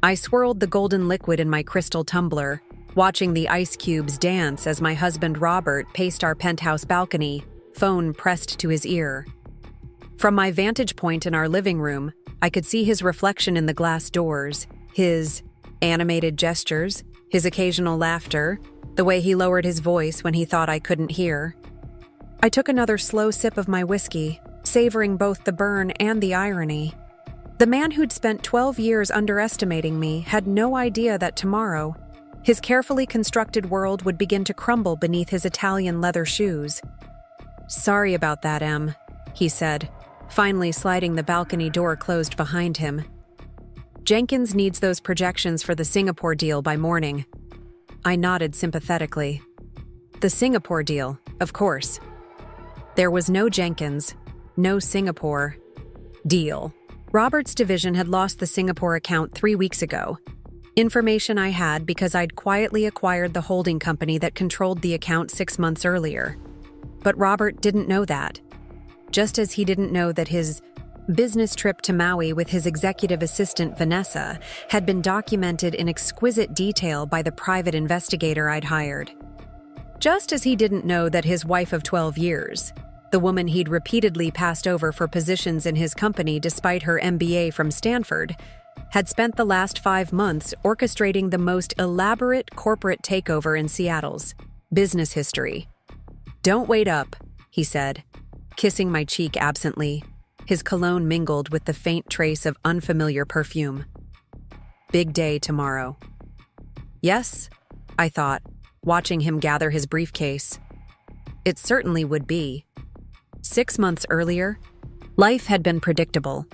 I swirled the golden liquid in my crystal tumbler, watching the ice cubes dance as my husband Robert paced our penthouse balcony, phone pressed to his ear. From my vantage point in our living room, I could see his reflection in the glass doors, his animated gestures, his occasional laughter, the way he lowered his voice when he thought I couldn't hear. I took another slow sip of my whiskey, savoring both the burn and the irony. The man who'd spent 12 years underestimating me had no idea that tomorrow, his carefully constructed world would begin to crumble beneath his Italian leather shoes. "Sorry about that, Em," he said, finally sliding the balcony door closed behind him. "Jenkins needs those projections for the Singapore deal by morning." I nodded sympathetically. The Singapore deal, of course. There was no Jenkins, no Singapore deal. Robert's division had lost the Singapore account 3 weeks ago. Information I had because I'd quietly acquired the holding company that controlled the account 6 months earlier. But Robert didn't know that. Just as he didn't know that his business trip to Maui with his executive assistant Vanessa had been documented in exquisite detail by the private investigator I'd hired. Just as he didn't know that his wife of 12 years, the woman he'd repeatedly passed over for positions in his company despite her MBA from Stanford, had spent the last 5 months orchestrating the most elaborate corporate takeover in Seattle's business history. "Don't wait up," he said, kissing my cheek absently. His cologne mingled with the faint trace of unfamiliar perfume. "Big day tomorrow." Yes, I thought, watching him gather his briefcase. It certainly would be. 6 months earlier, life had been predictable.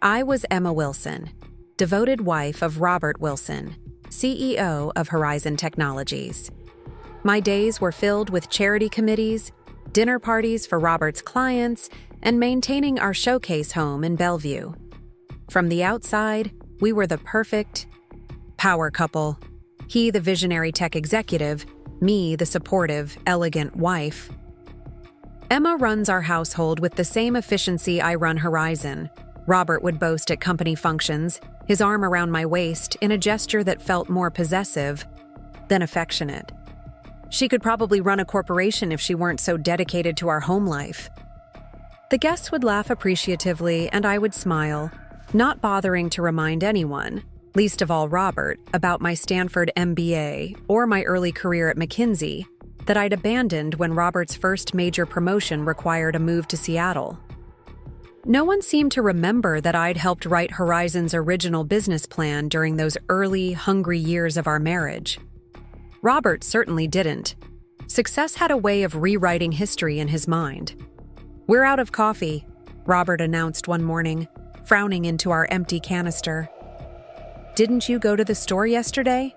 I was Emma Wilson, devoted wife of Robert Wilson, CEO of Horizon Technologies. My days were filled with charity committees, dinner parties for Robert's clients, and maintaining our showcase home in Bellevue. From the outside, we were the perfect power couple. He the visionary tech executive, me the supportive, elegant wife. Emma runs our household with the same efficiency I run Horizon. Robert would boast at company functions, his arm around my waist in a gesture that felt more possessive than affectionate. She could probably run a corporation if she weren't so dedicated to our home life. The guests would laugh appreciatively and I would smile, not bothering to remind anyone, least of all Robert, about my Stanford MBA or my early career at McKinsey, that I'd abandoned when Robert's first major promotion required a move to Seattle. No one seemed to remember that I'd helped write Horizon's original business plan during those early, hungry years of our marriage. Robert certainly didn't. Success had a way of rewriting history in his mind. "We're out of coffee," Robert announced one morning, frowning into our empty canister. "Didn't you go to the store yesterday?"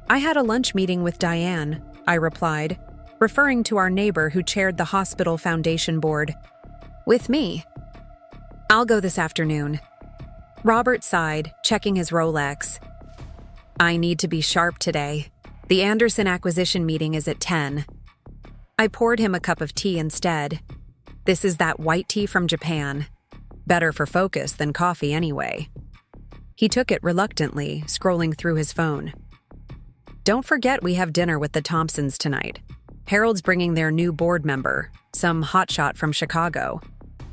"I had a lunch meeting with Diane," I replied, referring to our neighbor who chaired the hospital foundation board. "With me?" "I'll go this afternoon." Robert sighed, checking his Rolex. "I need to be sharp today. The Anderson acquisition meeting is at 10. I poured him a cup of tea instead. This is that white tea from Japan. Better for focus than coffee anyway. He took it reluctantly, scrolling through his phone. "Don't forget we have dinner with the Thompsons tonight. Harold's bringing their new board member, some hotshot from Chicago.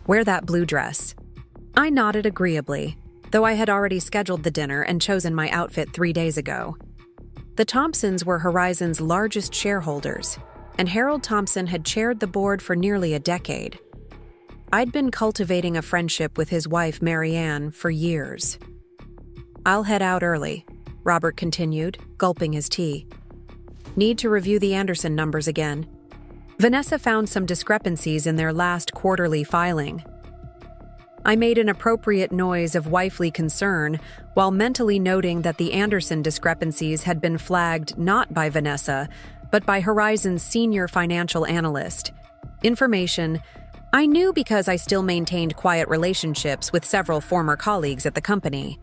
Wear that blue dress." I nodded agreeably, though I had already scheduled the dinner and chosen my outfit 3 days ago. The Thompsons were Horizon's largest shareholders, and Harold Thompson had chaired the board for nearly a decade. I'd been cultivating a friendship with his wife, Marianne, for years. "I'll head out early," Robert continued, gulping his tea. "Need to review the Anderson numbers again. Vanessa found some discrepancies in their last quarterly filing." I made an appropriate noise of wifely concern while mentally noting that the Anderson discrepancies had been flagged not by Vanessa, but by Horizon's senior financial analyst. Information I knew because I still maintained quiet relationships with several former colleagues at the company.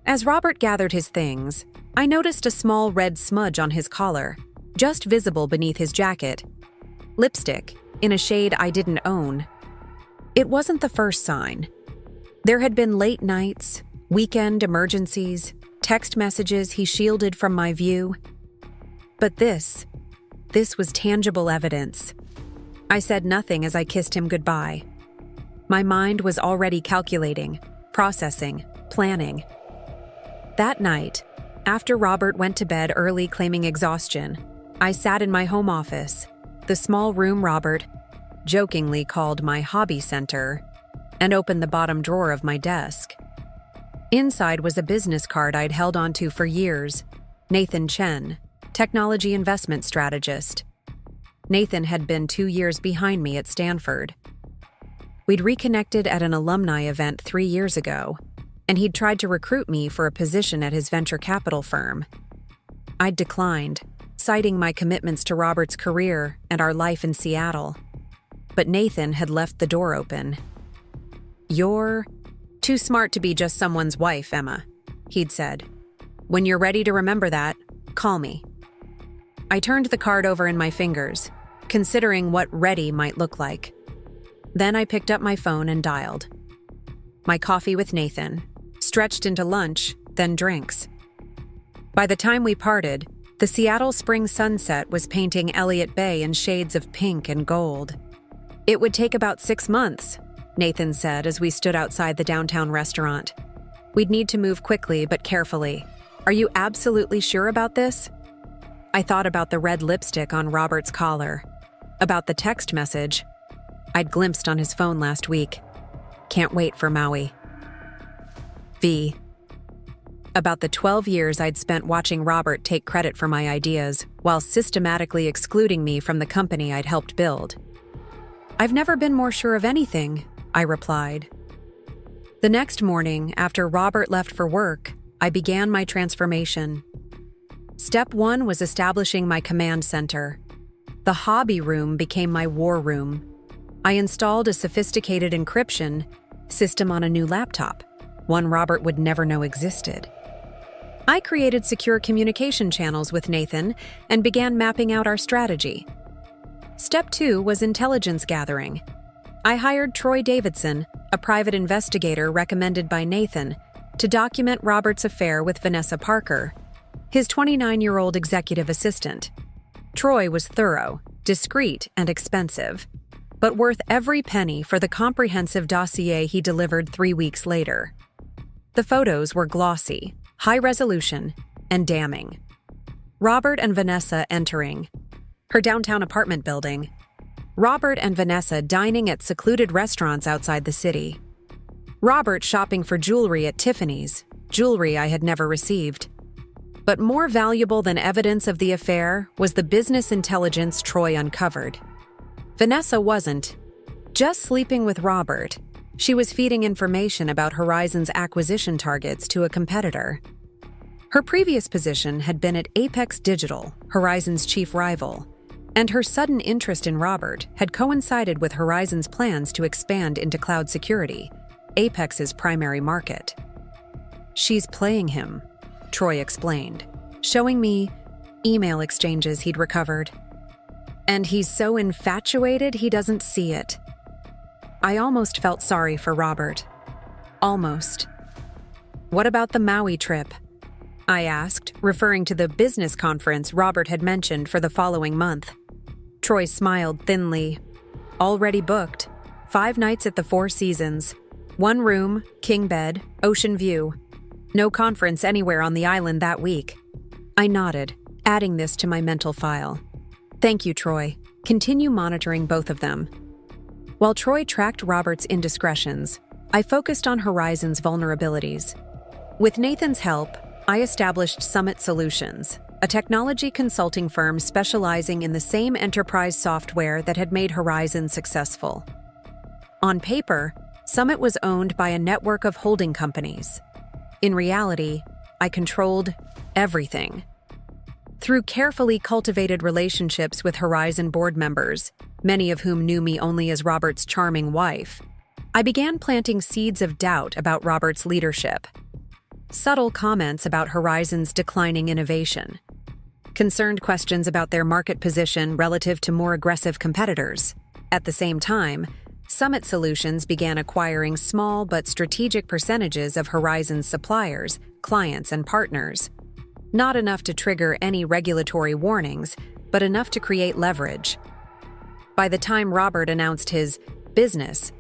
As Robert gathered his things, I noticed a small red smudge on his collar, just visible beneath his jacket. Lipstick, in a shade I didn't own. It wasn't the first sign. There had been late nights, weekend emergencies, text messages he shielded from my view. But this was tangible evidence. I said nothing as I kissed him goodbye. My mind was already calculating, processing, planning. That night, after Robert went to bed early claiming exhaustion, I sat in my home office, the small room Robert jokingly called my hobby center, and opened the bottom drawer of my desk. Inside was a business card I'd held onto for years, Nathan Chen, technology investment strategist. Nathan had been 2 years behind me at Stanford. We'd reconnected at an alumni event 3 years ago, and he'd tried to recruit me for a position at his venture capital firm. I'd declined, citing my commitments to Robert's career and our life in Seattle. But Nathan had left the door open. "You're too smart to be just someone's wife, Emma," he'd said. "When you're ready to remember that, call me." I turned the card over in my fingers, considering what ready might look like. Then I picked up my phone and dialed. My coffee with Nathan, stretched into lunch, then drinks. By the time we parted, the Seattle spring sunset was painting Elliott Bay in shades of pink and gold. "It would take about 6 months," Nathan said as we stood outside the downtown restaurant. "We'd need to move quickly but carefully. Are you absolutely sure about this?" I thought about the red lipstick on Robert's collar, about the text message I'd glimpsed on his phone last week. "Can't wait for Maui." About the 12 years I'd spent watching Robert take credit for my ideas while systematically excluding me from the company I'd helped build. "I've never been more sure of anything," I replied. The next morning, after Robert left for work, I began my transformation. Step 1 was establishing my command center. The hobby room became my war room. I installed a sophisticated encryption system on a new laptop, one Robert would never know existed. I created secure communication channels with Nathan and began mapping out our strategy. Step 2 was intelligence gathering. I hired Troy Davidson, a private investigator recommended by Nathan, to document Robert's affair with Vanessa Parker, his 29-year-old executive assistant. Troy was thorough, discreet, and expensive, but worth every penny for the comprehensive dossier he delivered 3 weeks later. The photos were glossy, high resolution, and damning. Robert and Vanessa entering her downtown apartment building. Robert and Vanessa dining at secluded restaurants outside the city. Robert shopping for jewelry at Tiffany's, jewelry I had never received. But more valuable than evidence of the affair was the business intelligence Troy uncovered. Vanessa wasn't just sleeping with Robert. She was feeding information about Horizon's acquisition targets to a competitor. Her previous position had been at Apex Digital, Horizon's chief rival, and her sudden interest in Robert had coincided with Horizon's plans to expand into cloud security, Apex's primary market. "She's playing him," Troy explained, showing me email exchanges he'd recovered. "And he's so infatuated he doesn't see it." I almost felt sorry for Robert. Almost. "What about the Maui trip?" I asked, referring to the business conference Robert had mentioned for the following month. Troy smiled thinly. "Already booked. 5 nights at the Four Seasons. 1 room, king bed, ocean view. No conference anywhere on the island that week." I nodded, adding this to my mental file. "Thank you, Troy. Continue monitoring both of them." While Troy tracked Robert's indiscretions, I focused on Horizon's vulnerabilities. With Nathan's help, I established Summit Solutions, a technology consulting firm specializing in the same enterprise software that had made Horizon successful. On paper, Summit was owned by a network of holding companies. In reality, I controlled everything. Through carefully cultivated relationships with Horizon board members, many of whom knew me only as Robert's charming wife, I began planting seeds of doubt about Robert's leadership. Subtle comments about Horizon's declining innovation. Concerned questions about their market position relative to more aggressive competitors. At the same time, Summit Solutions began acquiring small but strategic percentages of Horizon's suppliers, clients, and partners. Not enough to trigger any regulatory warnings, but enough to create leverage. By the time Robert announced his business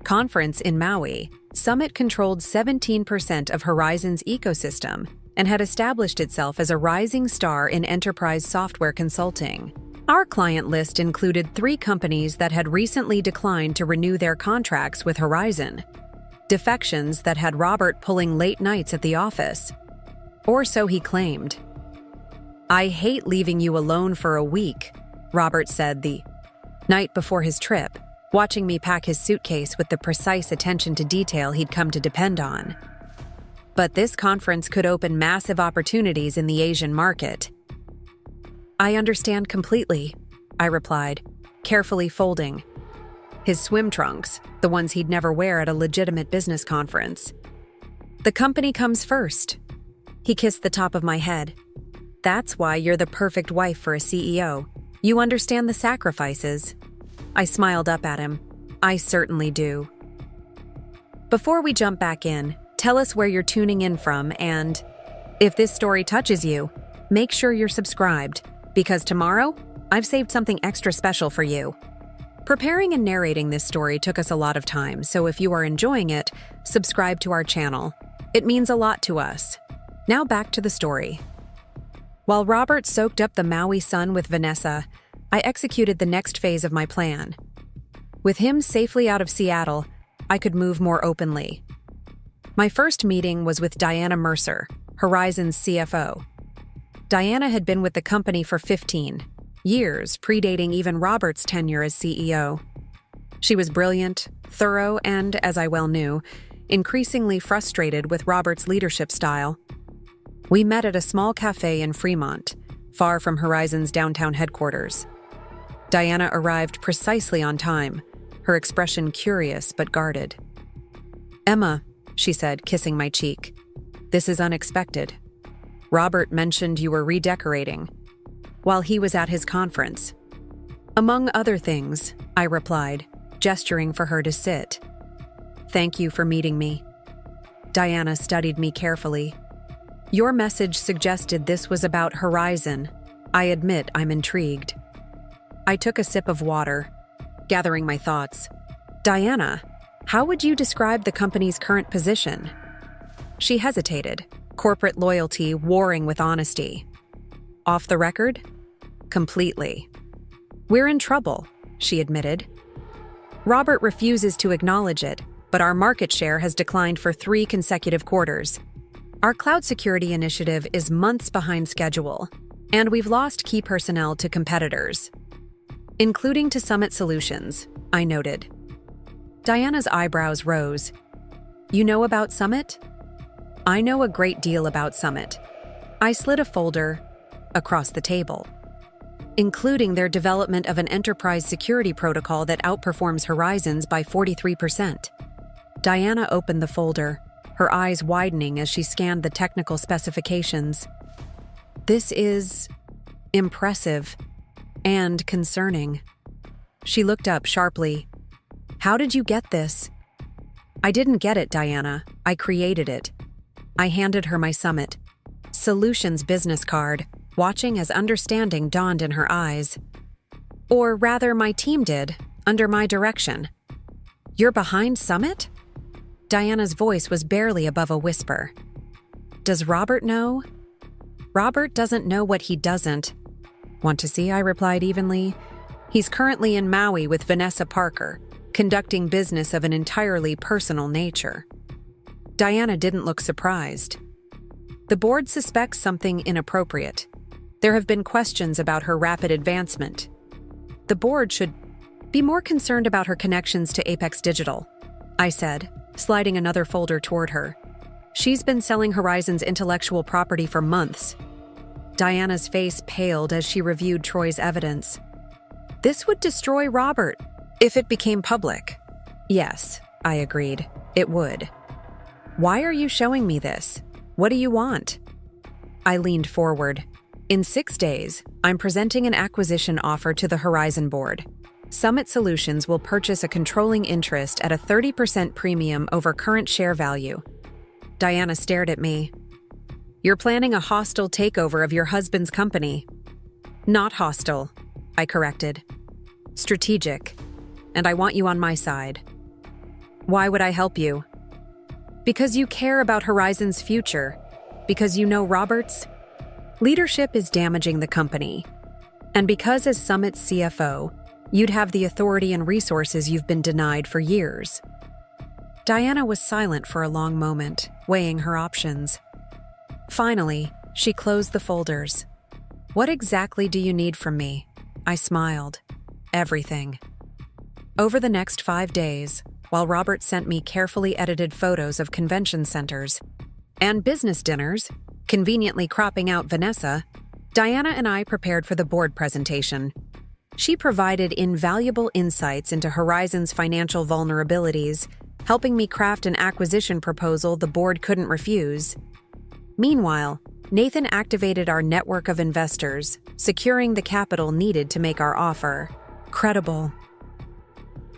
conference in Maui, Summit controlled 17% of Horizon's ecosystem and had established itself as a rising star in enterprise software consulting. Our client list included 3 companies that had recently declined to renew their contracts with Horizon. Defections that had Robert pulling late nights at the office. Or so he claimed. "I hate leaving you alone for a week," Robert said the night before his trip, watching me pack his suitcase with the precise attention to detail he'd come to depend on. But this conference could open massive opportunities in the Asian market. "I understand completely," I replied, carefully folding his swim trunks, the ones he'd never wear at a legitimate business conference. "The company comes first." He kissed the top of my head. "That's why you're the perfect wife for a CEO. You understand the sacrifices." I smiled up at him. "I certainly do." Before we jump back in, tell us where you're tuning in from, and if this story touches you, make sure you're subscribed, because tomorrow, I've saved something extra special for you. Preparing and narrating this story took us a lot of time, so if you are enjoying it, subscribe to our channel. It means a lot to us. Now back to the story. While Robert soaked up the Maui sun with Vanessa, I executed the next phase of my plan. With him safely out of Seattle, I could move more openly. My first meeting was with Diana Mercer, Horizon's CFO. Diana had been with the company for 15 years, predating even Robert's tenure as CEO. She was brilliant, thorough, and, as I well knew, increasingly frustrated with Robert's leadership style. We met at a small cafe in Fremont, far from Horizon's downtown headquarters. Diana arrived precisely on time, her expression curious but guarded. "Emma," she said, kissing my cheek, "this is unexpected. Robert mentioned you were redecorating while he was at his conference." "Among other things," I replied, gesturing for her to sit. "Thank you for meeting me." Diana studied me carefully. "Your message suggested this was about Horizon. I admit I'm intrigued." I took a sip of water, gathering my thoughts. "Diana, how would you describe the company's current position?" She hesitated, corporate loyalty warring with honesty. "Off the record?" "Completely." "We're in trouble," she admitted. "Robert refuses to acknowledge it, but our market share has declined for 3 consecutive quarters. Our cloud security initiative is months behind schedule, and we've lost key personnel to competitors, including to Summit Solutions," I noted. Diana's eyebrows rose. "You know about Summit?" "I know a great deal about Summit." I slid a folder across the table, including their development of an enterprise security protocol that outperforms Horizon's by 43%. Diana opened the folder, her eyes widening as she scanned the technical specifications. "This is impressive and concerning." She looked up sharply. "How did you get this?" "I didn't get it, Diana. I created it." I handed her my Summit Solutions business card, watching as understanding dawned in her eyes. "Or rather, my team did, under my direction." "You're behind Summit?" Diana's voice was barely above a whisper. "Does Robert know?" "Robert doesn't know what he doesn't." "Want to see?" I replied evenly. "He's currently in Maui with Vanessa Parker, conducting business of an entirely personal nature." Diana didn't look surprised. "The board suspects something inappropriate. There have been questions about her rapid advancement. The board should be more concerned about her connections to Apex Digital," I said, sliding another folder toward her. "She's been selling Horizon's intellectual property for months." Diana's face paled as she reviewed Troy's evidence. "This would destroy Robert if it became public." "Yes," I agreed, "it would." "Why are you showing me this? What do you want?" I leaned forward. "In 6 days, I'm presenting an acquisition offer to the Horizon board. Summit Solutions will purchase a controlling interest at a 30% premium over current share value. Diana stared at me. You're planning a hostile takeover of your husband's company. Not hostile, I corrected. Strategic, and I want you on my side. Why would I help you? Because you care about Horizon's future. Because you know Robert's leadership is damaging the company. And because as Summit's CFO, you'd have the authority and resources you've been denied for years. Diana was silent for a long moment, weighing her options. Finally, she closed the folders. What exactly do you need from me? I smiled. Everything. Over the next 5 days, while Robert sent me carefully edited photos of convention centers and business dinners, conveniently cropping out Vanessa, Diana and I prepared for the board presentation. She provided invaluable insights into Horizon's financial vulnerabilities, helping me craft an acquisition proposal the board couldn't refuse. Meanwhile, Nathan activated our network of investors, securing the capital needed to make our offer credible.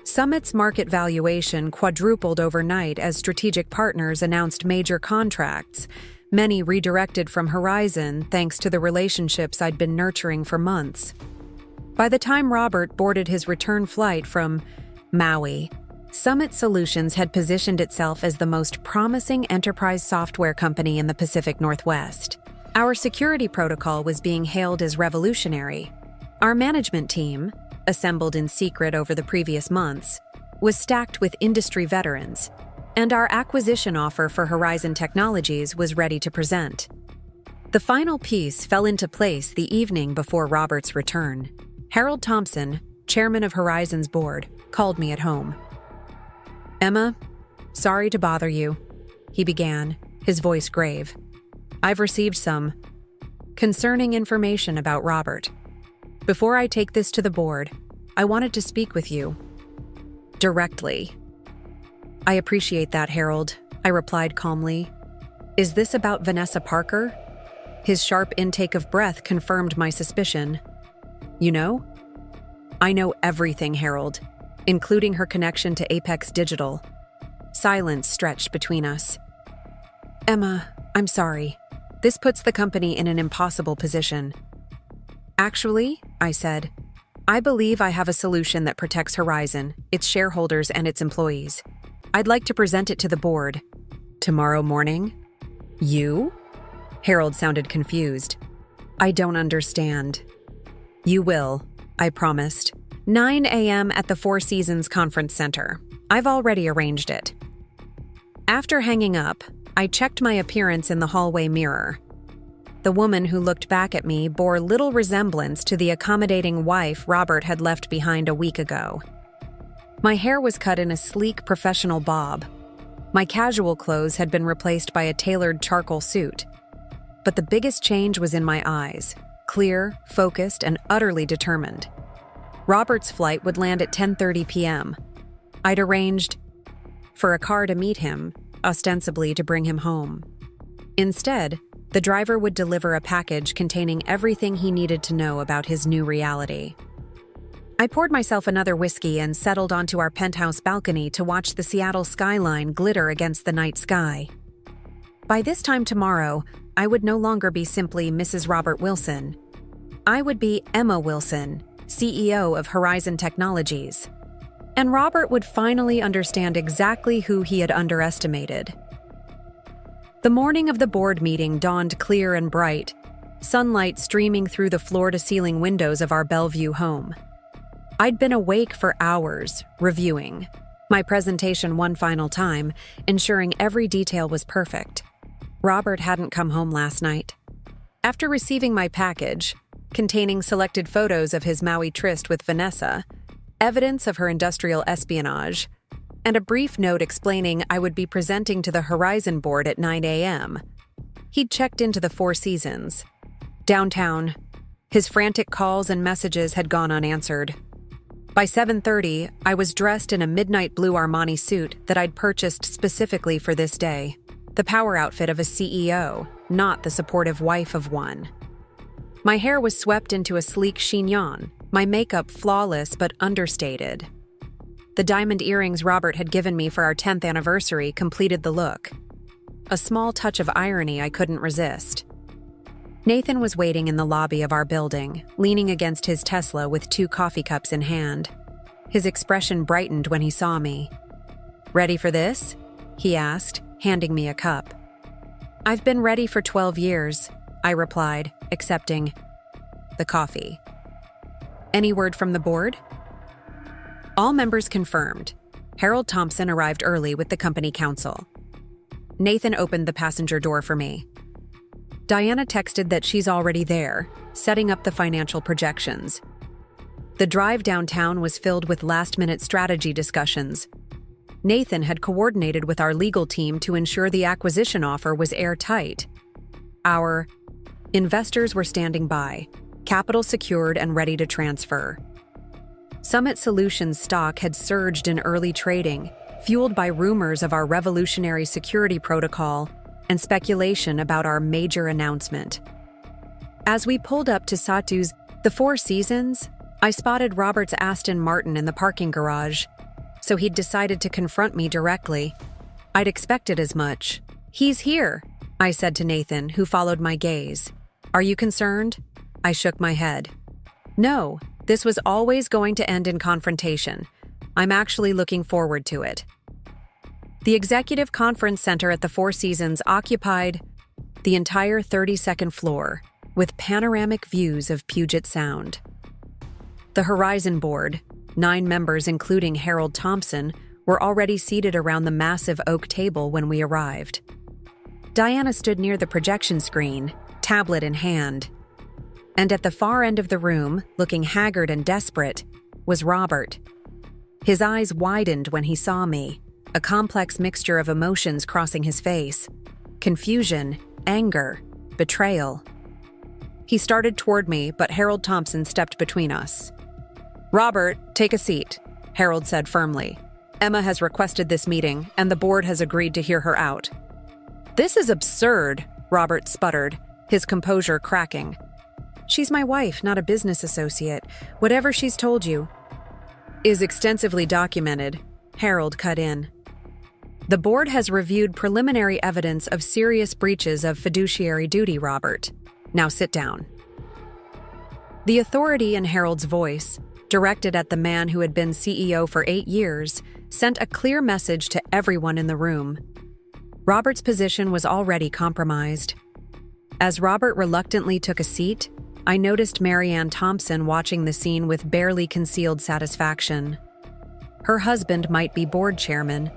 Summit's market valuation quadrupled overnight as strategic partners announced major contracts, many redirected from Horizon thanks to the relationships I'd been nurturing for months. By the time Robert boarded his return flight from Maui, Summit Solutions had positioned itself as the most promising enterprise software company in the Pacific Northwest. Our security protocol was being hailed as revolutionary. Our management team, assembled in secret over the previous months, was stacked with industry veterans, and our acquisition offer for Horizon Technologies was ready to present. The final piece fell into place the evening before Robert's return. Harold Thompson, chairman of Horizon's board, called me at home. Emma, sorry to bother you, he began, his voice grave. I've received some concerning information about Robert. Before I take this to the board, I wanted to speak with you directly. I appreciate that, Harold, I replied calmly. Is this about Vanessa Parker? His sharp intake of breath confirmed my suspicion. You know? I know everything, Harold, including her connection to Apex Digital. Silence stretched between us. Emma, I'm sorry. This puts the company in an impossible position. Actually, I said, I believe I have a solution that protects Horizon, its shareholders, and its employees. I'd like to present it to the board. Tomorrow morning? You? Harold sounded confused. I don't understand. You will, I promised. 9 a.m. at the Four Seasons Conference Center. I've already arranged it. After hanging up, I checked my appearance in the hallway mirror. The woman who looked back at me bore little resemblance to the accommodating wife Robert had left behind a week ago. My hair was cut in a sleek professional bob. My casual clothes had been replaced by a tailored charcoal suit. But the biggest change was in my eyes, clear, focused, and utterly determined. Robert's flight would land at 10:30 p.m. I'd arranged for a car to meet him, ostensibly to bring him home. Instead, the driver would deliver a package containing everything he needed to know about his new reality. I poured myself another whiskey and settled onto our penthouse balcony to watch the Seattle skyline glitter against the night sky. By this time tomorrow, I would no longer be simply Mrs. Robert Wilson. I would be Emma Wilson, CEO of Horizon Technologies. And Robert would finally understand exactly who he had underestimated. The morning of the board meeting dawned clear and bright, sunlight streaming through the floor-to-ceiling windows of our Bellevue home. I'd been awake for hours, reviewing my presentation one final time, ensuring every detail was perfect. Robert hadn't come home last night. After receiving my package, containing selected photos of his Maui tryst with Vanessa, evidence of her industrial espionage, and a brief note explaining I would be presenting to the Horizon board at 9 a.m., he'd checked into the Four Seasons. Downtown, his frantic calls and messages had gone unanswered. By 7:30, I was dressed in a midnight blue Armani suit that I'd purchased specifically for this day, the power outfit of a CEO, not the supportive wife of one. My hair was swept into a sleek chignon, my makeup flawless but understated. The diamond earrings Robert had given me for our 10th anniversary completed the look. A small touch of irony I couldn't resist. Nathan was waiting in the lobby of our building, leaning against his Tesla with 2 coffee cups in hand. His expression brightened when he saw me. "Ready for this?" he asked, handing me a cup. "I've been ready for 12 years," I replied, accepting the coffee. "Any word from the board?" All members confirmed. Harold Thompson arrived early with the company counsel. Nathan opened the passenger door for me. Diana texted that she's already there, setting up the financial projections. The drive downtown was filled with last-minute strategy discussions. Nathan had coordinated with our legal team to ensure the acquisition offer was airtight. Our investors were standing by, capital secured and ready to transfer. Summit Solutions stock had surged in early trading, fueled by rumors of our revolutionary security protocol and speculation about our major announcement. As we pulled up to Satu's The Four Seasons, I spotted Robert's Aston Martin in the parking garage, so he'd decided to confront me directly. I'd expected as much. "He's here," I said to Nathan, who followed my gaze. "Are you concerned?" I shook my head. "No, this was always going to end in confrontation. I'm actually looking forward to it." The Executive Conference Center at the Four Seasons occupied the entire 32nd floor, with panoramic views of Puget Sound. The Horizon Board, 9 members including Harold Thompson, were already seated around the massive oak table when we arrived. Diana stood near the projection screen, tablet in hand. And at the far end of the room, looking haggard and desperate, was Robert. His eyes widened when he saw me, a complex mixture of emotions crossing his face: confusion, anger, betrayal. He started toward me, but Harold Thompson stepped between us. "Robert, take a seat," Harold said firmly. "Emma has requested this meeting, and the board has agreed to hear her out." "This is absurd," Robert sputtered, his composure cracking. "She's my wife, not a business associate. Whatever she's told you is extensively documented," Harold cut in. "The board has reviewed preliminary evidence of serious breaches of fiduciary duty, Robert. Now sit down." The authority in Harold's voice, directed at the man who had been CEO for 8 years, sent a clear message to everyone in the room. Robert's position was already compromised. As Robert reluctantly took a seat, I noticed Marianne Thompson watching the scene with barely concealed satisfaction. Her husband might be board chairman,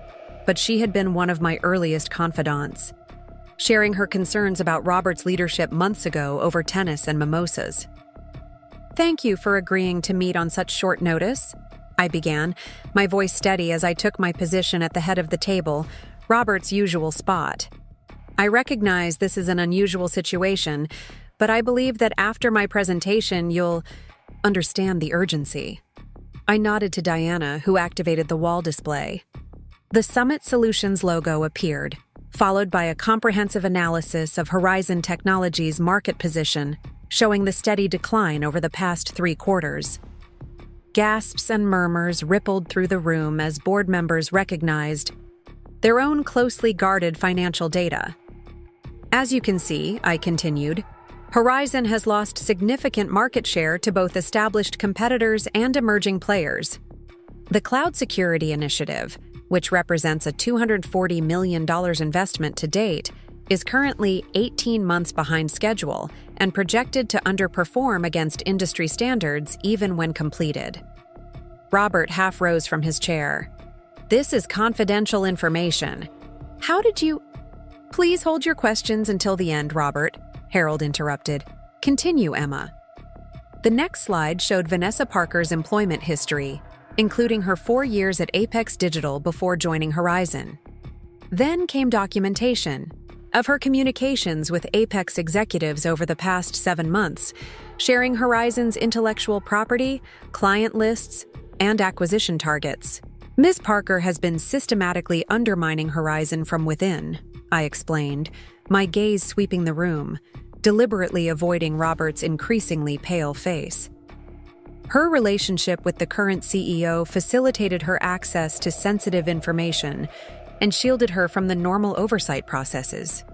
but she had been one of my earliest confidants, sharing her concerns about Robert's leadership months ago over tennis and mimosas. "Thank you for agreeing to meet on such short notice," I began, my voice steady as I took my position at the head of the table, Robert's usual spot. "I recognize this is an unusual situation, but I believe that after my presentation you'll understand the urgency." I nodded to Diana, who activated the wall display. The Summit Solutions logo appeared, followed by a comprehensive analysis of Horizon Technologies' market position, showing the steady decline over the past 3 quarters. Gasps and murmurs rippled through the room as board members recognized their own closely guarded financial data. "As you can see," I continued, "Horizon has lost significant market share to both established competitors and emerging players. The Cloud Security Initiative, which represents a $240 million investment to date, is currently 18 months behind schedule and projected to underperform against industry standards even when completed." Robert half rose from his chair. "This is confidential information. How did you—" "Please hold your questions until the end, Robert," Harold interrupted. "Continue, Emma." The next slide showed Vanessa Parker's employment history, including her 4 years at Apex Digital before joining Horizon. Then came documentation of her communications with Apex executives over the past 7 months, sharing Horizon's intellectual property, client lists, and acquisition targets. "Ms. Parker has been systematically undermining Horizon from within," I explained, my gaze sweeping the room, deliberately avoiding Robert's increasingly pale face. Her relationship with the current CEO facilitated her access to sensitive information and shielded her from the normal oversight processes.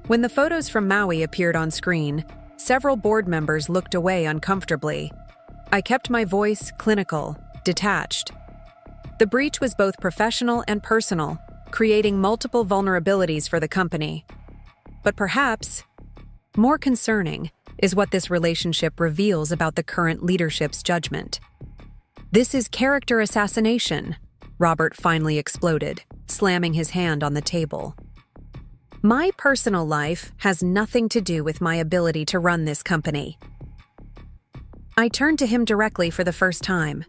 When the photos from Maui appeared on screen, several board members looked away uncomfortably. I kept my voice clinical, detached. The breach was both professional and personal, creating multiple vulnerabilities for the company. But perhaps more concerning is what this relationship reveals about the current leadership's judgment. This is character assassination, Robert finally exploded, slamming his hand on the table. My personal life has nothing to do with my ability to run this company. I turned to him directly for the first time.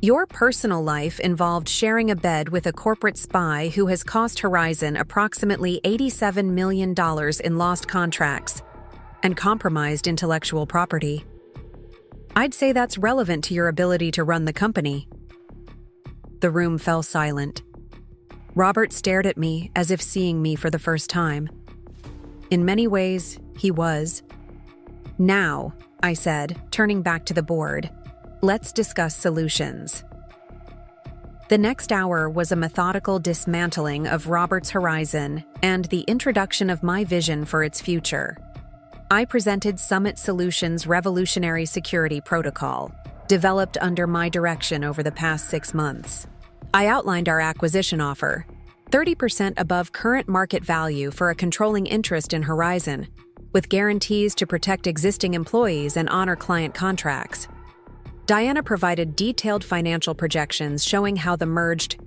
Your personal life involved sharing a bed with a corporate spy who has cost Horizon approximately $87 million in lost contracts and compromised intellectual property. I'd say that's relevant to your ability to run the company. The room fell silent. Robert stared at me as if seeing me for the first time. In many ways, he was. Now, I said, turning back to the board, let's discuss solutions. The next hour was a methodical dismantling of Robert's Horizon and the introduction of my vision for its future. I presented Summit Solutions' revolutionary security protocol, developed under my direction over the past 6 months. I outlined our acquisition offer, 30% above current market value for a controlling interest in Horizon, with guarantees to protect existing employees and honor client contracts. Diana provided detailed financial projections showing how the merged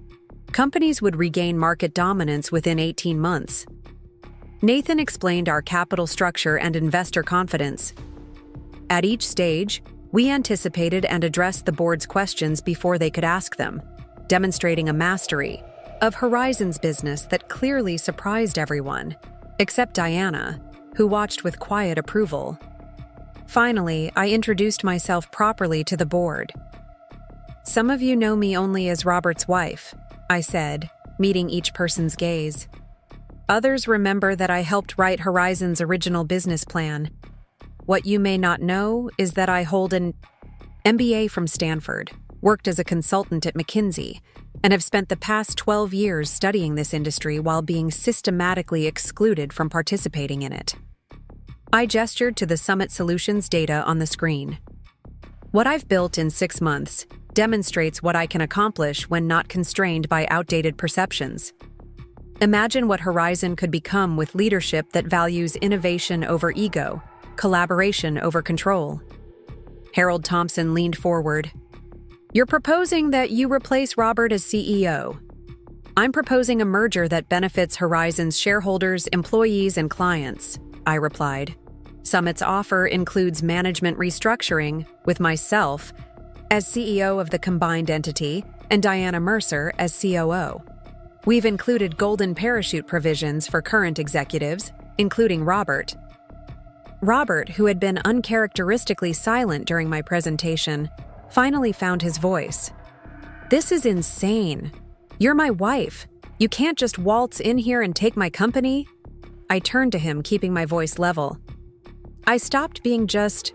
companies would regain market dominance within 18 months. Nathan explained our capital structure and investor confidence. At each stage, we anticipated and addressed the board's questions before they could ask them, demonstrating a mastery of Horizon's business that clearly surprised everyone, except Diana, who watched with quiet approval. Finally, I introduced myself properly to the board. Some of you know me only as Robert's wife, I said, meeting each person's gaze. Others remember that I helped write Horizon's original business plan. What you may not know is that I hold an MBA from Stanford, worked as a consultant at McKinsey, and have spent the past 12 years studying this industry while being systematically excluded from participating in it. I gestured to the Summit Solutions data on the screen. What I've built in 6 months demonstrates what I can accomplish when not constrained by outdated perceptions. Imagine what Horizon could become with leadership that values innovation over ego, collaboration over control. Harold Thompson leaned forward. You're proposing that you replace Robert as CEO. I'm proposing a merger that benefits Horizon's shareholders, employees, and clients, I replied. Summit's offer includes management restructuring, with myself as CEO of the combined entity and Diana Mercer as COO. We've included golden parachute provisions for current executives, including Robert. Robert, who had been uncharacteristically silent during my presentation, finally found his voice. This is insane. You're my wife. You can't just waltz in here and take my company. I turned to him, keeping my voice level. I stopped being just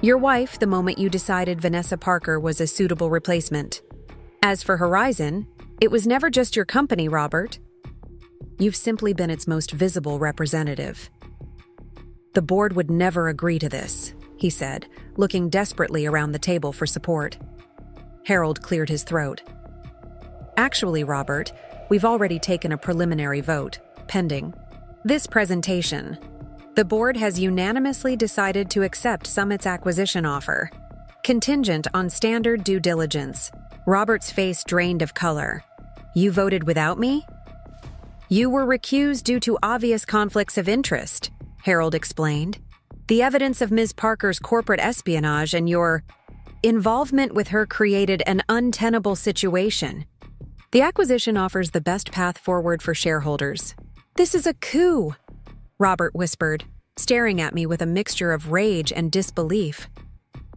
your wife the moment you decided Vanessa Parker was a suitable replacement. As for Horizon, it was never just your company, Robert. You've simply been its most visible representative. The board would never agree to this, he said, looking desperately around the table for support. Harold cleared his throat. Actually, Robert, we've already taken a preliminary vote, pending this presentation. The board has unanimously decided to accept Summit's acquisition offer, contingent on standard due diligence. Robert's face drained of color. You voted without me? You were recused due to obvious conflicts of interest, Harold explained. The evidence of Ms. Parker's corporate espionage and your involvement with her created an untenable situation. The acquisition offers the best path forward for shareholders. This is a coup, Robert whispered, staring at me with a mixture of rage and disbelief.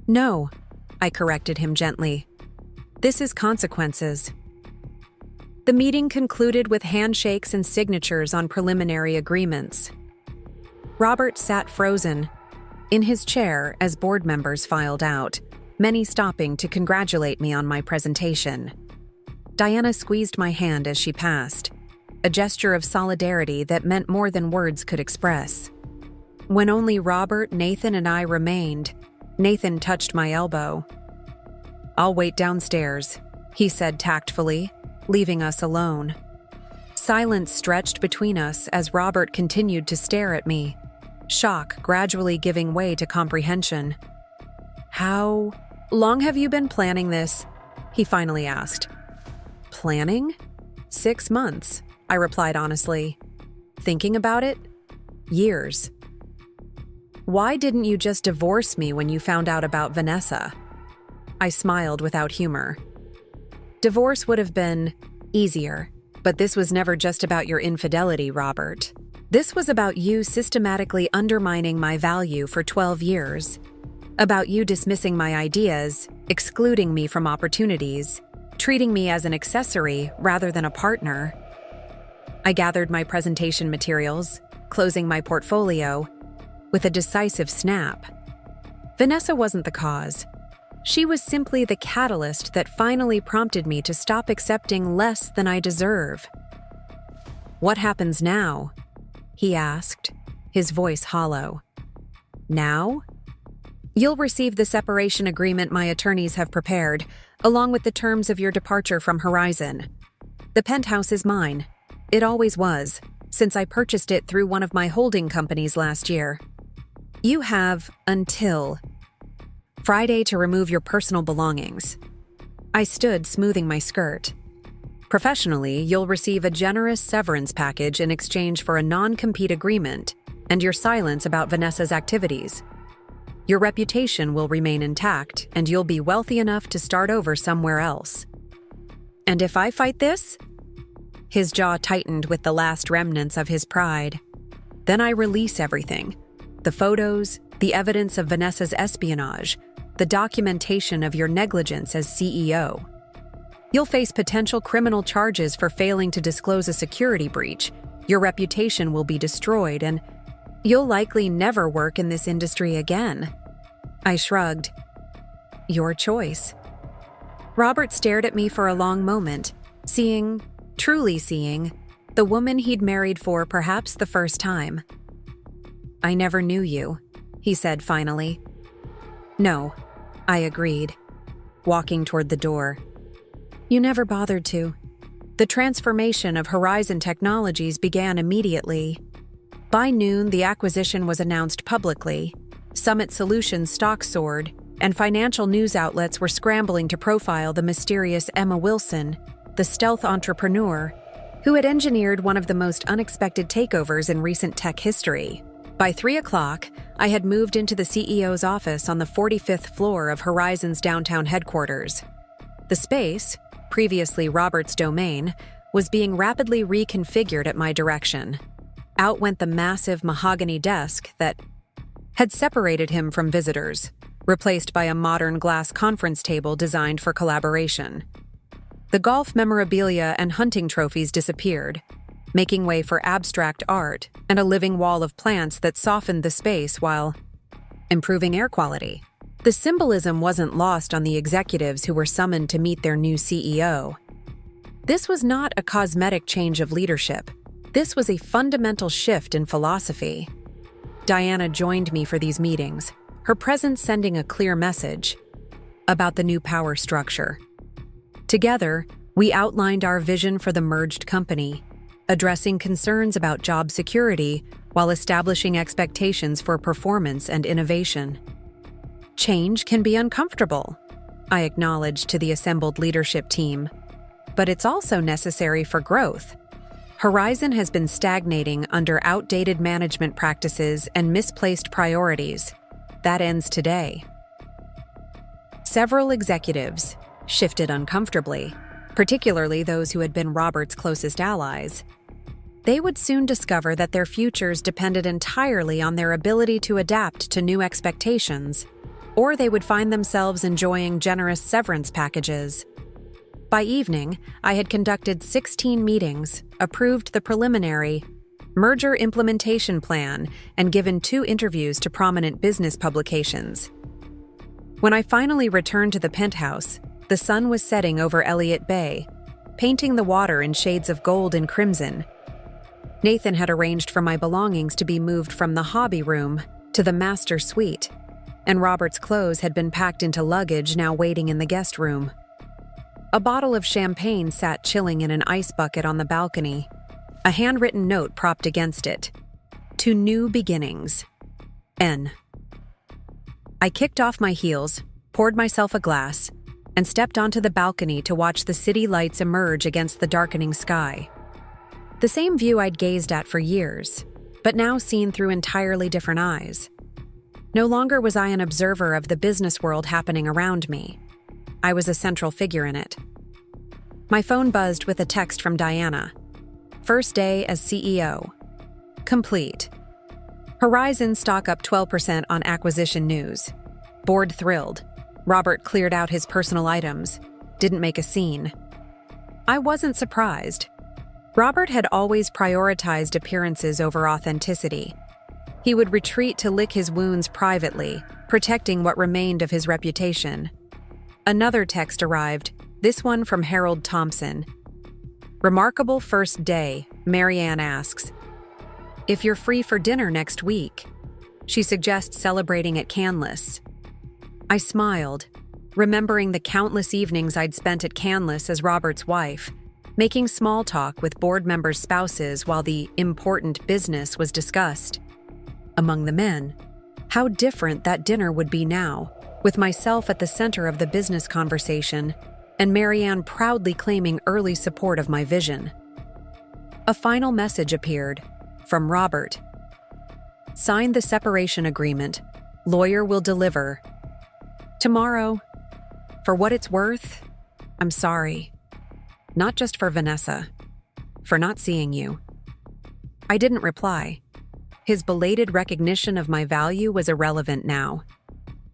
No, I corrected him gently. This is consequences. The meeting concluded with handshakes and signatures on preliminary agreements. Robert sat frozen in his chair as board members filed out, many stopping to congratulate me on my presentation. Diana squeezed my hand as she passed, a gesture of solidarity that meant more than words could express. When only Robert, Nathan, and I remained, Nathan touched my elbow. "I'll wait downstairs," he said tactfully, leaving us alone. Silence stretched between us as Robert continued to stare at me, shock gradually giving way to comprehension. "How long have you been planning this?" he finally asked. "Planning? 6 months," I replied honestly. "Thinking about it? Years." "Why didn't you just divorce me when you found out about Vanessa?" I smiled without humor. "Divorce would have been easier, but this was never just about your infidelity, Robert. This was about you systematically undermining my value for 12 years. About you dismissing my ideas, excluding me from opportunities, treating me as an accessory rather than a partner." I gathered my presentation materials, closing my portfolio, with a decisive snap. Vanessa wasn't the cause. She was simply the catalyst that finally prompted me to stop accepting less than I deserve. "What happens now?" he asked, his voice hollow. "Now? You'll receive the separation agreement my attorneys have prepared, along with the terms of your departure from Horizon. The penthouse is mine. It always was, since I purchased it through one of my holding companies last year. You have until Friday to remove your personal belongings." I stood, smoothing my skirt. "Professionally, you'll receive a generous severance package in exchange for a non-compete agreement and your silence about Vanessa's activities. Your reputation will remain intact, and you'll be wealthy enough to start over somewhere else." "And if I fight this?" His jaw tightened with the last remnants of his pride. "Then I release everything. The photos, the evidence of Vanessa's espionage, the documentation of your negligence as CEO. You'll face potential criminal charges for failing to disclose a security breach. Your reputation will be destroyed, and you'll likely never work in this industry again." I shrugged. "Your choice." Robert stared at me for a long moment, truly seeing, the woman he'd married for perhaps the first time. "I never knew you," he said finally. "No," I agreed, walking toward the door. "You never bothered to." The transformation of Horizon Technologies began immediately. By noon, the acquisition was announced publicly. Summit Solutions stock soared, and financial news outlets were scrambling to profile the mysterious Emma Wilson, the stealth entrepreneur, who had engineered one of the most unexpected takeovers in recent tech history. By 3 o'clock, I had moved into the CEO's office on the 45th floor of Horizon's downtown headquarters. The space, previously Robert's domain, was being rapidly reconfigured at my direction. Out went the massive mahogany desk that had separated him from visitors, replaced by a modern glass conference table designed for collaboration. The golf memorabilia and hunting trophies disappeared, making way for abstract art and a living wall of plants that softened the space while improving air quality. The symbolism wasn't lost on the executives who were summoned to meet their new CEO. This was not a cosmetic change of leadership. This was a fundamental shift in philosophy. Diana joined me for these meetings, her presence sending a clear message about the new power structure. Together, we outlined our vision for the merged company, addressing concerns about job security while establishing expectations for performance and innovation. "Change can be uncomfortable," I acknowledged to the assembled leadership team, "but it's also necessary for growth. Horizon has been stagnating under outdated management practices and misplaced priorities. That ends today." Several executives shifted uncomfortably, particularly those who had been Robert's closest allies. They would soon discover that their futures depended entirely on their ability to adapt to new expectations, or they would find themselves enjoying generous severance packages. By evening, I had conducted 16 meetings, approved the preliminary merger implementation plan, and given 2 interviews to prominent business publications. When I finally returned to the penthouse, the sun was setting over Elliott Bay, painting the water in shades of gold and crimson. Nathan had arranged for my belongings to be moved from the hobby room to the master suite, and Robert's clothes had been packed into luggage now waiting in the guest room. A bottle of champagne sat chilling in an ice bucket on the balcony, a handwritten note propped against it. To new beginnings. N. I kicked off my heels, poured myself a glass, and stepped onto the balcony to watch the city lights emerge against the darkening sky. The same view I'd gazed at for years, but now seen through entirely different eyes. No longer was I an observer of the business world happening around me. I was a central figure in it. My phone buzzed with a text from Diana. First day as CEO. Complete. Horizon stock up 12% on acquisition news. Board thrilled. Robert cleared out his personal items, didn't make a scene. I wasn't surprised. Robert had always prioritized appearances over authenticity. He would retreat to lick his wounds privately, protecting what remained of his reputation. Another text arrived, this one from Harold Thompson. Remarkable first day, Marianne asks. If you're free for dinner next week. She suggests celebrating at Canlis. I smiled, remembering the countless evenings I'd spent at Canlis as Robert's wife, making small talk with board members' spouses while the important business was discussed. Among the men, how different that dinner would be now, with myself at the center of the business conversation and Marianne proudly claiming early support of my vision. A final message appeared, from Robert. Sign the separation agreement. Lawyer will deliver. Tomorrow. For what it's worth, I'm sorry. Not just for Vanessa. For not seeing you. I didn't reply. His belated recognition of my value was irrelevant now.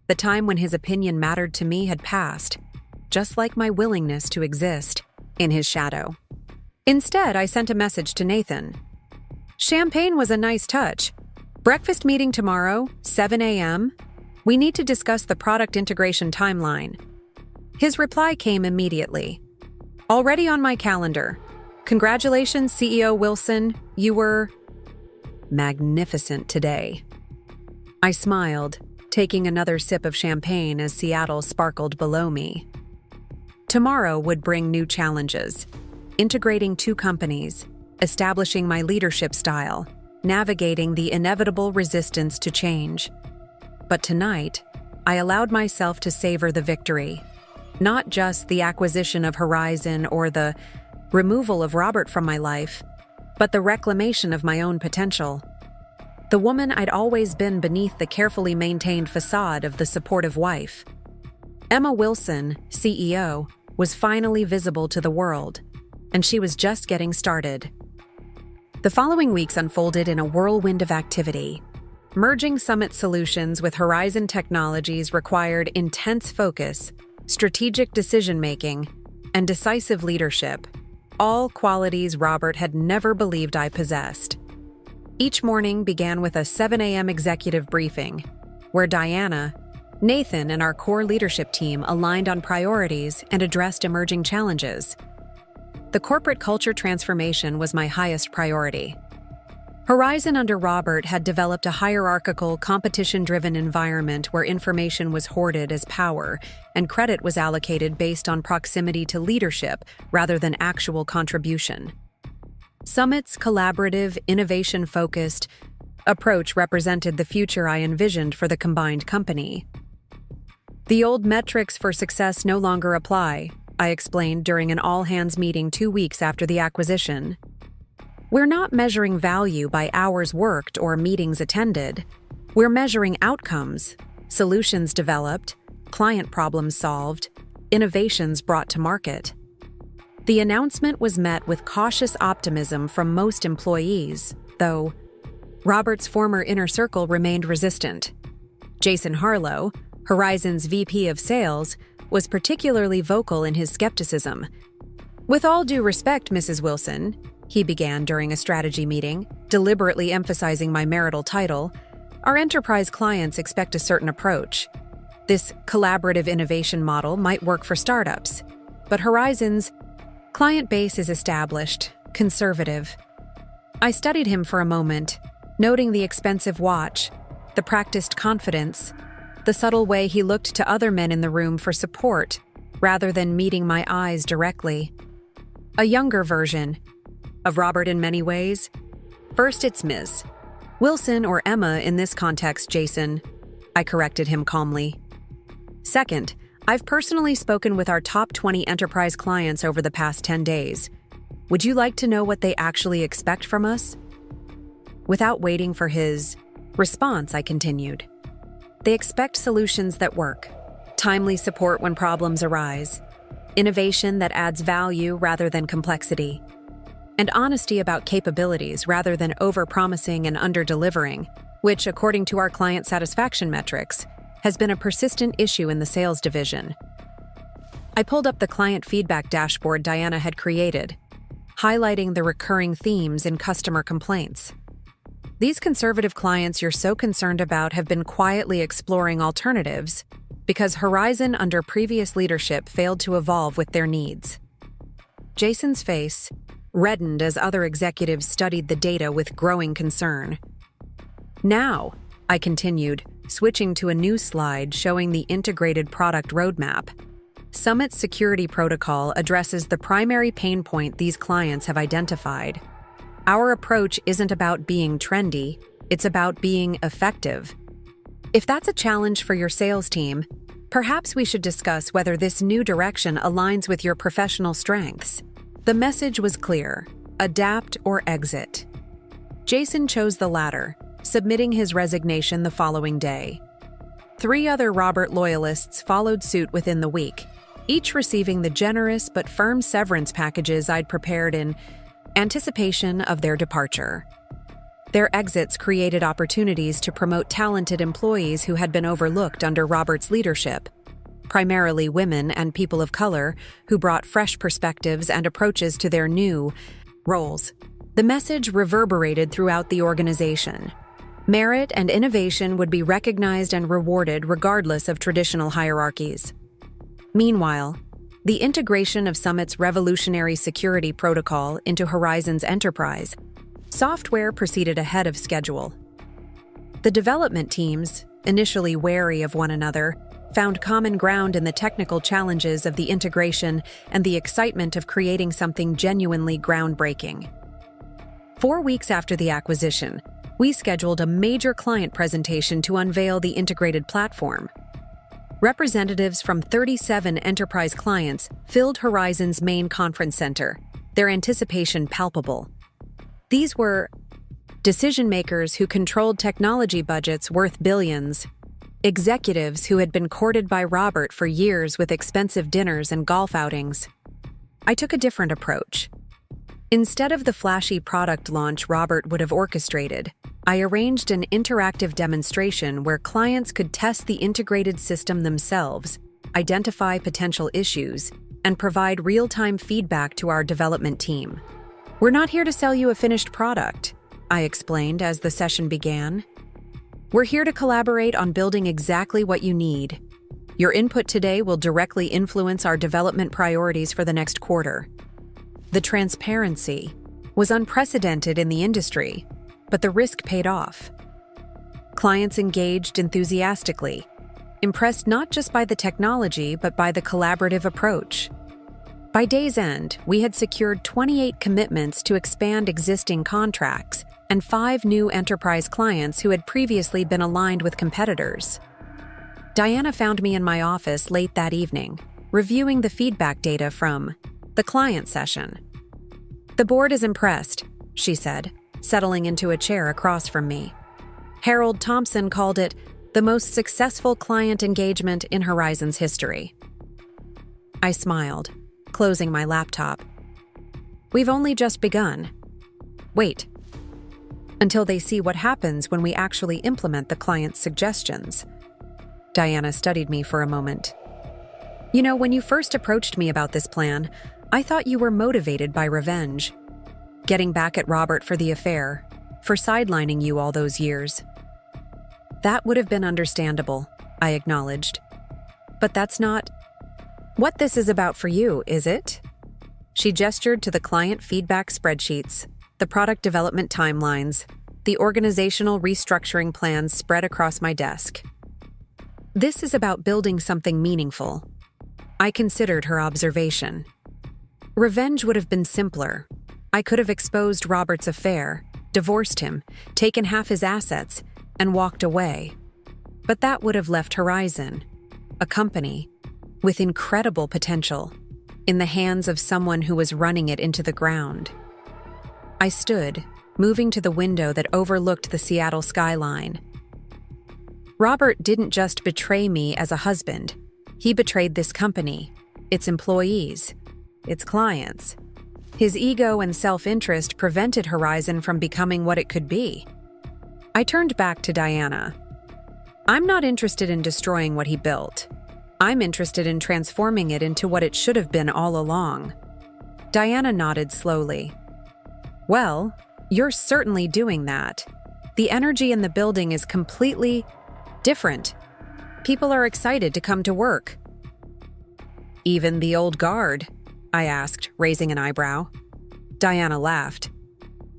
The time when his opinion mattered to me had passed, just like my willingness to exist in his shadow. Instead, I sent a message to Nathan. Champagne was a nice touch. Breakfast meeting tomorrow, 7 a.m. We need to discuss the product integration timeline. His reply came immediately. Already on my calendar. Congratulations, CEO Wilson. You were magnificent today. I smiled, taking another sip of champagne as Seattle sparkled below me. Tomorrow would bring new challenges. Integrating two companies, establishing my leadership style, navigating the inevitable resistance to change. But tonight, I allowed myself to savor the victory. Not just the acquisition of Horizon or the removal of Robert from my life, but the reclamation of my own potential. The woman I'd always been beneath the carefully maintained facade of the supportive wife. Emma Wilson, CEO, was finally visible to the world, and she was just getting started. The following weeks unfolded in a whirlwind of activity. Merging Summit Solutions with Horizon Technologies required intense focus, strategic decision-making, and decisive leadership, all qualities Robert had never believed I possessed. Each morning began with a 7 a.m. executive briefing, where Diana, Nathan, and our core leadership team aligned on priorities and addressed emerging challenges. The corporate culture transformation was my highest priority. Horizon under Robert had developed a hierarchical, competition-driven environment where information was hoarded as power and credit was allocated based on proximity to leadership rather than actual contribution. Summit's collaborative, innovation-focused approach represented the future I envisioned for the combined company. The old metrics for success no longer apply, I explained during an all-hands meeting 2 weeks after the acquisition. We're not measuring value by hours worked or meetings attended. We're measuring outcomes, solutions developed, client problems solved, innovations brought to market. The announcement was met with cautious optimism from most employees, though Robert's former inner circle remained resistant. Jason Harlow, Horizon's VP of Sales, was particularly vocal in his skepticism. With all due respect, Mrs. Wilson, he began during a strategy meeting, deliberately emphasizing my marital title, our enterprise clients expect a certain approach. This collaborative innovation model might work for startups, but Horizon's client base is established, conservative. I studied him for a moment, noting the expensive watch, the practiced confidence, the subtle way he looked to other men in the room for support, rather than meeting my eyes directly. A younger version of Robert in many ways. First, it's Ms. Wilson or Emma in this context, Jason. I corrected him calmly. Second, I've personally spoken with our top 20 enterprise clients over the past 10 days. Would you like to know what they actually expect from us? Without waiting for his response, I continued. They expect solutions that work, timely support when problems arise, innovation that adds value rather than complexity, and honesty about capabilities rather than over-promising and under-delivering, which, according to our client satisfaction metrics, has been a persistent issue in the sales division. I pulled up the client feedback dashboard Diana had created, highlighting the recurring themes in customer complaints. These conservative clients you're so concerned about have been quietly exploring alternatives because Horizon under previous leadership failed to evolve with their needs. Jason's face reddened as other executives studied the data with growing concern. Now, I continued, switching to a new slide showing the integrated product roadmap. Summit's security protocol addresses the primary pain point these clients have identified. Our approach isn't about being trendy, it's about being effective. If that's a challenge for your sales team, perhaps we should discuss whether this new direction aligns with your professional strengths. The message was clear: adapt or exit. Jason chose the latter, submitting his resignation the following day. 3 other Robert loyalists followed suit within the week, each receiving the generous but firm severance packages I'd prepared in anticipation of their departure. Their exits created opportunities to promote talented employees who had been overlooked under Robert's leadership, primarily women and people of color who brought fresh perspectives and approaches to their new roles. The message reverberated throughout the organization. Merit and innovation would be recognized and rewarded regardless of traditional hierarchies. Meanwhile, the integration of Summit's revolutionary security protocol into Horizon's enterprise software proceeded ahead of schedule. The development teams, initially wary of one another, found common ground in the technical challenges of the integration and the excitement of creating something genuinely groundbreaking. 4 weeks after the acquisition, we scheduled a major client presentation to unveil the integrated platform. Representatives from 37 enterprise clients filled Horizon's main conference center, their anticipation palpable. These were decision-makers who controlled technology budgets worth billions, executives who had been courted by Robert for years with expensive dinners and golf outings. I took a different approach. Instead of the flashy product launch Robert would have orchestrated, I arranged an interactive demonstration where clients could test the integrated system themselves, identify potential issues, and provide real-time feedback to our development team. We're not here to sell you a finished product, I explained as the session began. We're here to collaborate on building exactly what you need. Your input today will directly influence our development priorities for the next quarter. The transparency was unprecedented in the industry, but the risk paid off. Clients engaged enthusiastically, impressed not just by the technology but by the collaborative approach. By day's end, we had secured 28 commitments to expand existing contracts and 5 new enterprise clients who had previously been aligned with competitors. Diana found me in my office late that evening, reviewing the feedback data from the client session. "The board is impressed," she said, settling into a chair across from me. Harold Thompson called it the most successful client engagement in Horizon's history. I smiled, closing my laptop. We've only just begun. Wait until they see what happens when we actually implement the client's suggestions. Diana studied me for a moment. You know, when you first approached me about this plan, I thought you were motivated by revenge. Getting back at Robert for the affair, for sidelining you all those years. That would have been understandable, I acknowledged, But that's not what this is about for you, is it? She gestured to the client feedback spreadsheets, the product development timelines, the organizational restructuring plans spread across my desk. This is about building something meaningful. I considered her observation. Revenge would have been simpler. I could have exposed Robert's affair, divorced him, taken half his assets, and walked away. But that would have left Horizon, a company with incredible potential, in the hands of someone who was running it into the ground. I stood, moving to the window that overlooked the Seattle skyline. Robert didn't just betray me as a husband. He betrayed this company, its employees, its clients. His ego and self-interest prevented Horizon from becoming what it could be. I turned back to Diana. I'm not interested in destroying what he built. I'm interested in transforming it into what it should have been all along. Diana nodded slowly. Well, you're certainly doing that. The energy in the building is completely different. People are excited to come to work. Even the old guard? I asked, raising an eyebrow. Diana laughed.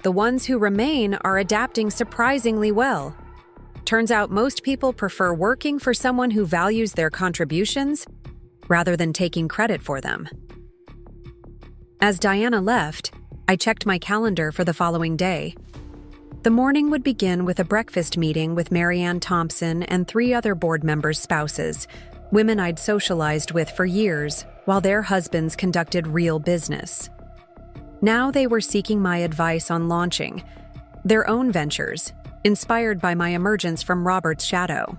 The ones who remain are adapting surprisingly well. Turns out most people prefer working for someone who values their contributions rather than taking credit for them. As Diana left, I checked my calendar for the following day. The morning would begin with a breakfast meeting with Marianne Thompson and 3 other board members' spouses, women I'd socialized with for years while their husbands conducted real business. Now they were seeking my advice on launching their own ventures, inspired by my emergence from Robert's shadow.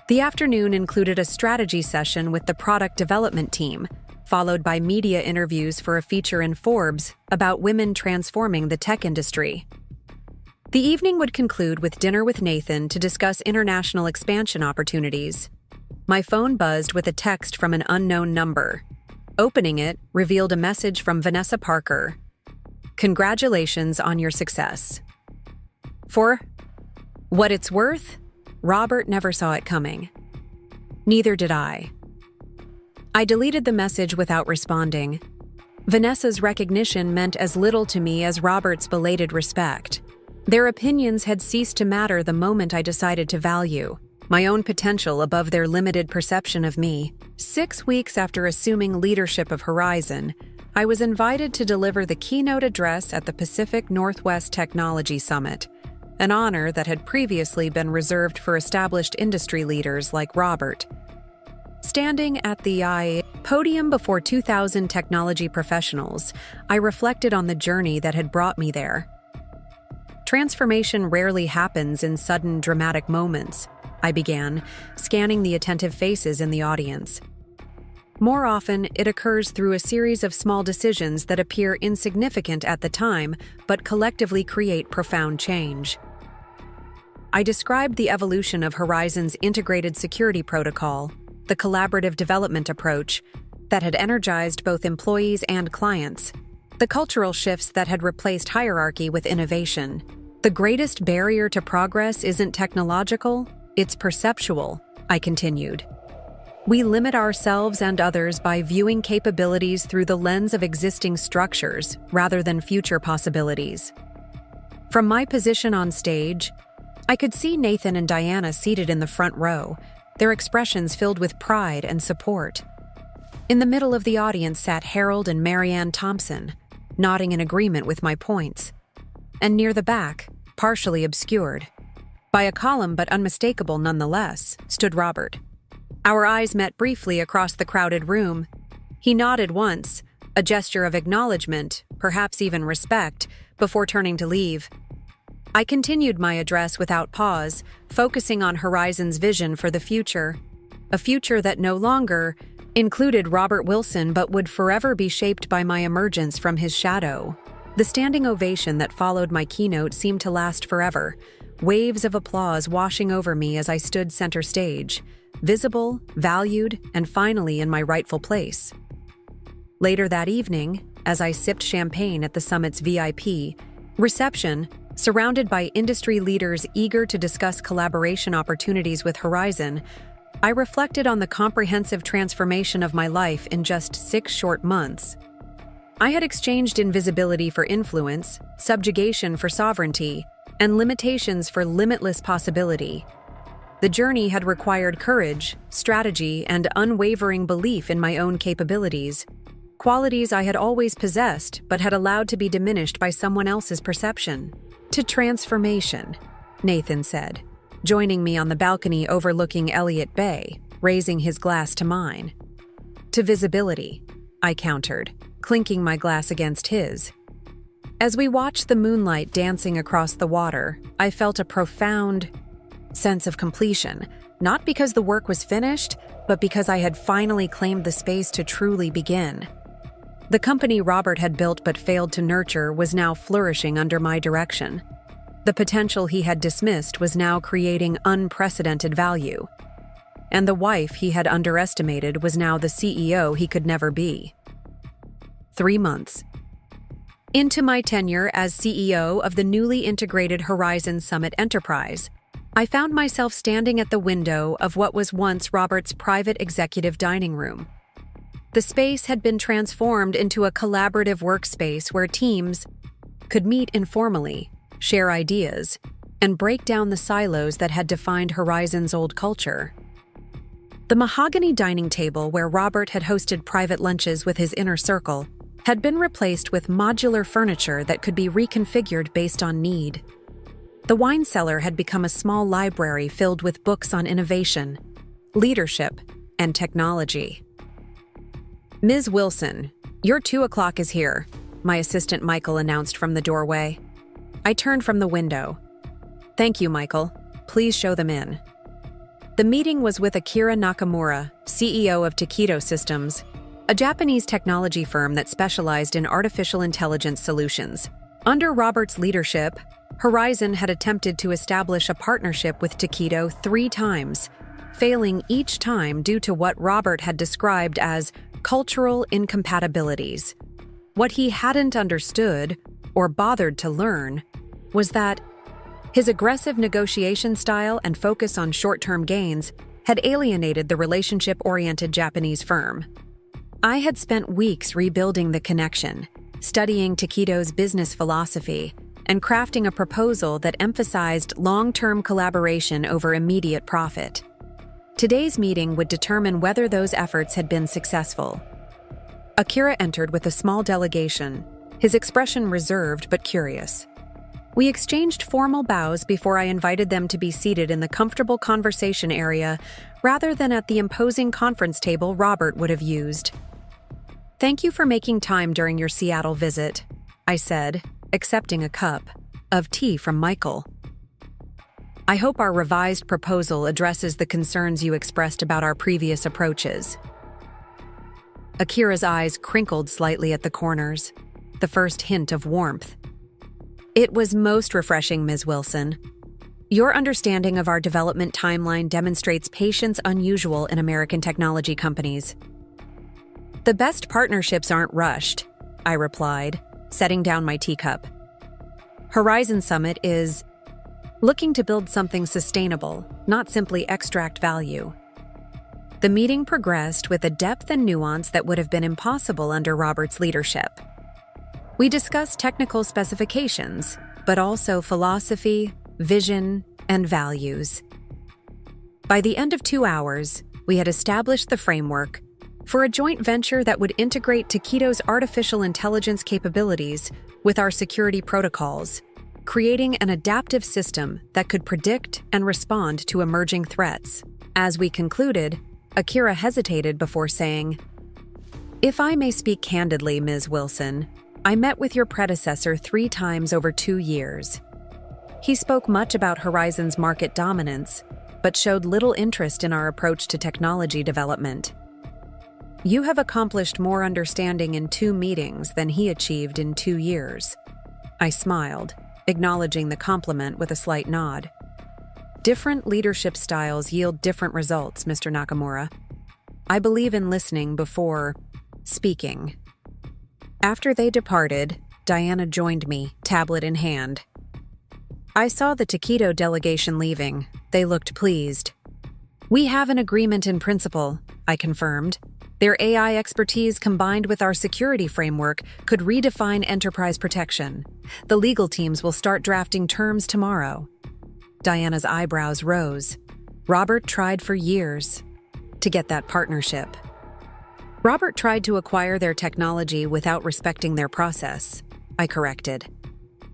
The afternoon included a strategy session with the product development team, followed by media interviews for a feature in Forbes about women transforming the tech industry. The evening would conclude with dinner with Nathan to discuss international expansion opportunities. My phone buzzed with a text from an unknown number. Opening it revealed a message from Vanessa Parker. Congratulations on your success. For what it's worth, Robert never saw it coming. Neither did I. I deleted the message without responding. Vanessa's recognition meant as little to me as Robert's belated respect. Their opinions had ceased to matter the moment I decided to value my own potential above their limited perception of me. 6 weeks after assuming leadership of Horizon, I was invited to deliver the keynote address at the Pacific Northwest Technology Summit, an honor that had previously been reserved for established industry leaders like Robert. Standing at the podium before 2,000 technology professionals, I reflected on the journey that had brought me there. Transformation rarely happens in sudden, dramatic moments, I began, scanning the attentive faces in the audience. More often, it occurs through a series of small decisions that appear insignificant at the time, but collectively create profound change. I described the evolution of Horizon's integrated security protocol, the collaborative development approach that had energized both employees and clients, the cultural shifts that had replaced hierarchy with innovation. The greatest barrier to progress isn't technological, it's perceptual, I continued. We limit ourselves and others by viewing capabilities through the lens of existing structures rather than future possibilities. From my position on stage, I could see Nathan and Diana seated in the front row, their expressions filled with pride and support. In the middle of the audience sat Harold and Marianne Thompson, nodding in agreement with my points. And near the back, partially obscured, by a column but unmistakable nonetheless, stood Robert. Our eyes met briefly across the crowded room. He nodded once, a gesture of acknowledgement, perhaps even respect, before turning to leave. I continued my address without pause, focusing on Horizon's vision for the future, a future that no longer included Robert Wilson but would forever be shaped by my emergence from his shadow. The standing ovation that followed my keynote seemed to last forever, waves of applause washing over me as I stood center stage, visible, valued, and finally in my rightful place. Later that evening, as I sipped champagne at the summit's VIP reception, surrounded by industry leaders eager to discuss collaboration opportunities with Horizon, I reflected on the comprehensive transformation of my life in just 6 short months. I had exchanged invisibility for influence, subjugation for sovereignty, and limitations for limitless possibility. The journey had required courage, strategy, and unwavering belief in my own capabilities, qualities I had always possessed but had allowed to be diminished by someone else's perception. To transformation, Nathan said, joining me on the balcony overlooking Elliott Bay, raising his glass to mine. To visibility, I countered, clinking my glass against his. As we watched the moonlight dancing across the water, I felt a profound sense of completion, not because the work was finished, but because I had finally claimed the space to truly begin. The company Robert had built but failed to nurture was now flourishing under my direction. The potential he had dismissed was now creating unprecedented value. And the wife he had underestimated was now the CEO he could never be. 3 months. Into my tenure as CEO of the newly integrated Horizon Summit Enterprise, I found myself standing at the window of what was once Robert's private executive dining room. The space had been transformed into a collaborative workspace where teams could meet informally, share ideas, and break down the silos that had defined Horizon's old culture. The mahogany dining table where Robert had hosted private lunches with his inner circle had been replaced with modular furniture that could be reconfigured based on need. The wine cellar had become a small library filled with books on innovation, leadership, and technology. Ms. Wilson, your 2 o'clock is here, my assistant Michael announced from the doorway. I turned from the window. Thank you, Michael. Please show them in. The meeting was with Akira Nakamura, CEO of Takedo Systems, a Japanese technology firm that specialized in artificial intelligence solutions. Under Robert's leadership, Horizon had attempted to establish a partnership with Takedo 3 times, failing each time due to what Robert had described as cultural incompatibilities. What he hadn't understood, or bothered to learn, was that his aggressive negotiation style and focus on short-term gains had alienated the relationship-oriented Japanese firm. I had spent weeks rebuilding the connection, studying Takedo's business philosophy, and crafting a proposal that emphasized long-term collaboration over immediate profit. Today's meeting would determine whether those efforts had been successful. Akira entered with a small delegation, his expression reserved but curious. We exchanged formal bows before I invited them to be seated in the comfortable conversation area rather than at the imposing conference table Robert would have used. Thank you for making time during your Seattle visit, I said, accepting a cup of tea from Michael. I hope our revised proposal addresses the concerns you expressed about our previous approaches. Akira's eyes crinkled slightly at the corners, the first hint of warmth. It was most refreshing, Ms. Wilson. Your understanding of our development timeline demonstrates patience unusual in American technology companies. The best partnerships aren't rushed, I replied, setting down my teacup. Horizon Summit is looking to build something sustainable, not simply extract value. The meeting progressed with a depth and nuance that would have been impossible under Robert's leadership. We discussed technical specifications, but also philosophy, vision, and values. By the end of 2 hours, we had established the framework for a joint venture that would integrate Takedo's artificial intelligence capabilities with our security protocols, creating an adaptive system that could predict and respond to emerging threats. As we concluded, Akira hesitated before saying, "If I may speak candidly, Ms. Wilson, I met with your predecessor 3 times over 2 years. He spoke much about Horizon's market dominance, but showed little interest in our approach to technology development. You have accomplished more understanding in 2 meetings than he achieved in 2 years." I smiled, acknowledging the compliment with a slight nod. Different leadership styles yield different results, Mr. Nakamura. I believe in listening before speaking. After they departed, Diana joined me, tablet in hand. I saw the Takedo delegation leaving. They looked pleased. We have an agreement in principle, I confirmed. Their AI expertise combined with our security framework could redefine enterprise protection. The legal teams will start drafting terms tomorrow. Diana's eyebrows rose. Robert tried for years to get that partnership. Robert tried to acquire their technology without respecting their process, I corrected.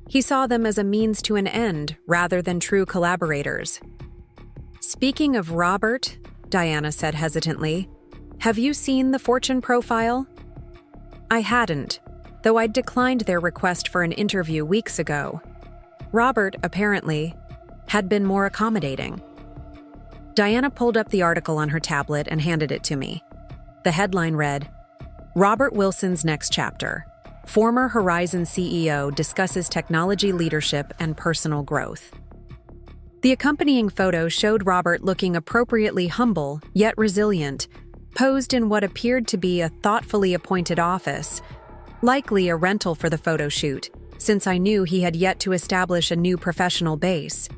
He saw them as a means to an end rather than true collaborators. Speaking of Robert, Diana said hesitantly, have you seen the Fortune profile? I hadn't, though I'd declined their request for an interview weeks ago. Robert, apparently, had been more accommodating. Diana pulled up the article on her tablet and handed it to me. The headline read, Robert Wilson's next chapter. Former Horizon CEO discusses technology leadership and personal growth. The accompanying photo showed Robert looking appropriately humble, yet resilient, posed in what appeared to be a thoughtfully appointed office, likely a rental for the photo shoot, since I knew he had yet to establish a new professional base.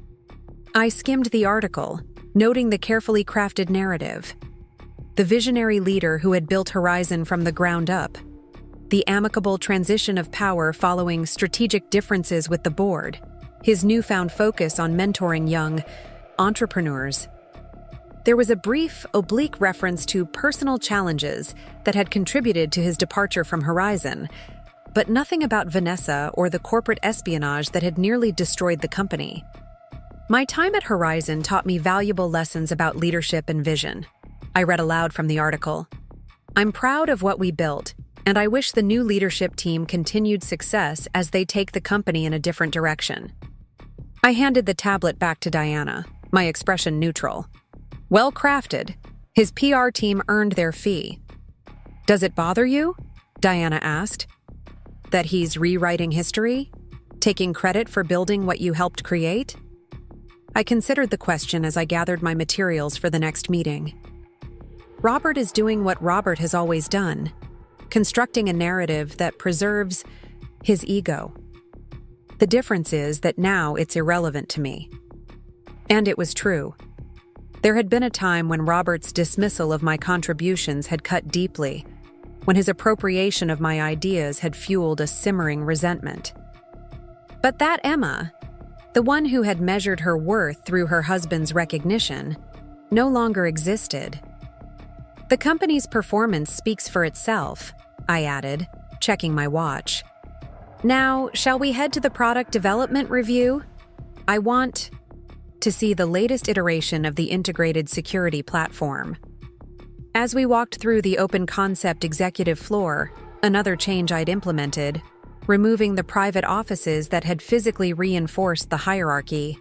I skimmed the article, noting the carefully crafted narrative. The visionary leader who had built Horizon from the ground up. The amicable transition of power following strategic differences with the board. His newfound focus on mentoring young entrepreneurs. There was a brief, oblique reference to personal challenges that had contributed to his departure from Horizon, but nothing about Vanessa or the corporate espionage that had nearly destroyed the company. My time at Horizon taught me valuable lessons about leadership and vision. I read aloud from the article. I'm proud of what we built, and I wish the new leadership team continued success as they take the company in a different direction. I handed the tablet back to Diana, my expression neutral. Well crafted. His PR team earned their fee. Does it bother you? Diana asked. That he's rewriting history? Taking credit for building what you helped create? I considered the question as I gathered my materials for the next meeting. Robert is doing what Robert has always done, constructing a narrative that preserves his ego. The difference is that now it's irrelevant to me. And it was true. There had been a time when Robert's dismissal of my contributions had cut deeply, when his appropriation of my ideas had fueled a simmering resentment. But that Emma, the one who had measured her worth through her husband's recognition, no longer existed. The company's performance speaks for itself, I added, checking my watch. Now, shall we head to the product development review? I want to see the latest iteration of the integrated security platform. As we walked through the open concept executive floor, another change I'd implemented, removing the private offices that had physically reinforced the hierarchy,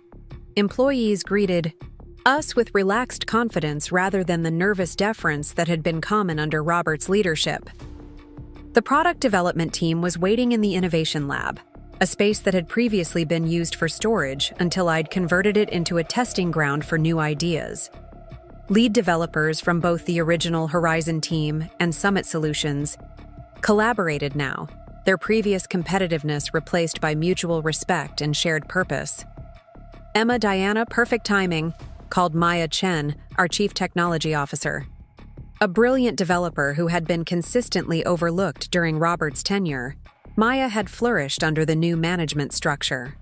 employees greeted us with relaxed confidence rather than the nervous deference that had been common under Robert's leadership. The product development team was waiting in the innovation lab, a space that had previously been used for storage until I'd converted it into a testing ground for new ideas. Lead developers from both the original Horizon team and Summit Solutions collaborated now, their previous competitiveness replaced by mutual respect and shared purpose. Emma Diana, perfect timing, called Maya Chen, our chief technology officer. A brilliant developer who had been consistently overlooked during Robert's tenure, Maya had flourished under the new management structure.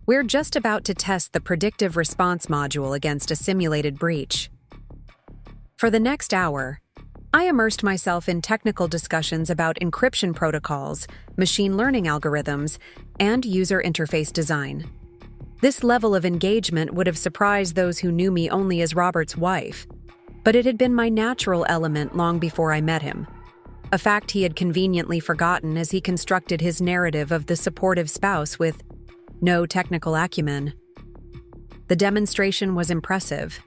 We're just about to test the predictive response module against a simulated breach. For the next hour, I immersed myself in technical discussions about encryption protocols, machine learning algorithms, and user interface design. This level of engagement would have surprised those who knew me only as Robert's wife, but it had been my natural element long before I met him, a fact he had conveniently forgotten as he constructed his narrative of the supportive spouse with no technical acumen. The demonstration was impressive.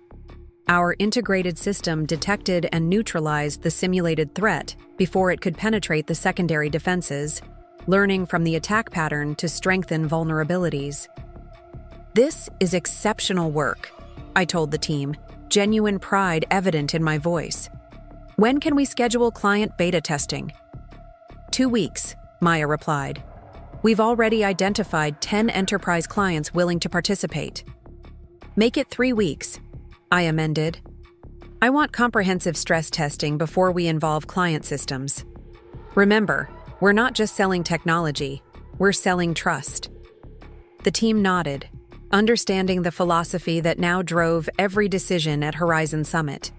Our integrated system detected and neutralized the simulated threat before it could penetrate the secondary defenses, learning from the attack pattern to strengthen vulnerabilities. This is exceptional work, I told the team, genuine pride evident in my voice. When can we schedule client beta testing? 2 weeks, Maya replied. We've already identified 10 enterprise clients willing to participate. Make it 3 weeks, I amended, I want comprehensive stress testing before we involve client systems. Remember, we're not just selling technology, we're selling trust. The team nodded, understanding the philosophy that now drove every decision at Horizon Summit.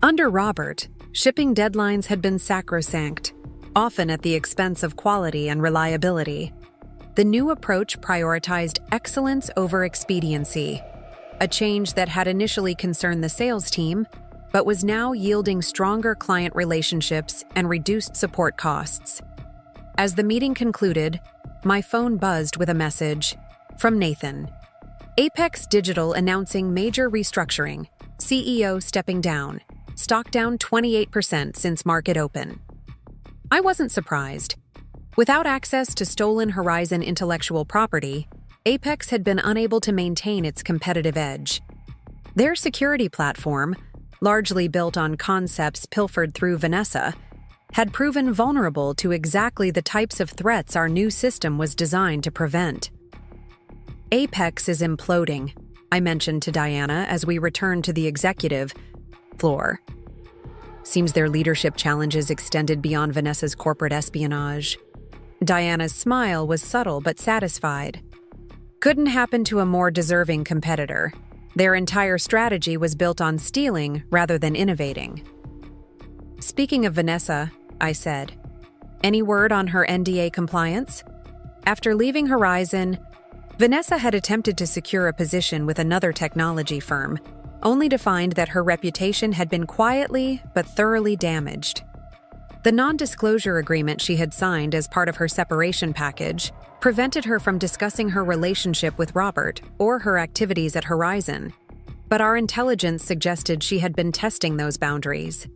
Under Robert, shipping deadlines had been sacrosanct, often at the expense of quality and reliability. The new approach prioritized excellence over expediency, a change that had initially concerned the sales team, but was now yielding stronger client relationships and reduced support costs. As the meeting concluded, my phone buzzed with a message from Nathan. Apex Digital announcing major restructuring, CEO stepping down, stock down 28% since market open. I wasn't surprised. Without access to stolen Horizon intellectual property, Apex had been unable to maintain its competitive edge. Their security platform, largely built on concepts pilfered through Vanessa, had proven vulnerable to exactly the types of threats our new system was designed to prevent. Apex is imploding, I mentioned to Diana as we returned to the executive floor. Seems their leadership challenges extended beyond Vanessa's corporate espionage. Diana's smile was subtle but satisfied. Couldn't happen to a more deserving competitor. Their entire strategy was built on stealing rather than innovating. Speaking of Vanessa, I said, any word on her NDA compliance? After leaving Horizon, Vanessa had attempted to secure a position with another technology firm, only to find that her reputation had been quietly but thoroughly damaged. The non-disclosure agreement she had signed as part of her separation package prevented her from discussing her relationship with Robert or her activities at Horizon, but our intelligence suggested she had been testing those boundaries.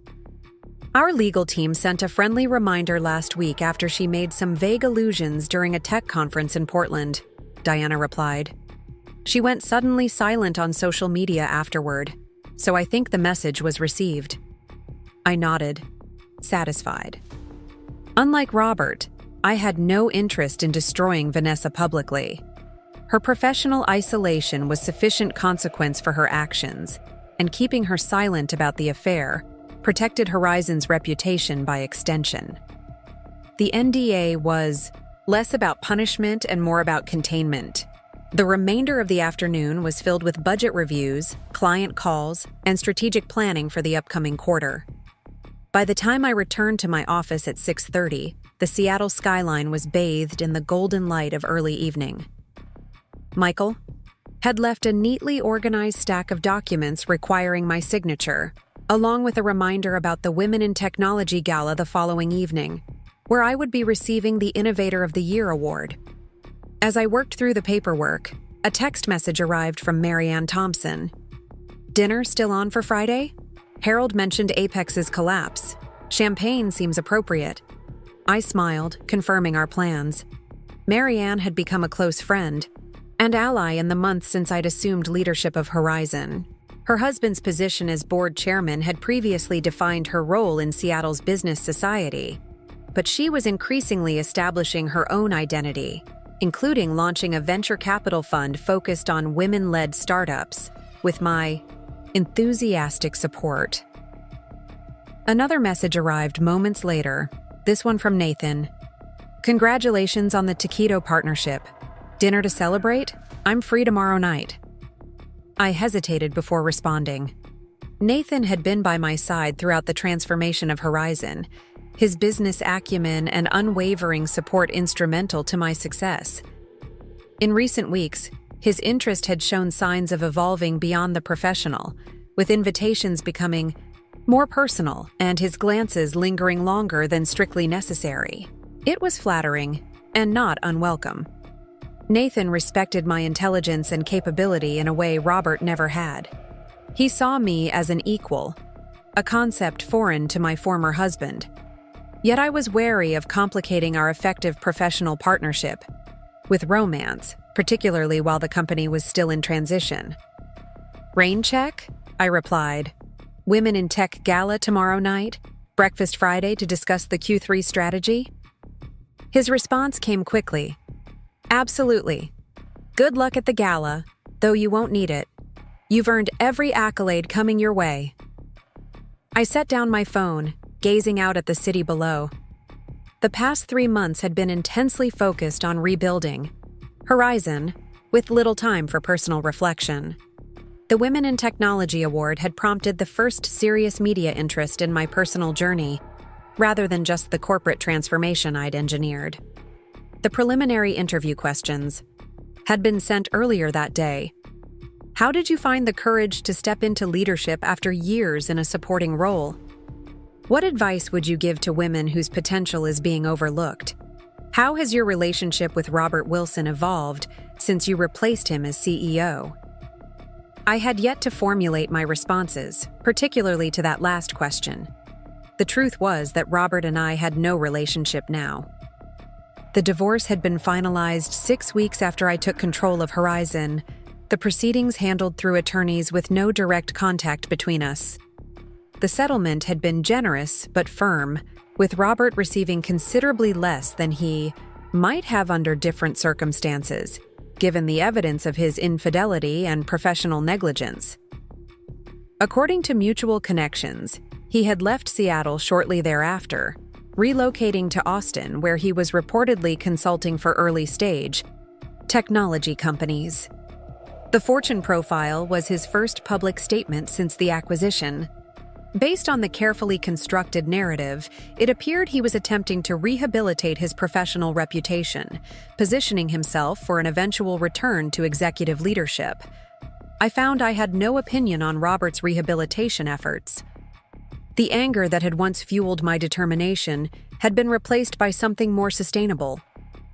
Our legal team sent a friendly reminder last week after she made some vague allusions during a tech conference in Portland, Diana replied. She went suddenly silent on social media afterward, so I think the message was received. I nodded, satisfied. Unlike Robert, I had no interest in destroying Vanessa publicly. Her professional isolation was sufficient consequence for her actions, and keeping her silent about the affair protected Horizon's reputation by extension. The NDA was less about punishment and more about containment. The remainder of the afternoon was filled with budget reviews, client calls, and strategic planning for the upcoming quarter. By the time I returned to my office at 6:30, the Seattle skyline was bathed in the golden light of early evening. Michael had left a neatly organized stack of documents requiring my signature, along with a reminder about the Women in Technology Gala the following evening, where I would be receiving the Innovator of the Year award. As I worked through the paperwork, a text message arrived from Marianne Thompson. Dinner still on for Friday? Harold mentioned Apex's collapse. Champagne seems appropriate. I smiled, confirming our plans. Marianne had become a close friend and ally in the months since I'd assumed leadership of Horizon. Her husband's position as board chairman had previously defined her role in Seattle's business society, but she was increasingly establishing her own identity, including launching a venture capital fund focused on women-led startups, with my enthusiastic support. Another message arrived moments later, this one from Nathan. Congratulations on the Taquito partnership. Dinner to celebrate? I'm free tomorrow night. I hesitated before responding. Nathan had been by my side throughout the transformation of Horizon, his business acumen and unwavering support instrumental to my success. In recent weeks, his interest had shown signs of evolving beyond the professional, with invitations becoming more personal and his glances lingering longer than strictly necessary. It was flattering and not unwelcome. Nathan respected my intelligence and capability in a way Robert never had. He saw me as an equal, a concept foreign to my former husband. Yet I was wary of complicating our effective professional partnership with romance, particularly while the company was still in transition. Rain check? I replied. Women in Tech Gala tomorrow night? Breakfast Friday to discuss the Q3 strategy? His response came quickly. Absolutely. Good luck at the gala, though you won't need it. You've earned every accolade coming your way. I set down my phone, gazing out at the city below. The past 3 months had been intensely focused on rebuilding Horizon, with little time for personal reflection. The Women in Technology Award had prompted the first serious media interest in my personal journey, rather than just the corporate transformation I'd engineered. The preliminary interview questions had been sent earlier that day. How did you find the courage to step into leadership after years in a supporting role? What advice would you give to women whose potential is being overlooked? How has your relationship with Robert Wilson evolved since you replaced him as CEO? I had yet to formulate my responses, particularly to that last question. The truth was that Robert and I had no relationship now. The divorce had been finalized 6 weeks after I took control of Horizon, the proceedings handled through attorneys with no direct contact between us. The settlement had been generous but firm, with Robert receiving considerably less than he might have under different circumstances, given the evidence of his infidelity and professional negligence. According to mutual connections, he had left Seattle shortly thereafter, relocating to Austin, where he was reportedly consulting for early-stage technology companies. The Fortune profile was his first public statement since the acquisition. Based on the carefully constructed narrative, it appeared he was attempting to rehabilitate his professional reputation, positioning himself for an eventual return to executive leadership. I found I had no opinion on Robert's rehabilitation efforts. The anger that had once fueled my determination had been replaced by something more sustainable,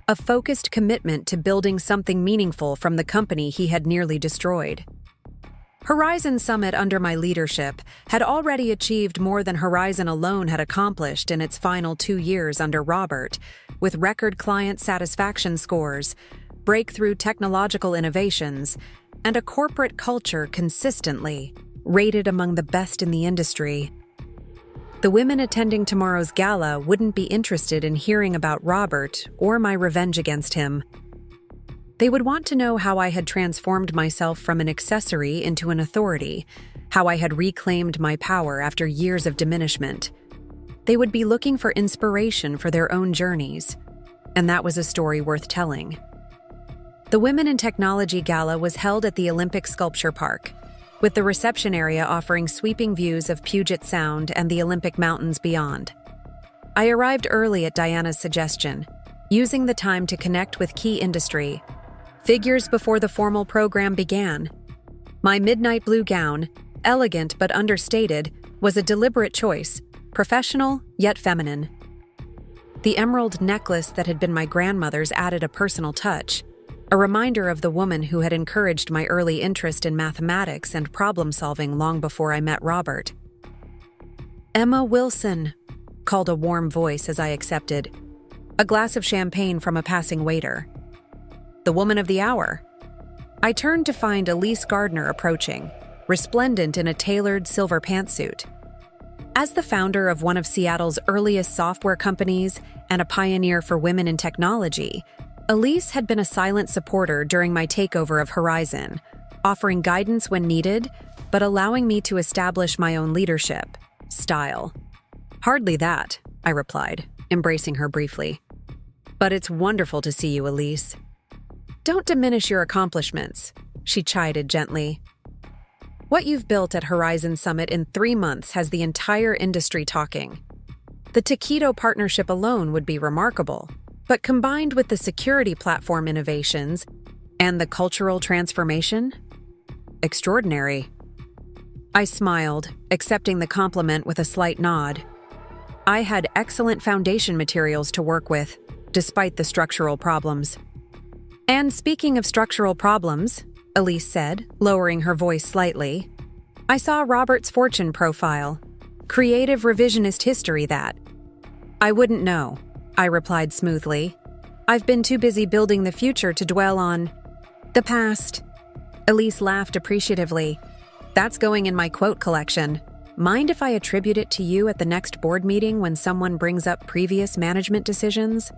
a focused commitment to building something meaningful from the company he had nearly destroyed. Horizon Summit under my leadership had already achieved more than Horizon alone had accomplished in its final 2 years under Robert, with record client satisfaction scores, breakthrough technological innovations, and a corporate culture consistently rated among the best in the industry. The women attending tomorrow's gala wouldn't be interested in hearing about Robert or my revenge against him. They would want to know how I had transformed myself from an accessory into an authority, how I had reclaimed my power after years of diminishment. They would be looking for inspiration for their own journeys, and that was a story worth telling. The Women in Technology Gala was held at the Olympic Sculpture Park, with the reception area offering sweeping views of Puget Sound and the Olympic Mountains beyond. I arrived early at Diana's suggestion, using the time to connect with key industry figures before the formal program began. My midnight blue gown, elegant but understated, was a deliberate choice, professional yet feminine. The emerald necklace that had been my grandmother's added a personal touch, a reminder of the woman who had encouraged my early interest in mathematics and problem-solving long before I met Robert. "Emma Wilson," called a warm voice as I accepted, a glass of champagne from a passing waiter. "The woman of the hour." I turned to find Elise Gardner approaching, resplendent in a tailored silver pantsuit. As the founder of one of Seattle's earliest software companies and a pioneer for women in technology, Elise had been a silent supporter during my takeover of Horizon, offering guidance when needed, but allowing me to establish my own leadership style. "Hardly that," I replied, embracing her briefly. "But it's wonderful to see you, Elise." "Don't diminish your accomplishments," she chided gently. "What you've built at Horizon Summit in 3 months has the entire industry talking. The Taquito partnership alone would be remarkable, but combined with the security platform innovations and the cultural transformation, extraordinary." I smiled, accepting the compliment with a slight nod. I had excellent foundation materials to work with, despite the structural problems. "And speaking of structural problems," Elise said, lowering her voice slightly, "I saw Robert's Fortune profile. Creative revisionist history, that." "I wouldn't know," I replied smoothly. "I've been too busy building the future to dwell on the past." Elise laughed appreciatively. "That's going in my quote collection. Mind if I attribute it to you at the next board meeting when someone brings up previous management decisions?"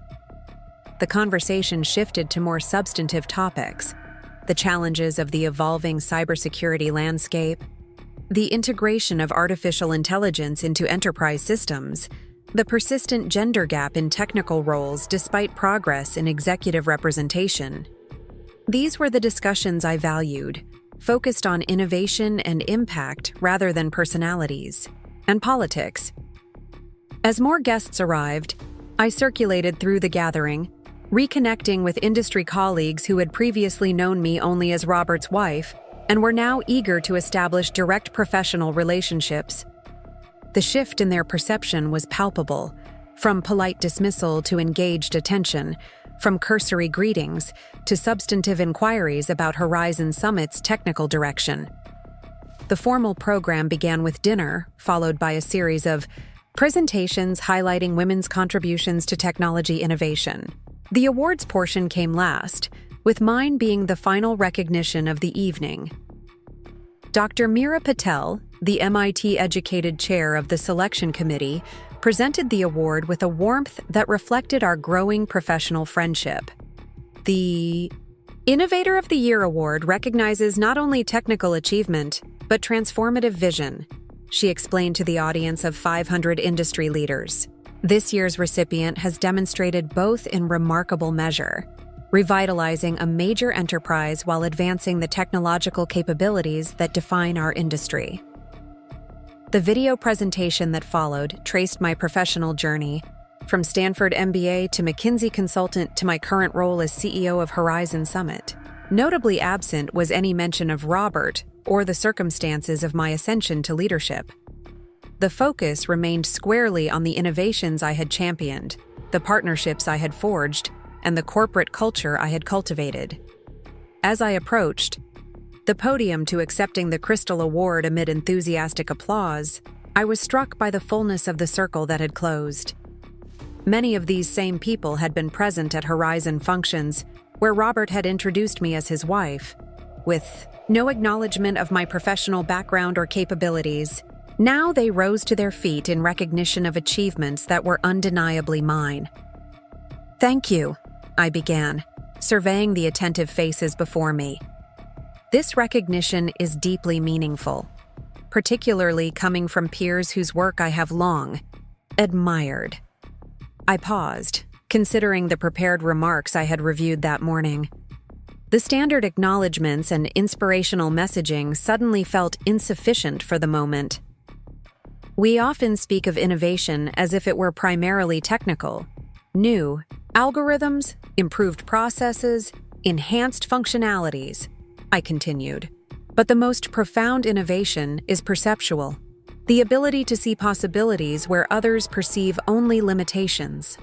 The conversation shifted to more substantive topics, the challenges of the evolving cybersecurity landscape, the integration of artificial intelligence into enterprise systems, the persistent gender gap in technical roles despite progress in executive representation. These were the discussions I valued, focused on innovation and impact rather than personalities and politics. As more guests arrived, I circulated through the gathering, reconnecting with industry colleagues who had previously known me only as Robert's wife and were now eager to establish direct professional relationships. The shift in their perception was palpable, from polite dismissal to engaged attention, from cursory greetings to substantive inquiries about Horizon Summit's technical direction. The formal program began with dinner, followed by a series of presentations highlighting women's contributions to technology innovation. The awards portion came last, with mine being the final recognition of the evening. Dr. Meera Patel, the MIT-educated chair of the selection committee, presented the award with a warmth that reflected our growing professional friendship. The Innovator of the Year award recognizes not only technical achievement, but transformative vision, she explained to the audience of 500 industry leaders. This year's recipient has demonstrated both in remarkable measure, revitalizing a major enterprise while advancing the technological capabilities that define our industry. The video presentation that followed traced my professional journey, from Stanford MBA to McKinsey consultant to my current role as CEO of Horizon Summit. Notably absent was any mention of Robert or the circumstances of my ascension to leadership. The focus remained squarely on the innovations I had championed, the partnerships I had forged, and the corporate culture I had cultivated. As I approached the podium to accepting the Crystal Award amid enthusiastic applause, I was struck by the fullness of the circle that had closed. Many of these same people had been present at Horizon functions, where Robert had introduced me as his wife, with no acknowledgement of my professional background or capabilities. Now they rose to their feet in recognition of achievements that were undeniably mine. "Thank you," I began, surveying the attentive faces before me. This recognition is deeply meaningful, particularly coming from peers whose work I have long admired. I paused, considering the prepared remarks I had reviewed that morning. The standard acknowledgments and inspirational messaging suddenly felt insufficient for the moment. We often speak of innovation as if it were primarily technical. New algorithms, improved processes, enhanced functionalities, I continued. But the most profound innovation is perceptual, the ability to see possibilities where others perceive only limitations.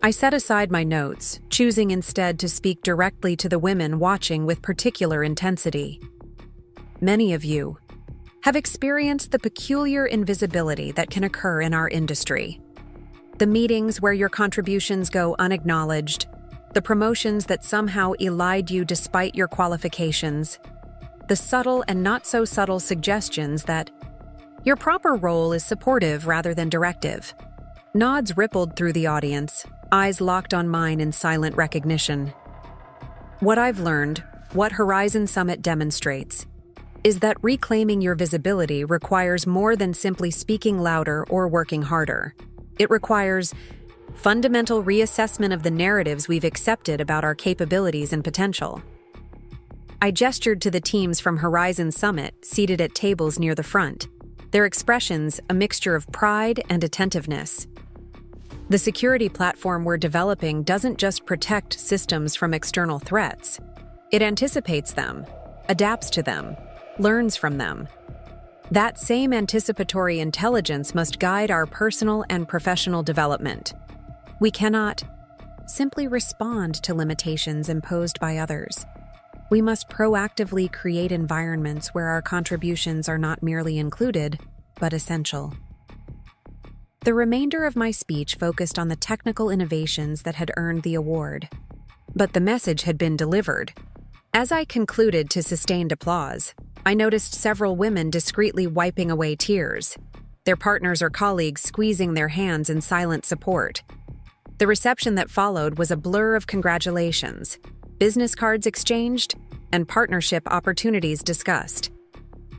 I set aside my notes, choosing instead to speak directly to the women watching with particular intensity. Many of you have experienced the peculiar invisibility that can occur in our industry. The meetings where your contributions go unacknowledged, the promotions that somehow elide you despite your qualifications, the subtle and not so subtle suggestions that your proper role is supportive rather than directive. Nods rippled through the audience, eyes locked on mine in silent recognition. What I've learned, what Horizon Summit demonstrates, is that reclaiming your visibility requires more than simply speaking louder or working harder. It requires fundamental reassessment of the narratives we've accepted about our capabilities and potential. I gestured to the teams from Horizon Summit seated at tables near the front, their expressions a mixture of pride and attentiveness. The security platform we're developing doesn't just protect systems from external threats. It anticipates them, adapts to them, learns from them. That same anticipatory intelligence must guide our personal and professional development. We cannot simply respond to limitations imposed by others. We must proactively create environments where our contributions are not merely included, but essential. The remainder of my speech focused on the technical innovations that had earned the award. But the message had been delivered. As I concluded to sustained applause, I noticed several women discreetly wiping away tears, their partners or colleagues squeezing their hands in silent support. The reception that followed was a blur of congratulations, business cards exchanged, and partnership opportunities discussed.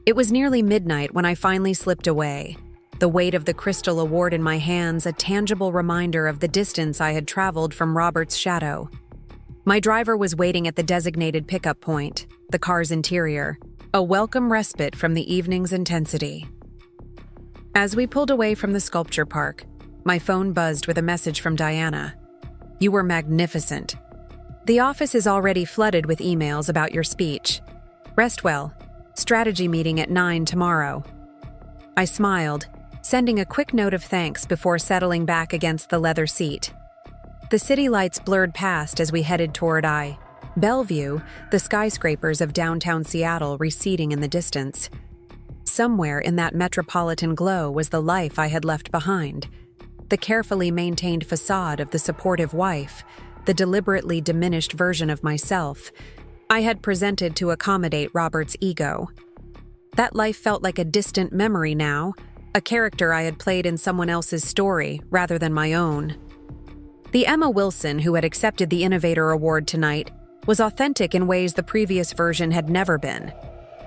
It was nearly midnight when I finally slipped away, the weight of the crystal award in my hands a tangible reminder of the distance I had traveled from Robert's shadow. My driver was waiting at the designated pickup point, the car's interior, a welcome respite from the evening's intensity. As we pulled away from the sculpture park, my phone buzzed with a message from Diana. "You were magnificent. The office is already flooded with emails about your speech. Rest well. Strategy meeting at 9 tomorrow." I smiled, sending a quick note of thanks before settling back against the leather seat. The city lights blurred past as we headed toward Bellevue, the skyscrapers of downtown Seattle receding in the distance. Somewhere in that metropolitan glow was the life I had left behind. The carefully maintained facade of the supportive wife, the deliberately diminished version of myself I had presented to accommodate Robert's ego. That life felt like a distant memory now, a character I had played in someone else's story rather than my own. The Emma Wilson who had accepted the Innovator Award tonight was authentic in ways the previous version had never been.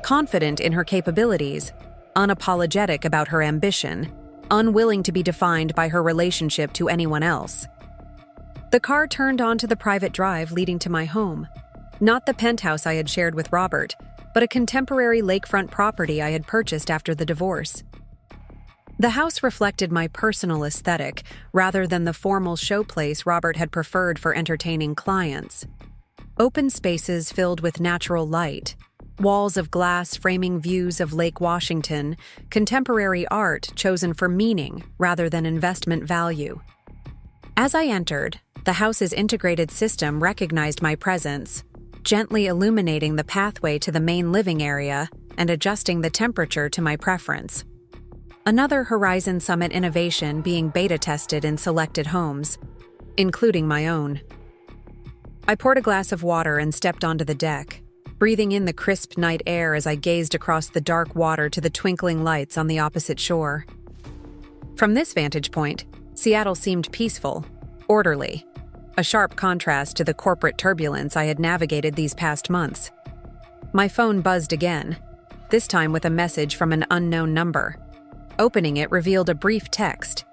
Confident in her capabilities, unapologetic about her ambition, unwilling to be defined by her relationship to anyone else. The car turned onto the private drive leading to my home. Not the penthouse I had shared with Robert, but a contemporary lakefront property I had purchased after the divorce. The house reflected my personal aesthetic rather than the formal showplace Robert had preferred for entertaining clients. Open spaces filled with natural light, walls of glass framing views of Lake Washington, contemporary art chosen for meaning rather than investment value. As I entered, the house's integrated system recognized my presence, gently illuminating the pathway to the main living area and adjusting the temperature to my preference. Another Horizon Summit innovation being beta tested in selected homes, including my own. I poured a glass of water and stepped onto the deck, breathing in the crisp night air as I gazed across the dark water to the twinkling lights on the opposite shore. From this vantage point, Seattle seemed peaceful, orderly, a sharp contrast to the corporate turbulence I had navigated these past months. My phone buzzed again, this time with a message from an unknown number. Opening it revealed a brief text.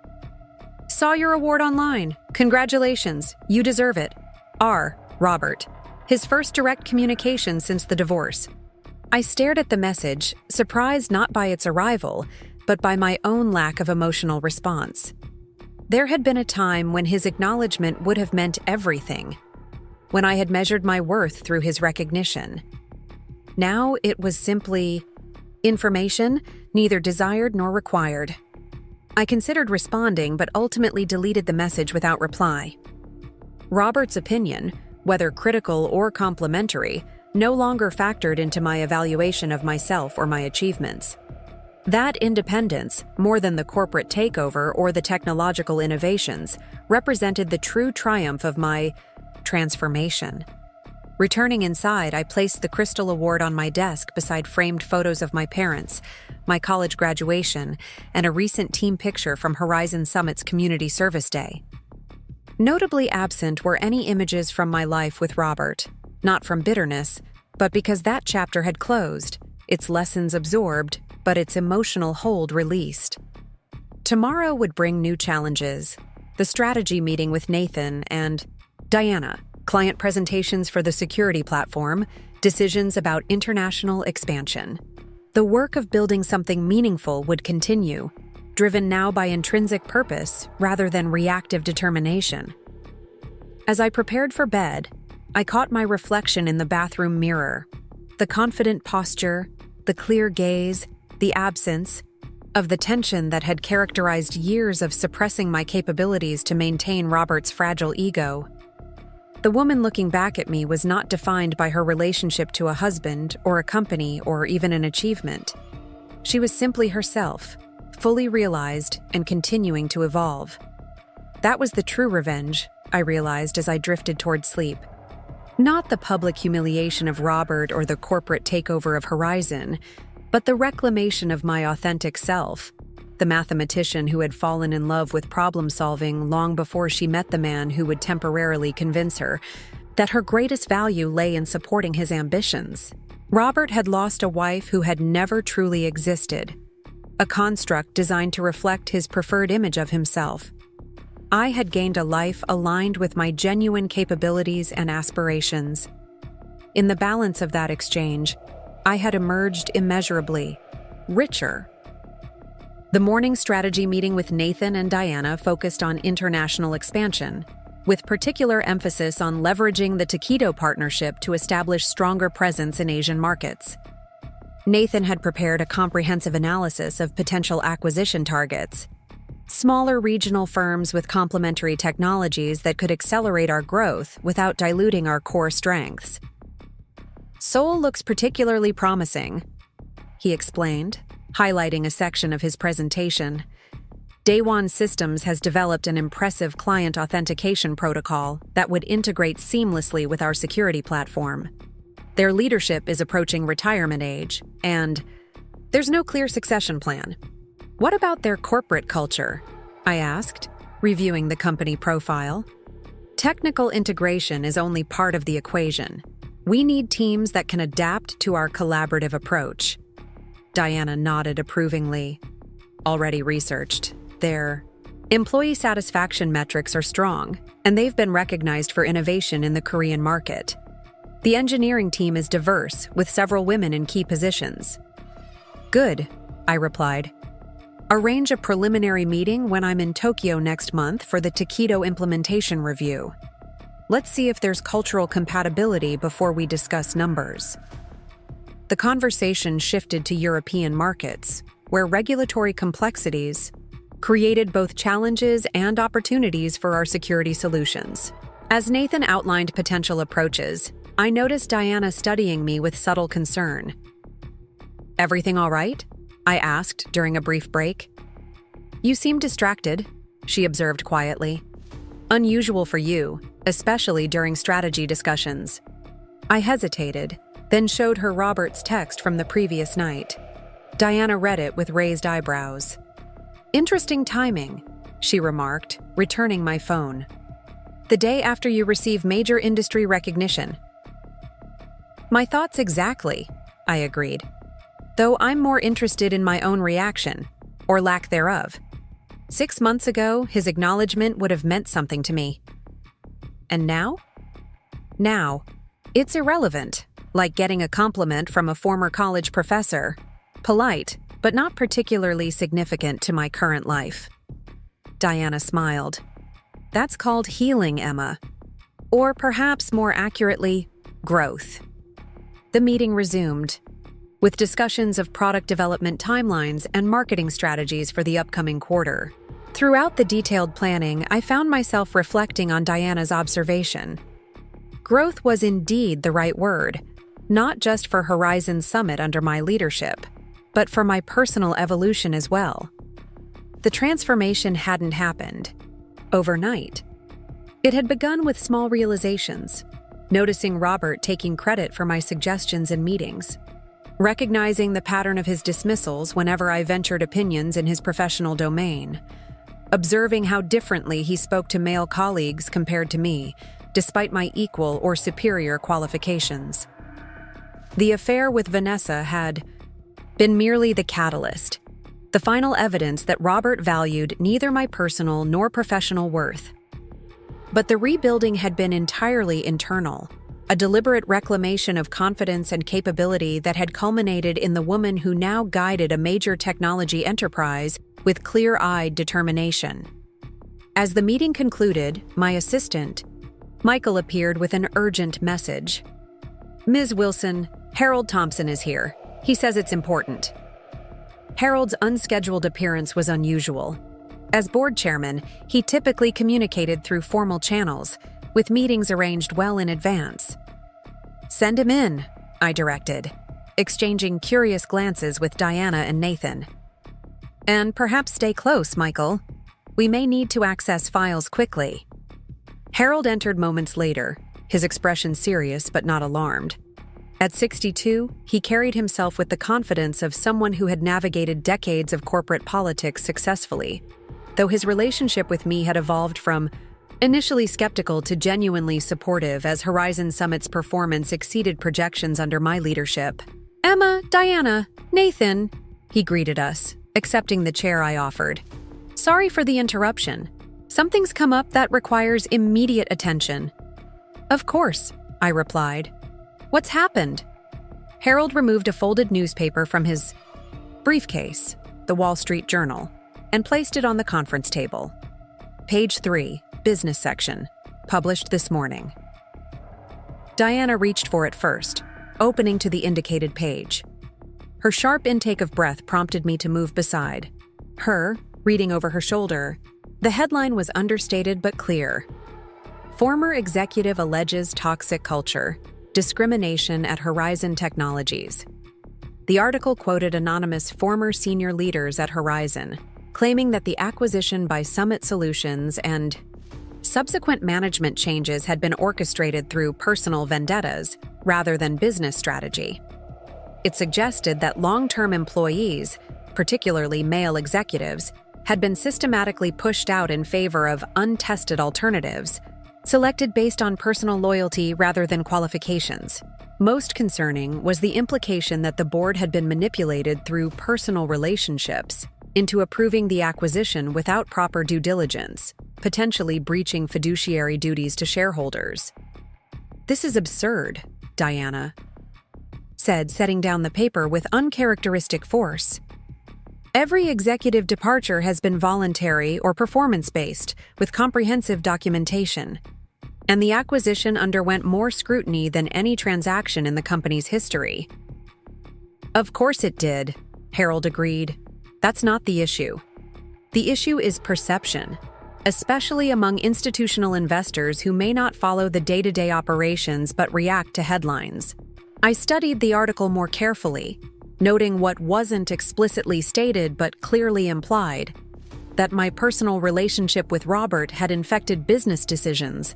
"Saw your award online. Congratulations. You deserve it. R. Robert." His first direct communication since the divorce. I stared at the message, surprised not by its arrival, but by my own lack of emotional response. There had been a time when his acknowledgement would have meant everything, when I had measured my worth through his recognition. Now it was simply information, neither desired nor required. I considered responding, but ultimately deleted the message without reply. Robert's opinion, whether critical or complimentary, no longer factored into my evaluation of myself or my achievements. That independence, more than the corporate takeover or the technological innovations, represented the true triumph of my transformation. Returning inside, I placed the Crystal Award on my desk beside framed photos of my parents, my college graduation, and a recent team picture from Horizon Summit's Community Service Day. Notably absent were any images from my life with Robert, not from bitterness, but because that chapter had closed, its lessons absorbed, but its emotional hold released. Tomorrow would bring new challenges, the strategy meeting with Nathan and Diana, client presentations for the security platform, decisions about international expansion. The work of building something meaningful would continue, driven now by intrinsic purpose rather than reactive determination. As I prepared for bed, I caught my reflection in the bathroom mirror, the confident posture, the clear gaze, the absence of the tension that had characterized years of suppressing my capabilities to maintain Robert's fragile ego. The woman looking back at me was not defined by her relationship to a husband or a company or even an achievement. She was simply herself, fully realized and continuing to evolve. That was the true revenge, I realized as I drifted toward sleep. Not the public humiliation of Robert or the corporate takeover of Horizon, but the reclamation of my authentic self, the mathematician who had fallen in love with problem-solving long before she met the man who would temporarily convince her that her greatest value lay in supporting his ambitions. Robert had lost a wife who had never truly existed, a construct designed to reflect his preferred image of himself. I had gained a life aligned with my genuine capabilities and aspirations. In the balance of that exchange, I had emerged immeasurably richer. The morning strategy meeting with Nathan and Diana focused on international expansion, with particular emphasis on leveraging the Taquito partnership to establish stronger presence in Asian markets. Nathan had prepared a comprehensive analysis of potential acquisition targets, smaller regional firms with complementary technologies that could accelerate our growth without diluting our core strengths. Seoul looks particularly promising, he explained, highlighting a section of his presentation. Daewon Systems has developed an impressive client authentication protocol that would integrate seamlessly with our security platform. Their leadership is approaching retirement age, and there's no clear succession plan. What about their corporate culture? I asked, reviewing the company profile. Technical integration is only part of the equation. We need teams that can adapt to our collaborative approach. Diana nodded approvingly. Already researched. Their employee satisfaction metrics are strong, and they've been recognized for innovation in the Korean market. The engineering team is diverse, with several women in key positions. Good, I replied. Arrange a preliminary meeting when I'm in Tokyo next month for the Taquito implementation review. Let's see if there's cultural compatibility before we discuss numbers. The conversation shifted to European markets, where regulatory complexities created both challenges and opportunities for our security solutions. As Nathan outlined potential approaches, I noticed Diana studying me with subtle concern. Everything all right? I asked during a brief break. You seem distracted, she observed quietly. Unusual for you, especially during strategy discussions. I hesitated, then showed her Robert's text from the previous night. Diana read it with raised eyebrows. Interesting timing, she remarked, returning my phone. The day after you receive major industry recognition. My thoughts exactly, I agreed. Though I'm more interested in my own reaction, or lack thereof. 6 months ago, his acknowledgement would have meant something to me. And now? Now, it's irrelevant, like getting a compliment from a former college professor. Polite, but not particularly significant to my current life. Diana smiled. That's called healing, Emma. Or perhaps more accurately, growth. The meeting resumed, with discussions of product development timelines and marketing strategies for the upcoming quarter. Throughout the detailed planning, I found myself reflecting on Diana's observation. Growth was indeed the right word, not just for Horizon Summit under my leadership, but for my personal evolution as well. The transformation hadn't happened overnight. It had begun with small realizations, noticing Robert taking credit for my suggestions in meetings, recognizing the pattern of his dismissals whenever I ventured opinions in his professional domain, observing how differently he spoke to male colleagues compared to me, despite my equal or superior qualifications. The affair with Vanessa had been merely the catalyst, the final evidence that Robert valued neither my personal nor professional worth. But the rebuilding had been entirely internal, a deliberate reclamation of confidence and capability that had culminated in the woman who now guided a major technology enterprise with clear-eyed determination. As the meeting concluded, my assistant, Michael, appeared with an urgent message. Ms. Wilson, Harold Thompson is here. He says it's important. Harold's unscheduled appearance was unusual. As board chairman, he typically communicated through formal channels, with meetings arranged well in advance. Send him in, I directed, exchanging curious glances with Diana and Nathan. And perhaps stay close, Michael. We may need to access files quickly. Harold entered moments later, his expression serious but not alarmed. At 62, he carried himself with the confidence of someone who had navigated decades of corporate politics successfully, though his relationship with me had evolved from Initially skeptical to genuinely supportive as Horizon Summit's performance exceeded projections under my leadership. "Emma, Diana, Nathan," he greeted us, accepting the chair I offered. "Sorry for the interruption. Something's come up that requires immediate attention." "Of course," I replied. "What's happened?" Harold removed a folded newspaper from his briefcase, the Wall Street Journal, and placed it on the conference table. Page 3, business section, published this morning. Diana reached for it first, opening to the indicated page. Her sharp intake of breath prompted me to move beside her, reading over her shoulder. The headline was understated but clear. Former executive alleges toxic culture, discrimination at Horizon Technologies. The article quoted anonymous former senior leaders at Horizon, claiming that the acquisition by Summit Solutions and subsequent management changes had been orchestrated through personal vendettas rather than business strategy. It suggested that long-term employees, particularly male executives, had been systematically pushed out in favor of untested alternatives, selected based on personal loyalty rather than qualifications. Most concerning was the implication that the board had been manipulated through personal relationships into approving the acquisition without proper due diligence, potentially breaching fiduciary duties to shareholders. "This is absurd," Diana said, setting down the paper with uncharacteristic force. "Every executive departure has been voluntary or performance-based, with comprehensive documentation. And the acquisition underwent more scrutiny than any transaction in the company's history." "Of course it did," Harold agreed. "That's not the issue. The issue is perception, especially among institutional investors who may not follow the day-to-day operations but react to headlines." I studied the article more carefully, noting what wasn't explicitly stated but clearly implied, that my personal relationship with Robert had infected business decisions,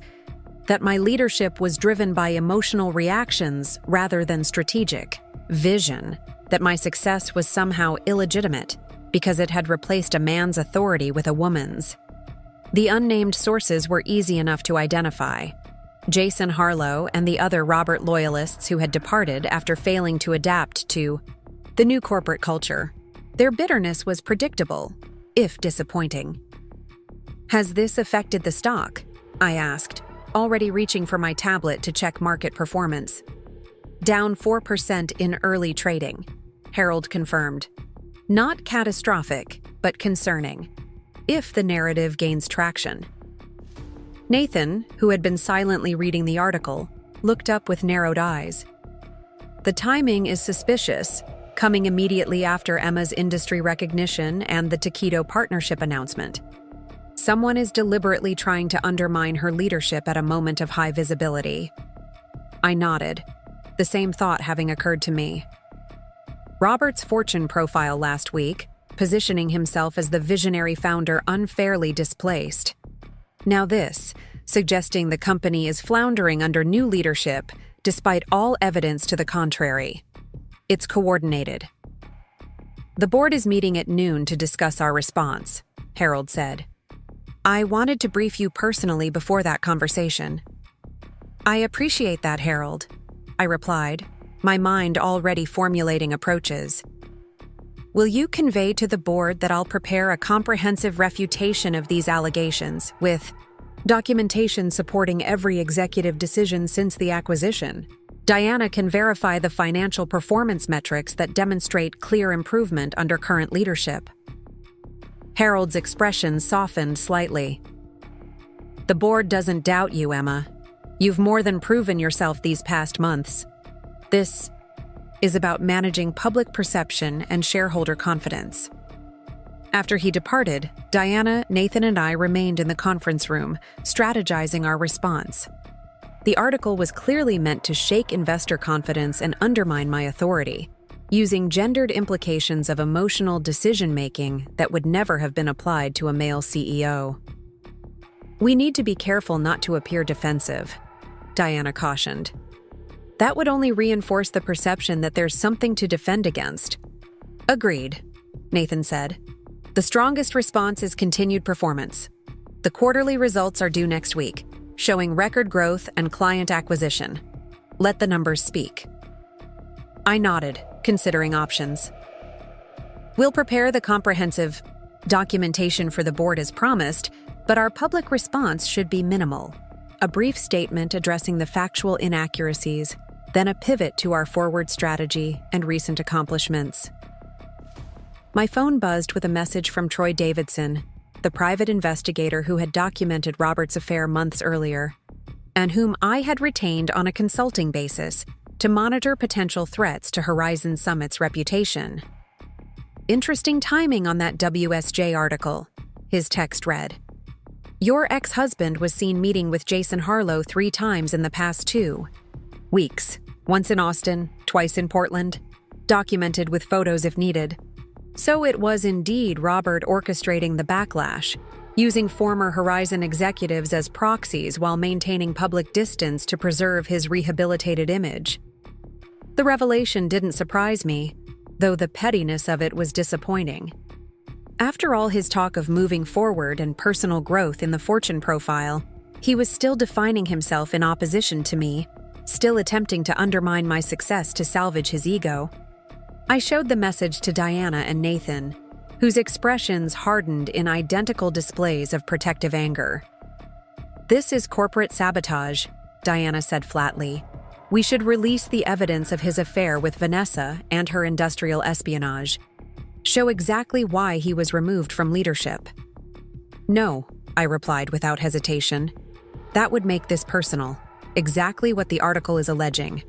that my leadership was driven by emotional reactions rather than strategic vision, that my success was somehow illegitimate because it had replaced a man's authority with a woman's. The unnamed sources were easy enough to identify: Jason Harlow and the other Robert loyalists who had departed after failing to adapt to the new corporate culture. Their bitterness was predictable, if disappointing. "Has this affected the stock?" I asked, already reaching for my tablet to check market performance. "Down 4% in early trading," Harold confirmed. "Not catastrophic, but concerning, if the narrative gains traction." Nathan, who had been silently reading the article, looked up with narrowed eyes. "The timing is suspicious, coming immediately after Emma's industry recognition and the Taquito partnership announcement. Someone is deliberately trying to undermine her leadership at a moment of high visibility." I nodded, the same thought having occurred to me. Robert's fortune profile last week, positioning himself as the visionary founder unfairly displaced. Now this, suggesting the company is floundering under new leadership despite all evidence to the contrary. It's coordinated. "The board is meeting at noon to discuss our response," Harold said. "I wanted to brief you personally before that conversation." "I appreciate that, Harold," I replied, my mind already formulating approaches. "Will you convey to the board that I'll prepare a comprehensive refutation of these allegations, with documentation supporting every executive decision since the acquisition? Diana can verify the financial performance metrics that demonstrate clear improvement under current leadership." Harold's expression softened slightly. "The board doesn't doubt you, Emma. You've more than proven yourself these past months. This is about managing public perception and shareholder confidence." After he departed, Diana, Nathan, and I remained in the conference room, strategizing our response. The article was clearly meant to shake investor confidence and undermine my authority, using gendered implications of emotional decision-making that would never have been applied to a male CEO. "We need to be careful not to appear defensive," Diana cautioned. "That would only reinforce the perception that there's something to defend against." "Agreed," Nathan said. "The strongest response is continued performance. The quarterly results are due next week, showing record growth and client acquisition. Let the numbers speak. I nodded, considering options. We'll prepare the comprehensive documentation for the board as promised, but our public response should be minimal. A brief statement addressing the factual inaccuracies, then a pivot to our forward strategy and recent accomplishments. My phone buzzed with a message from Troy Davidson, the private investigator who had documented Robert's affair months earlier, and whom I had retained on a consulting basis to monitor potential threats to Horizon Summit's reputation. Interesting timing on that WSJ article, his text read. Your ex-husband was seen meeting with Jason Harlow 3 times in the past 2 weeks, once in Austin, twice in Portland, documented with photos if needed. So it was indeed Robert orchestrating the backlash, using former Horizon executives as proxies while maintaining public distance to preserve his rehabilitated image. The revelation didn't surprise me, though the pettiness of it was disappointing. After all his talk of moving forward and personal growth in the fortune profile, he was still defining himself in opposition to me, still attempting to undermine my success to salvage his ego. I showed the message to Diana and Nathan, whose expressions hardened in identical displays of protective anger. This is corporate sabotage, Diana said flatly. We should release the evidence of his affair with Vanessa and her industrial espionage. Show exactly why he was removed from leadership. No, I replied without hesitation. That would make this personal, exactly what the article is alleging.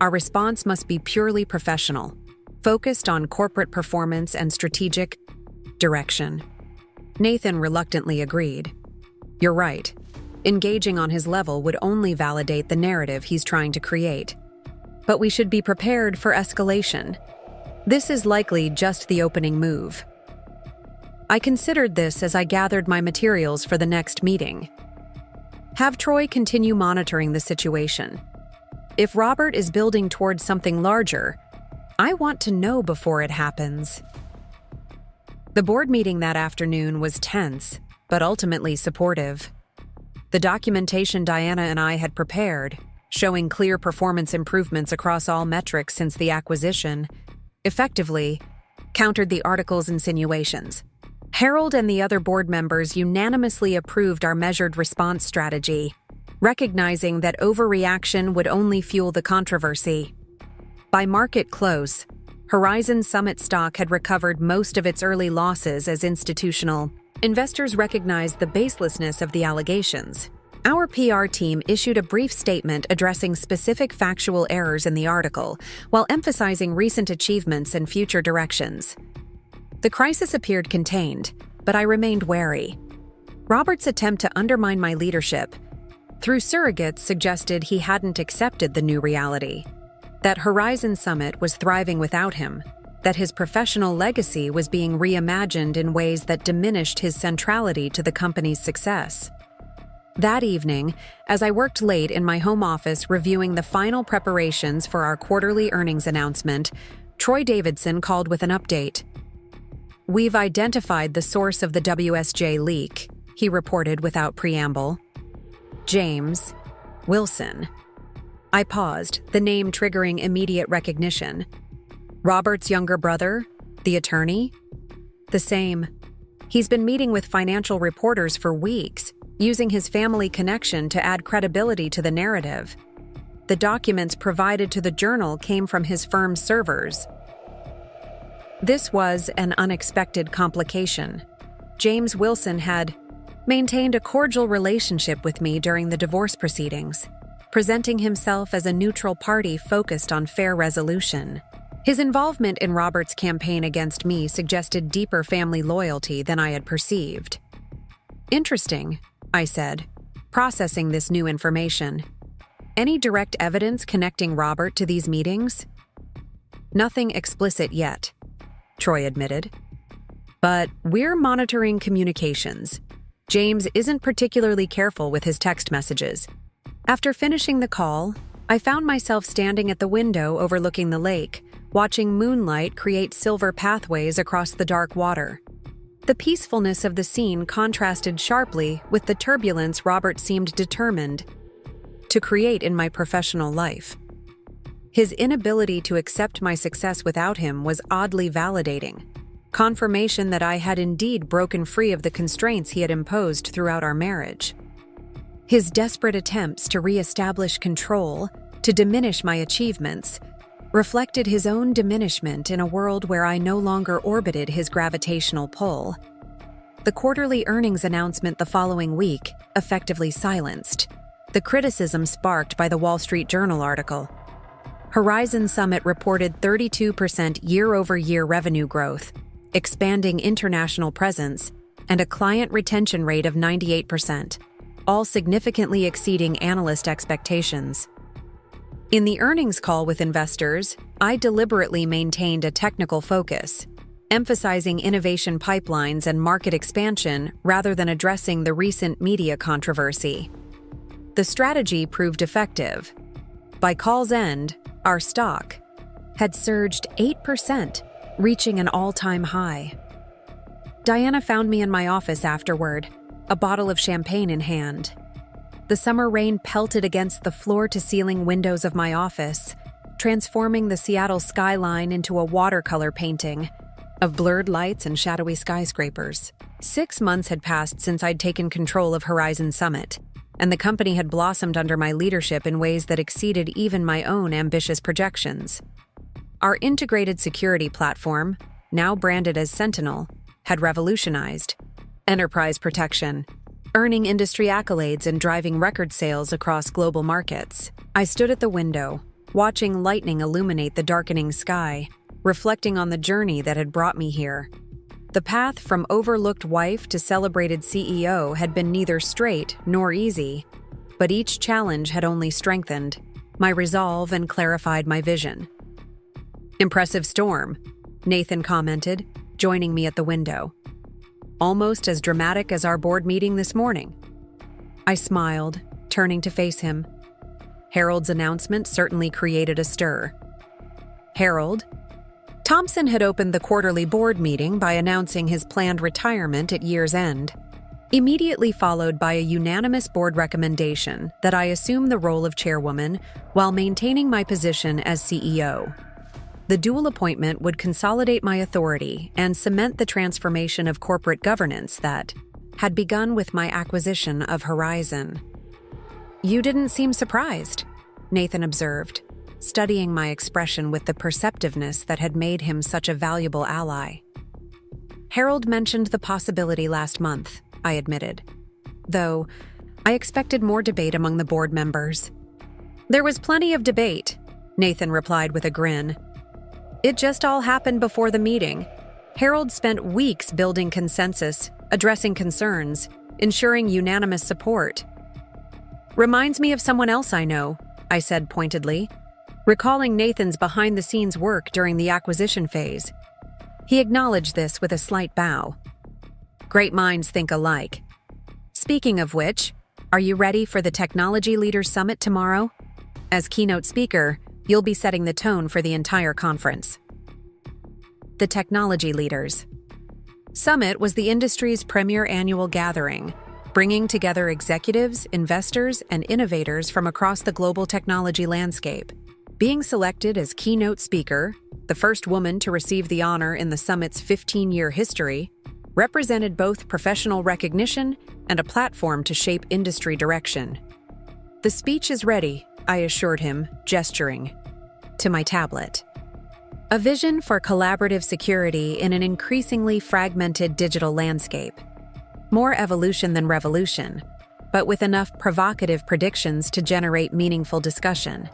Our response must be purely professional, focused on corporate performance and strategic direction. Nathan reluctantly agreed. You're right. Engaging on his level would only validate the narrative he's trying to create. But we should be prepared for escalation. This is likely just the opening move. I considered this as I gathered my materials for the next meeting. Have Troy continue monitoring the situation. If Robert is building towards something larger, I want to know before it happens. The board meeting that afternoon was tense, but ultimately supportive. The documentation Diana and I had prepared, showing clear performance improvements across all metrics since the acquisition, effectively countered the article's insinuations. Harold and the other board members unanimously approved our measured response strategy, recognizing that overreaction would only fuel the controversy. By market close, Horizon Summit stock had recovered most of its early losses as institutional investors recognized the baselessness of the allegations. Our PR team issued a brief statement addressing specific factual errors in the article, while emphasizing recent achievements and future directions. The crisis appeared contained, but I remained wary. Robert's attempt to undermine my leadership, through surrogates, suggested he hadn't accepted the new reality. That Horizon Summit was thriving without him, that his professional legacy was being reimagined in ways that diminished his centrality to the company's success. That evening, as I worked late in my home office reviewing the final preparations for our quarterly earnings announcement, Troy Davidson called with an update. We've identified the source of the WSJ leak, he reported without preamble. James Wilson. I paused, the name triggering immediate recognition. Robert's younger brother? The attorney? The same. He's been meeting with financial reporters for weeks, using his family connection to add credibility to the narrative. The documents provided to the Journal came from his firm's servers. This was an unexpected complication. James Wilson had maintained a cordial relationship with me during the divorce proceedings, presenting himself as a neutral party focused on fair resolution. His involvement in Robert's campaign against me suggested deeper family loyalty than I had perceived. Interesting, I said, processing this new information. Any direct evidence connecting Robert to these meetings? Nothing explicit yet, Troy admitted. But we're monitoring communications. James isn't particularly careful with his text messages. After finishing the call, I found myself standing at the window overlooking the lake, watching moonlight create silver pathways across the dark water. The peacefulness of the scene contrasted sharply with the turbulence Robert seemed determined to create in my professional life. His inability to accept my success without him was oddly validating, confirmation that I had indeed broken free of the constraints he had imposed throughout our marriage. His desperate attempts to re-establish control, to diminish my achievements, reflected his own diminishment in a world where I no longer orbited his gravitational pull. The quarterly earnings announcement the following week effectively silenced the criticism sparked by the Wall Street Journal article. Horizon Summit reported 32% year-over-year revenue growth, expanding international presence, and a client retention rate of 98%, all significantly exceeding analyst expectations. In the earnings call with investors, I deliberately maintained a technical focus, emphasizing innovation pipelines and market expansion rather than addressing the recent media controversy. The strategy proved effective. By call's end, our stock had surged 8%, reaching an all-time high. Diana found me in my office afterward, a bottle of champagne in hand. The summer rain pelted against the floor-to-ceiling windows of my office, transforming the Seattle skyline into a watercolor painting of blurred lights and shadowy skyscrapers. 6 months had passed since I'd taken control of Horizon Summit, and the company had blossomed under my leadership in ways that exceeded even my own ambitious projections. Our integrated security platform, now branded as Sentinel, had revolutionized enterprise protection, earning industry accolades and driving record sales across global markets. I stood at the window, watching lightning illuminate the darkening sky, reflecting on the journey that had brought me here. The path from overlooked wife to celebrated CEO had been neither straight nor easy, but each challenge had only strengthened my resolve and clarified my vision. "Impressive storm," Nathan commented, joining me at the window. "Almost as dramatic as our board meeting this morning." I smiled, turning to face him. Harold's announcement certainly created a stir. Harold? Thompson had opened the quarterly board meeting by announcing his planned retirement at year's end, immediately followed by a unanimous board recommendation that I assume the role of chairwoman while maintaining my position as CEO. The dual appointment would consolidate my authority and cement the transformation of corporate governance that had begun with my acquisition of Horizon. "You didn't seem surprised," Nathan observed, studying my expression with the perceptiveness that had made him such a valuable ally. "Harold mentioned the possibility last month," I admitted, though I expected more debate among the board members. "There was plenty of debate," Nathan replied with a grin. "It just all happened before the meeting. Harold spent weeks building consensus, addressing concerns, ensuring unanimous support." "Reminds me of someone else I know," I said pointedly, recalling Nathan's behind-the-scenes work during the acquisition phase. He acknowledged this with a slight bow. "Great minds think alike. Speaking of which, are you ready for the Technology Leaders Summit tomorrow? As keynote speaker, you'll be setting the tone for the entire conference." The Technology Leaders Summit was the industry's premier annual gathering, bringing together executives, investors, and innovators from across the global technology landscape. Being selected as keynote speaker, the first woman to receive the honor in the summit's 15-year history, represented both professional recognition and a platform to shape industry direction. "The speech is ready," I assured him, gesturing to my tablet. A vision for collaborative security in an increasingly fragmented digital landscape. More evolution than revolution, but with enough provocative predictions to generate meaningful discussion.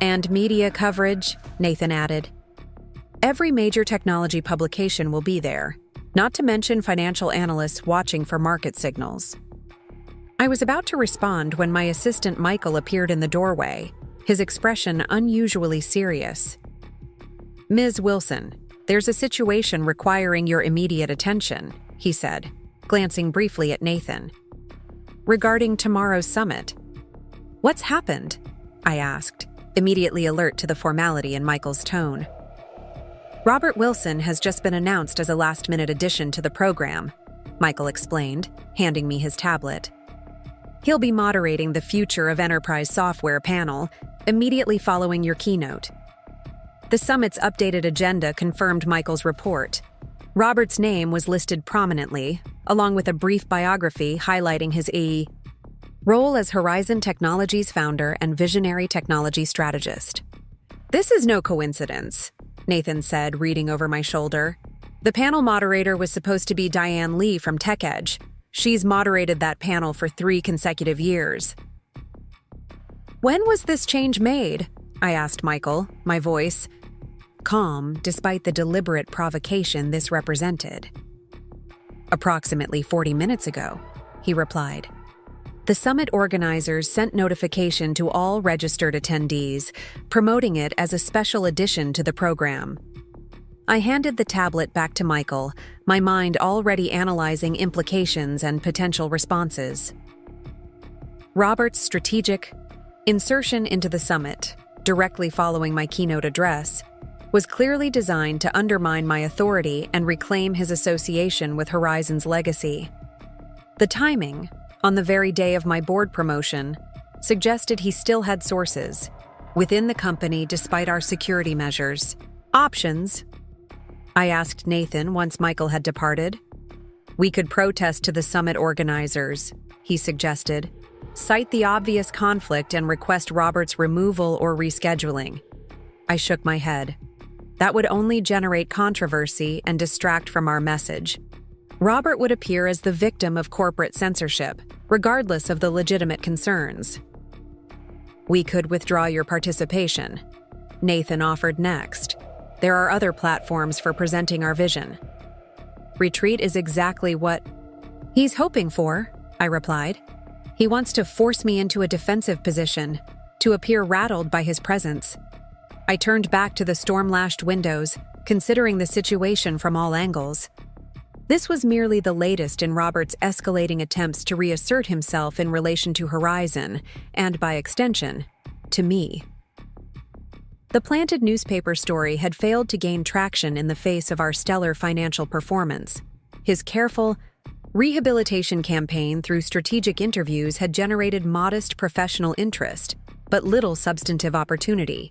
"And media coverage," Nathan added. "Every major technology publication will be there, not to mention financial analysts watching for market signals." I was about to respond when my assistant Michael appeared in the doorway, his expression unusually serious. "Ms. Wilson, there's a situation requiring your immediate attention," he said, glancing briefly at Nathan. "Regarding tomorrow's summit." "What's happened?" I asked, immediately alert to the formality in Michael's tone. Robert Wilson has just been announced as a last-minute addition to the program, Michael explained, handing me his tablet. He'll be moderating the Future of Enterprise Software panel immediately following your keynote. The summit's updated agenda confirmed Michael's report. Robert's name was listed prominently, along with a brief biography highlighting his role as Horizon Technologies founder and visionary technology strategist. "This is no coincidence," Nathan said, reading over my shoulder. "The panel moderator was supposed to be Diane Lee from TechEdge. She's moderated that panel for 3 consecutive years." "When was this change made?" I asked Michael, my voice calm despite the deliberate provocation this represented. "Approximately 40 minutes ago," he replied. The summit organizers sent notification to all registered attendees, promoting it as a special addition to the program. I handed the tablet back to Michael, my mind already analyzing implications and potential responses. Robert's strategic insertion into the summit, directly following my keynote address, was clearly designed to undermine my authority and reclaim his association with Horizon's legacy. The timing, on the very day of my board promotion, suggested he still had sources within the company despite our security measures. "Options?" I asked Nathan once Michael had departed. "We could protest to the summit organizers," he suggested, "cite the obvious conflict and request Robert's removal or rescheduling." I shook my head. That would only generate controversy and distract from our message. Robert would appear as the victim of corporate censorship, regardless of the legitimate concerns. "We could withdraw your participation," Nathan offered next. "There are other platforms for presenting our vision." "Retreat is exactly what he's hoping for," I replied. "He wants to force me into a defensive position, to appear rattled by his presence." I turned back to the storm-lashed windows, considering the situation from all angles. This was merely the latest in Robert's escalating attempts to reassert himself in relation to Horizon, and by extension, to me. The planted newspaper story had failed to gain traction in the face of our stellar financial performance. His careful rehabilitation campaign through strategic interviews had generated modest professional interest, but little substantive opportunity.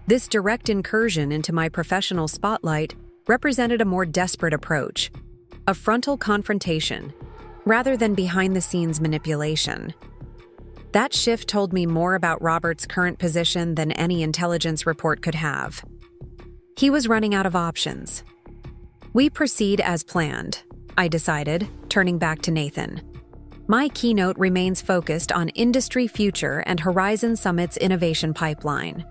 This direct incursion into my professional spotlight represented a more desperate approach, a frontal confrontation, rather than behind-the-scenes manipulation. That shift told me more about Robert's current position than any intelligence report could have. He was running out of options. "We proceed as planned," I decided, turning back to Nathan. "My keynote remains focused on industry future and Horizon Summit's innovation pipeline.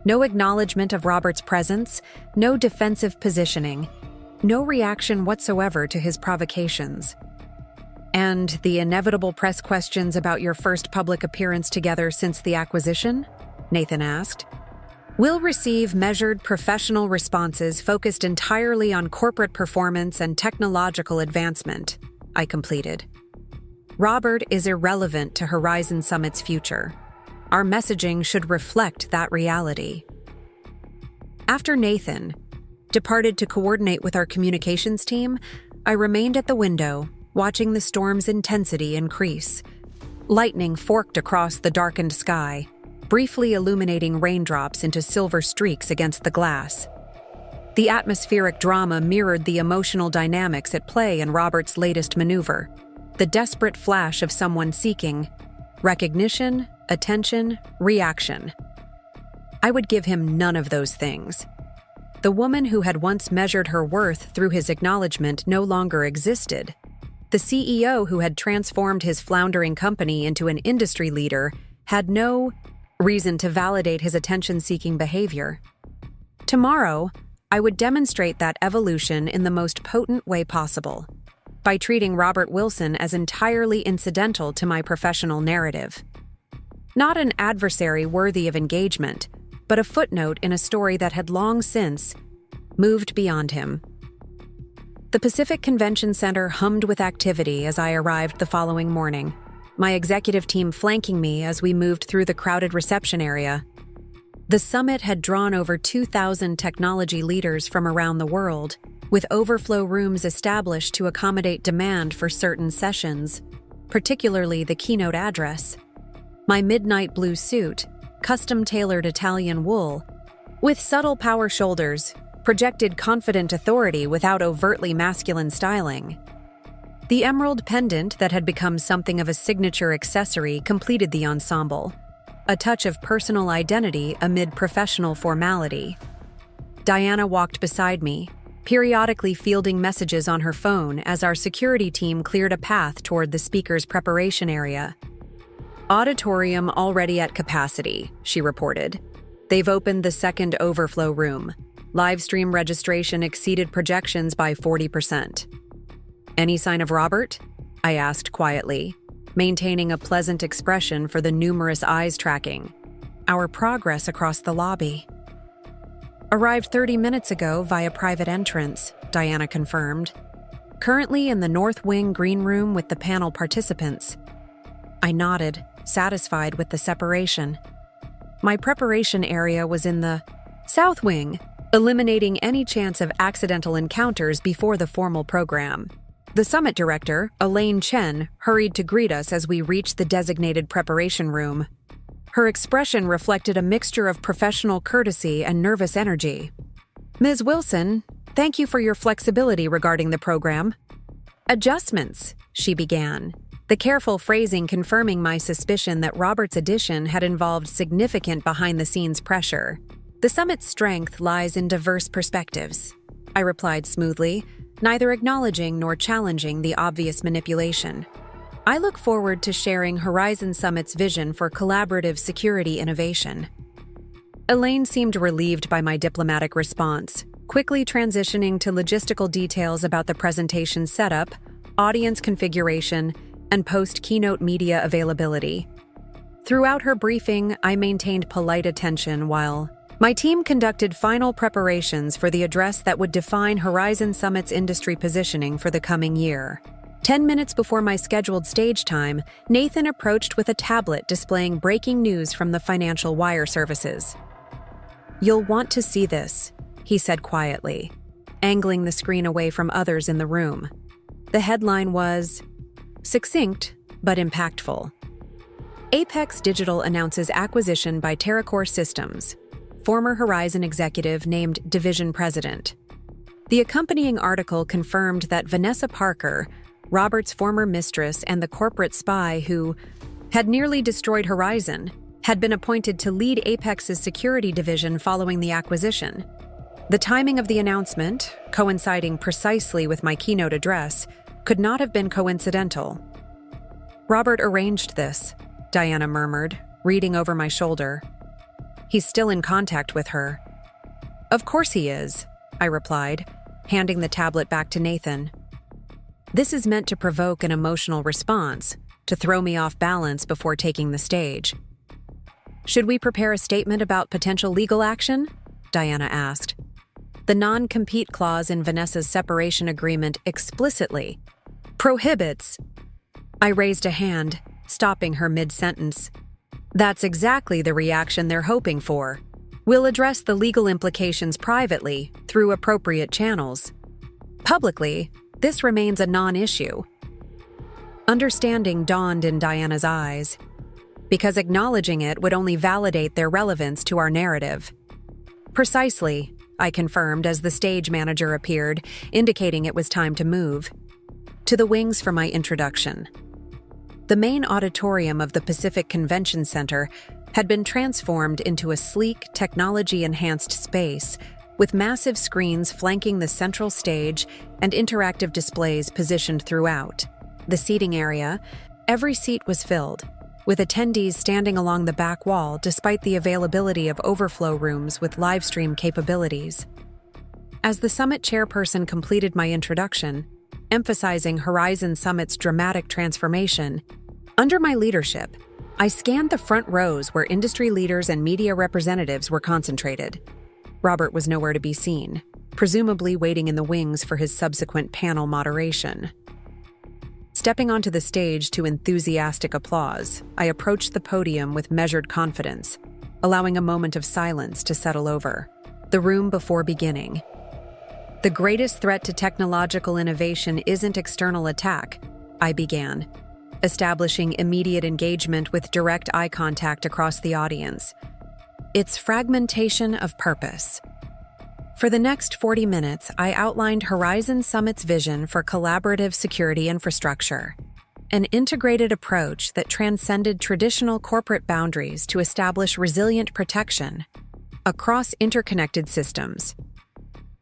No acknowledgement of Robert's presence, no defensive positioning, no reaction whatsoever to his provocations." "And the inevitable press questions about your first public appearance together since the acquisition?" Nathan asked. "We'll receive measured professional responses focused entirely on corporate performance and technological advancement," I completed. "Robert is irrelevant to Horizon Summit's future. Our messaging should reflect that reality." After Nathan departed to coordinate with our communications team, I remained at the window, watching the storm's intensity increase. Lightning forked across the darkened sky, briefly illuminating raindrops into silver streaks against the glass. The atmospheric drama mirrored the emotional dynamics at play in Robert's latest maneuver, the desperate flash of someone seeking recognition, attention, reaction. I would give him none of those things. The woman who had once measured her worth through his acknowledgement no longer existed. The CEO who had transformed his floundering company into an industry leader had no reason to validate his attention-seeking behavior. Tomorrow, I would demonstrate that evolution in the most potent way possible, by treating Robert Wilson as entirely incidental to my professional narrative. Not an adversary worthy of engagement, but a footnote in a story that had long since moved beyond him. The Pacific Convention Center hummed with activity as I arrived the following morning, my executive team flanking me as we moved through the crowded reception area. The summit had drawn over 2,000 technology leaders from around the world, with overflow rooms established to accommodate demand for certain sessions, particularly the keynote address. My midnight blue suit, custom-tailored Italian wool, with subtle power shoulders, projected confident authority without overtly masculine styling. The emerald pendant that had become something of a signature accessory completed the ensemble, a touch of personal identity amid professional formality. Diana walked beside me, periodically fielding messages on her phone as our security team cleared a path toward the speaker's preparation area. "Auditorium already at capacity," she reported. "They've opened the second overflow room. Livestream registration exceeded projections by 40%. "Any sign of Robert?" I asked quietly, maintaining a pleasant expression for the numerous eyes tracking our progress across the lobby. "Arrived 30 minutes ago via private entrance," Diana confirmed. "Currently in the North Wing green room with the panel participants." I nodded, satisfied with the separation. My preparation area was in the South Wing, eliminating any chance of accidental encounters before the formal program. The summit director, Elaine Chen, hurried to greet us as we reached the designated preparation room. Her expression reflected a mixture of professional courtesy and nervous energy. "Ms. Wilson, thank you for your flexibility regarding the program." "Adjustments," she began, the careful phrasing confirming my suspicion that Robert's addition had involved significant behind-the-scenes pressure. "The summit's strength lies in diverse perspectives," I replied smoothly, neither acknowledging nor challenging the obvious manipulation. "I look forward to sharing Horizon Summit's vision for collaborative security innovation." Elaine seemed relieved by my diplomatic response, quickly transitioning to logistical details about the presentation setup, audience configuration, and post-keynote media availability. Throughout her briefing, I maintained polite attention while my team conducted final preparations for the address that would define Horizon Summit's industry positioning for the coming year. 10 minutes before my scheduled stage time, Nathan approached with a tablet displaying breaking news from the financial wire services. "You'll want to see this," he said quietly, angling the screen away from others in the room. The headline was succinct but impactful. Apex Digital announces acquisition by TerraCore Systems. Former Horizon executive named division president. The accompanying article confirmed that Vanessa Parker, Robert's former mistress and the corporate spy who had nearly destroyed Horizon, had been appointed to lead Apex's security division following the acquisition. The timing of the announcement, coinciding precisely with my keynote address, could not have been coincidental. "Robert arranged this," Diana murmured, reading over my shoulder. "He's still in contact with her." "Of course he is," I replied, handing the tablet back to Nathan. "This is meant to provoke an emotional response, to throw me off balance before taking the stage." "Should we prepare a statement about potential legal action?" Diana asked. "The non-compete clause in Vanessa's separation agreement explicitly prohibits." I raised a hand, stopping her mid-sentence. "That's exactly the reaction they're hoping for. We'll address the legal implications privately, through appropriate channels. Publicly, this remains a non-issue." Understanding dawned in Diana's eyes, because acknowledging it would only validate their relevance to our narrative. "Precisely," I confirmed as the stage manager appeared, indicating it was time to move. To the wings for my introduction. The main auditorium of the Pacific Convention Center had been transformed into a sleek, technology-enhanced space with massive screens flanking the central stage and interactive displays positioned throughout. The seating area, every seat was filled, with attendees standing along the back wall despite the availability of overflow rooms with livestream capabilities. As the summit chairperson completed my introduction, emphasizing Horizon Summit's dramatic transformation, under my leadership, I scanned the front rows where industry leaders and media representatives were concentrated. Robert was nowhere to be seen, presumably waiting in the wings for his subsequent panel moderation. Stepping onto the stage to enthusiastic applause, I approached the podium with measured confidence, allowing a moment of silence to settle over. The room before beginning. The greatest threat to technological innovation isn't external attack, I began, establishing immediate engagement with direct eye contact across the audience. It's fragmentation of purpose. For the next 40 minutes, I outlined Horizon Summit's vision for collaborative security infrastructure, an integrated approach that transcended traditional corporate boundaries to establish resilient protection across interconnected systems.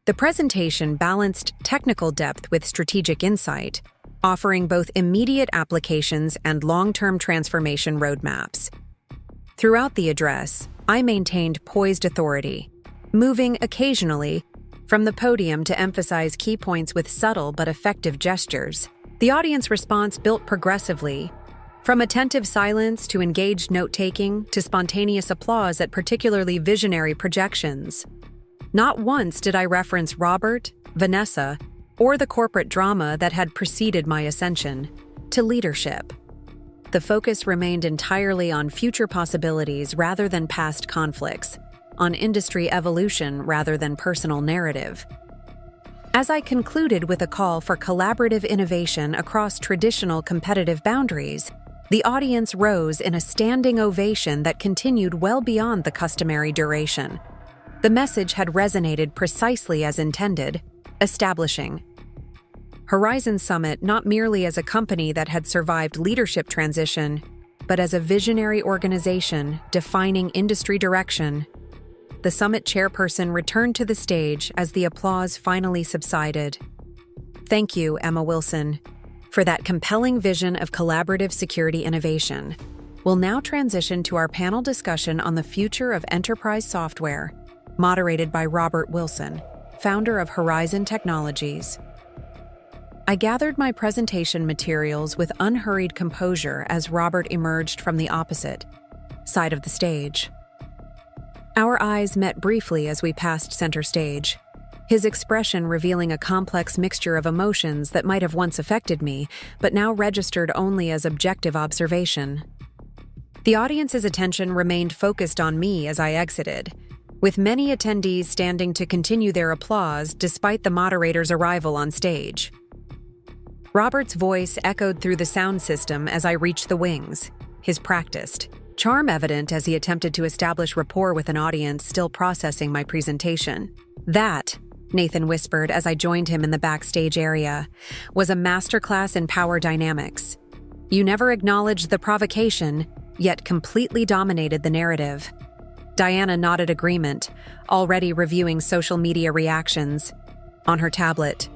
The presentation balanced technical depth with strategic insight, offering both immediate applications and long-term transformation roadmaps. Throughout the address, I maintained poised authority, moving occasionally from the podium to emphasize key points with subtle but effective gestures. The audience response built progressively, from attentive silence to engaged note-taking to spontaneous applause at particularly visionary projections. Not once did I reference Robert, Vanessa, or the corporate drama that had preceded my ascension to leadership. The focus remained entirely on future possibilities rather than past conflicts, on industry evolution rather than personal narrative. As I concluded with a call for collaborative innovation across traditional competitive boundaries, the audience rose in a standing ovation that continued well beyond the customary duration. The message had resonated precisely as intended, establishing Horizon Summit not merely as a company that had survived leadership transition, but as a visionary organization defining industry direction. The summit chairperson returned to the stage as the applause finally subsided. Thank you, Emma Wilson, for that compelling vision of collaborative security innovation. We'll now transition to our panel discussion on the future of enterprise software, moderated by Robert Wilson, founder of Horizon Technologies. I gathered my presentation materials with unhurried composure as Robert emerged from the opposite side of the stage. Our eyes met briefly as we passed center stage, his expression revealing a complex mixture of emotions that might have once affected me, but now registered only as objective observation. The audience's attention remained focused on me as I exited, with many attendees standing to continue their applause despite the moderator's arrival on stage. Robert's voice echoed through the sound system as I reached the wings, his practiced charm evident as he attempted to establish rapport with an audience still processing my presentation. That, Nathan whispered as I joined him in the backstage area, was a masterclass in power dynamics. You never acknowledged the provocation, yet completely dominated the narrative. Diana nodded agreement, already reviewing social media reactions on her tablet.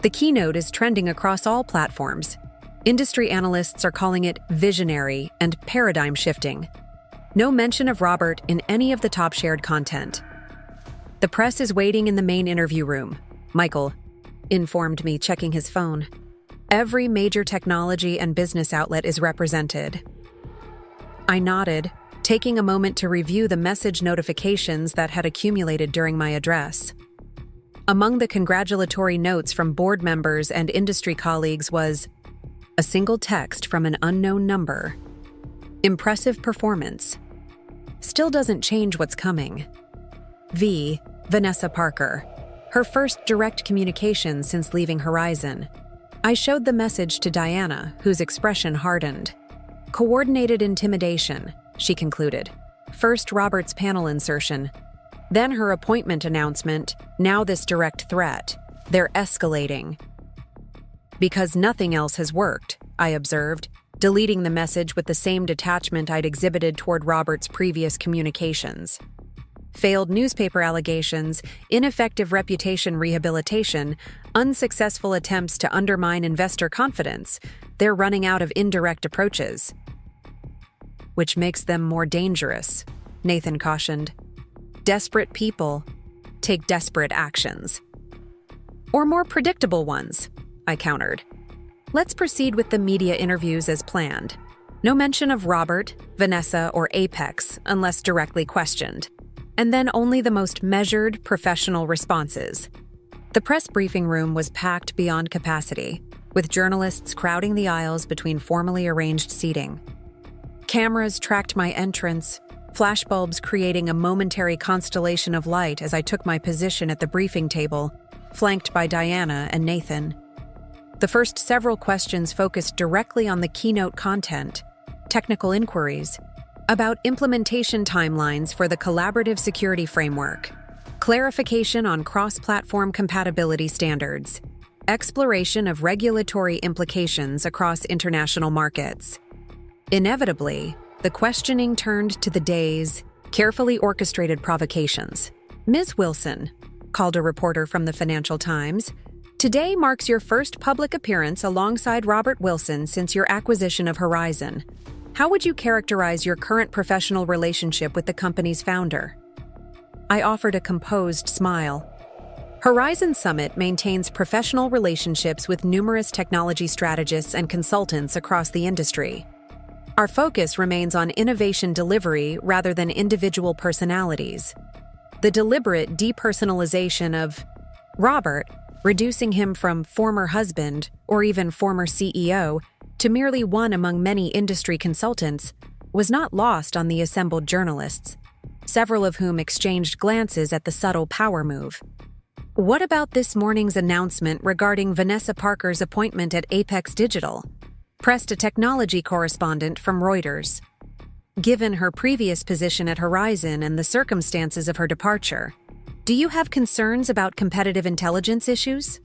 The keynote is trending across all platforms. Industry analysts are calling it visionary and paradigm-shifting. No mention of Robert in any of the top shared content. The press is waiting in the main interview room, Michael informed me, checking his phone. Every major technology and business outlet is represented. I nodded, taking a moment to review the message notifications that had accumulated during my address. Among the congratulatory notes from board members and industry colleagues was a single text from an unknown number. Impressive performance. Still doesn't change what's coming. Vanessa Parker. Her first direct communication since leaving Horizon. I showed the message to Diana, whose expression hardened. Coordinated intimidation, she concluded. First Robert's panel insertion, then her appointment announcement, now this direct threat. They're escalating. Because nothing else has worked, I observed, deleting the message with the same detachment I'd exhibited toward Robert's previous communications. Failed newspaper allegations, ineffective reputation rehabilitation, unsuccessful attempts to undermine investor confidence. They're running out of indirect approaches. Which makes them more dangerous, Nathan cautioned. Desperate people take desperate actions. Or more predictable ones, I countered. Let's proceed with the media interviews as planned. No mention of Robert, Vanessa, or Apex unless directly questioned. And then only the most measured, professional responses. The press briefing room was packed beyond capacity, with journalists crowding the aisles between formally arranged seating. Cameras tracked my entrance, flashbulbs creating a momentary constellation of light as I took my position at the briefing table, flanked by Diana and Nathan. The first several questions focused directly on the keynote content, technical inquiries, about implementation timelines for the collaborative security framework, clarification on cross-platform compatibility standards, exploration of regulatory implications across international markets. Inevitably, the questioning turned to the day's carefully orchestrated provocations. "Ms. Wilson," called a reporter from the Financial Times, "today marks your first public appearance alongside Robert Wilson since your acquisition of Horizon. How would you characterize your current professional relationship with the company's founder?" I offered a composed smile. Horizon Summit maintains professional relationships with numerous technology strategists and consultants across the industry. Our focus remains on innovation delivery rather than individual personalities. The deliberate depersonalization of Robert, reducing him from former husband or even former CEO to merely one among many industry consultants, was not lost on the assembled journalists, several of whom exchanged glances at the subtle power move. "What about this morning's announcement regarding Vanessa Parker's appointment at Apex Digital?" pressed a technology correspondent from Reuters. "Given her previous position at Horizon and the circumstances of her departure, do you have concerns about competitive intelligence issues?"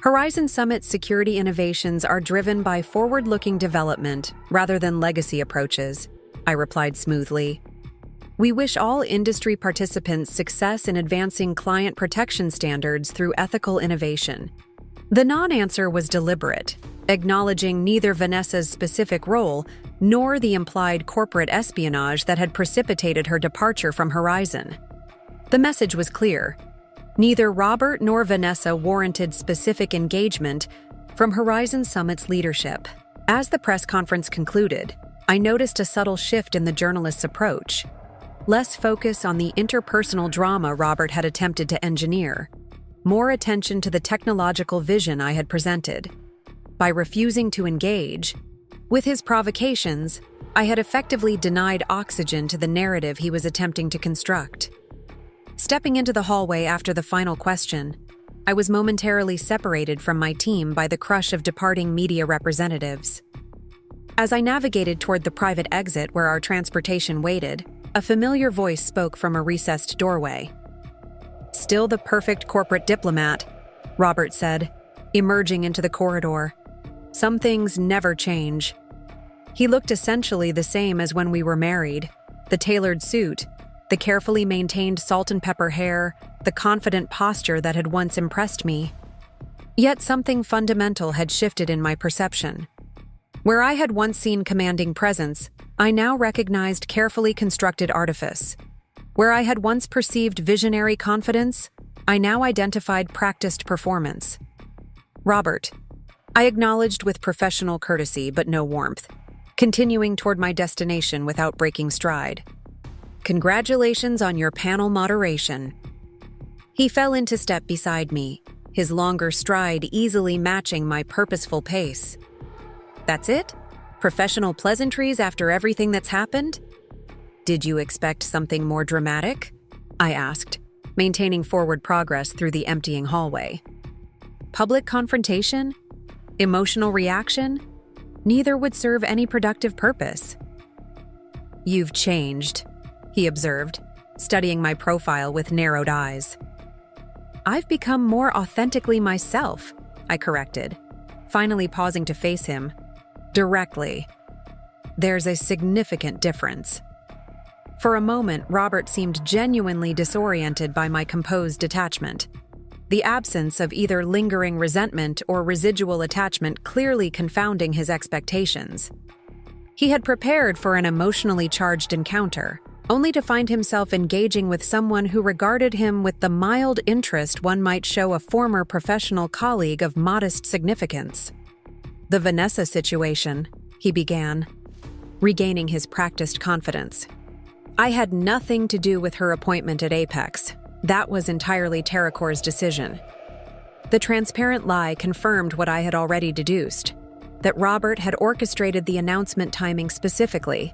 Horizon Summit's security innovations are driven by forward-looking development rather than legacy approaches, I replied smoothly. "We wish all industry participants success in advancing client protection standards through ethical innovation." The non-answer was deliberate, acknowledging neither Vanessa's specific role nor the implied corporate espionage that had precipitated her departure from Horizon. The message was clear. Neither Robert nor Vanessa warranted specific engagement from Horizon Summit's leadership. As the press conference concluded, I noticed a subtle shift in the journalist's approach. Less focus on the interpersonal drama Robert had attempted to engineer, more attention to the technological vision I had presented. By refusing to engage with his provocations, I had effectively denied oxygen to the narrative he was attempting to construct. Stepping into the hallway after the final question, I was momentarily separated from my team by the crush of departing media representatives. As I navigated toward the private exit where our transportation waited, a familiar voice spoke from a recessed doorway. "Still the perfect corporate diplomat," Robert said, emerging into the corridor. "Some things never change." He looked essentially the same as when we were married. The tailored suit, the carefully maintained salt and pepper hair, the confident posture that had once impressed me. Yet something fundamental had shifted in my perception. Where I had once seen commanding presence, I now recognized carefully constructed artifice. Where I had once perceived visionary confidence, I now identified practiced performance. "Robert," I acknowledged with professional courtesy but no warmth, continuing toward my destination without breaking stride. "Congratulations on your panel moderation." He fell into step beside me, his longer stride easily matching my purposeful pace. "That's it? Professional pleasantries after everything that's happened?" "Did you expect something more dramatic?" I asked, maintaining forward progress through the emptying hallway. "Public confrontation? Emotional reaction? Neither would serve any productive purpose." "You've changed," he observed, studying my profile with narrowed eyes. "I've become more authentically myself," I corrected, finally pausing to face him. Directly. "There's a significant difference." For a moment, Robert seemed genuinely disoriented by my composed detachment. The absence of either lingering resentment or residual attachment clearly confounding his expectations. He had prepared for an emotionally charged encounter, only to find himself engaging with someone who regarded him with the mild interest one might show a former professional colleague of modest significance. "The Vanessa situation," he began, regaining his practiced confidence. "I had nothing to do with her appointment at Apex. That was entirely Terracore's decision." The transparent lie confirmed what I had already deduced, that Robert had orchestrated the announcement timing specifically,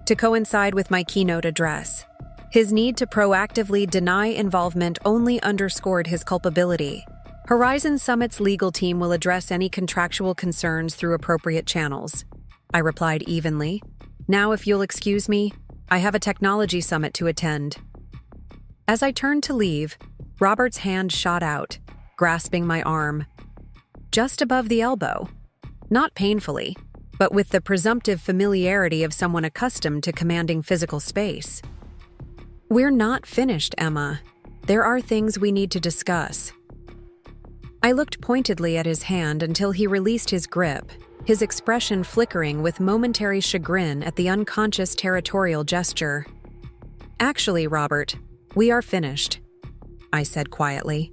to coincide with my keynote address. His need to proactively deny involvement only underscored his culpability. Horizon Summit's legal team will address any contractual concerns through appropriate channels, I replied evenly. Now, if you'll excuse me, I have a technology summit to attend. As I turned to leave, Robert's hand shot out, grasping my arm. Just above the elbow. Not painfully, but with the presumptive familiarity of someone accustomed to commanding physical space. We're not finished, Emma. There are things we need to discuss. I looked pointedly at his hand until he released his grip, his expression flickering with momentary chagrin at the unconscious territorial gesture. Actually, Robert, we are finished, I said quietly.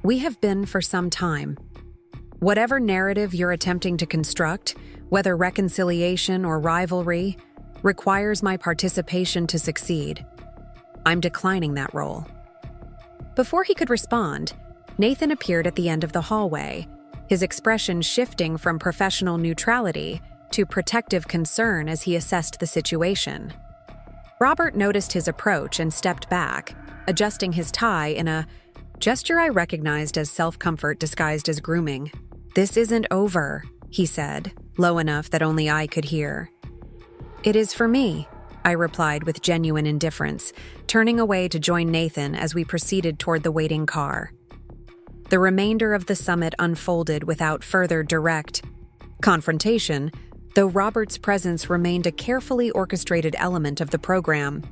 We have been for some time. Whatever narrative you're attempting to construct, whether reconciliation or rivalry, requires my participation to succeed. I'm declining that role. Before he could respond, Nathan appeared at the end of the hallway, his expression shifting from professional neutrality to protective concern as he assessed the situation. Robert noticed his approach and stepped back, adjusting his tie in a gesture I recognized as self-comfort disguised as grooming. "This isn't over," he said, low enough that only I could hear. "It is for me," I replied with genuine indifference, turning away to join Nathan as we proceeded toward the waiting car. The remainder of the summit unfolded without further direct confrontation, though Robert's presence remained a carefully orchestrated element of the program.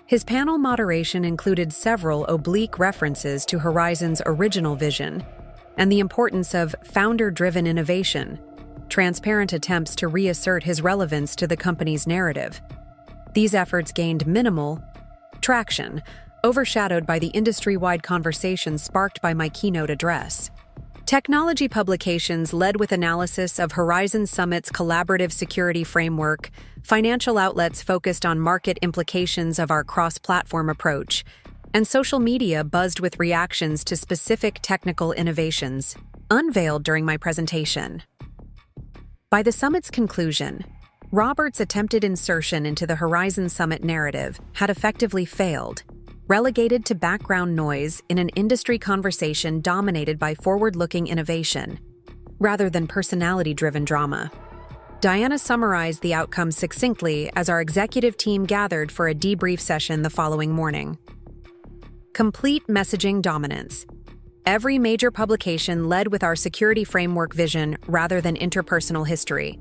His panel moderation included several oblique references to Horizon's original vision and the importance of founder-driven innovation, transparent attempts to reassert his relevance to the company's narrative. These efforts gained minimal traction, overshadowed by the industry-wide conversation sparked by my keynote address. Technology publications led with analysis of Horizon Summit's collaborative security framework, financial outlets focused on market implications of our cross-platform approach, and social media buzzed with reactions to specific technical innovations, unveiled during my presentation. By the summit's conclusion, Robert's attempted insertion into the Horizon Summit narrative had effectively failed, relegated to background noise in an industry conversation dominated by forward-looking innovation, rather than personality-driven drama. Diana summarized the outcome succinctly as our executive team gathered for a debrief session the following morning. Complete messaging dominance. Every major publication led with our security framework vision rather than interpersonal history.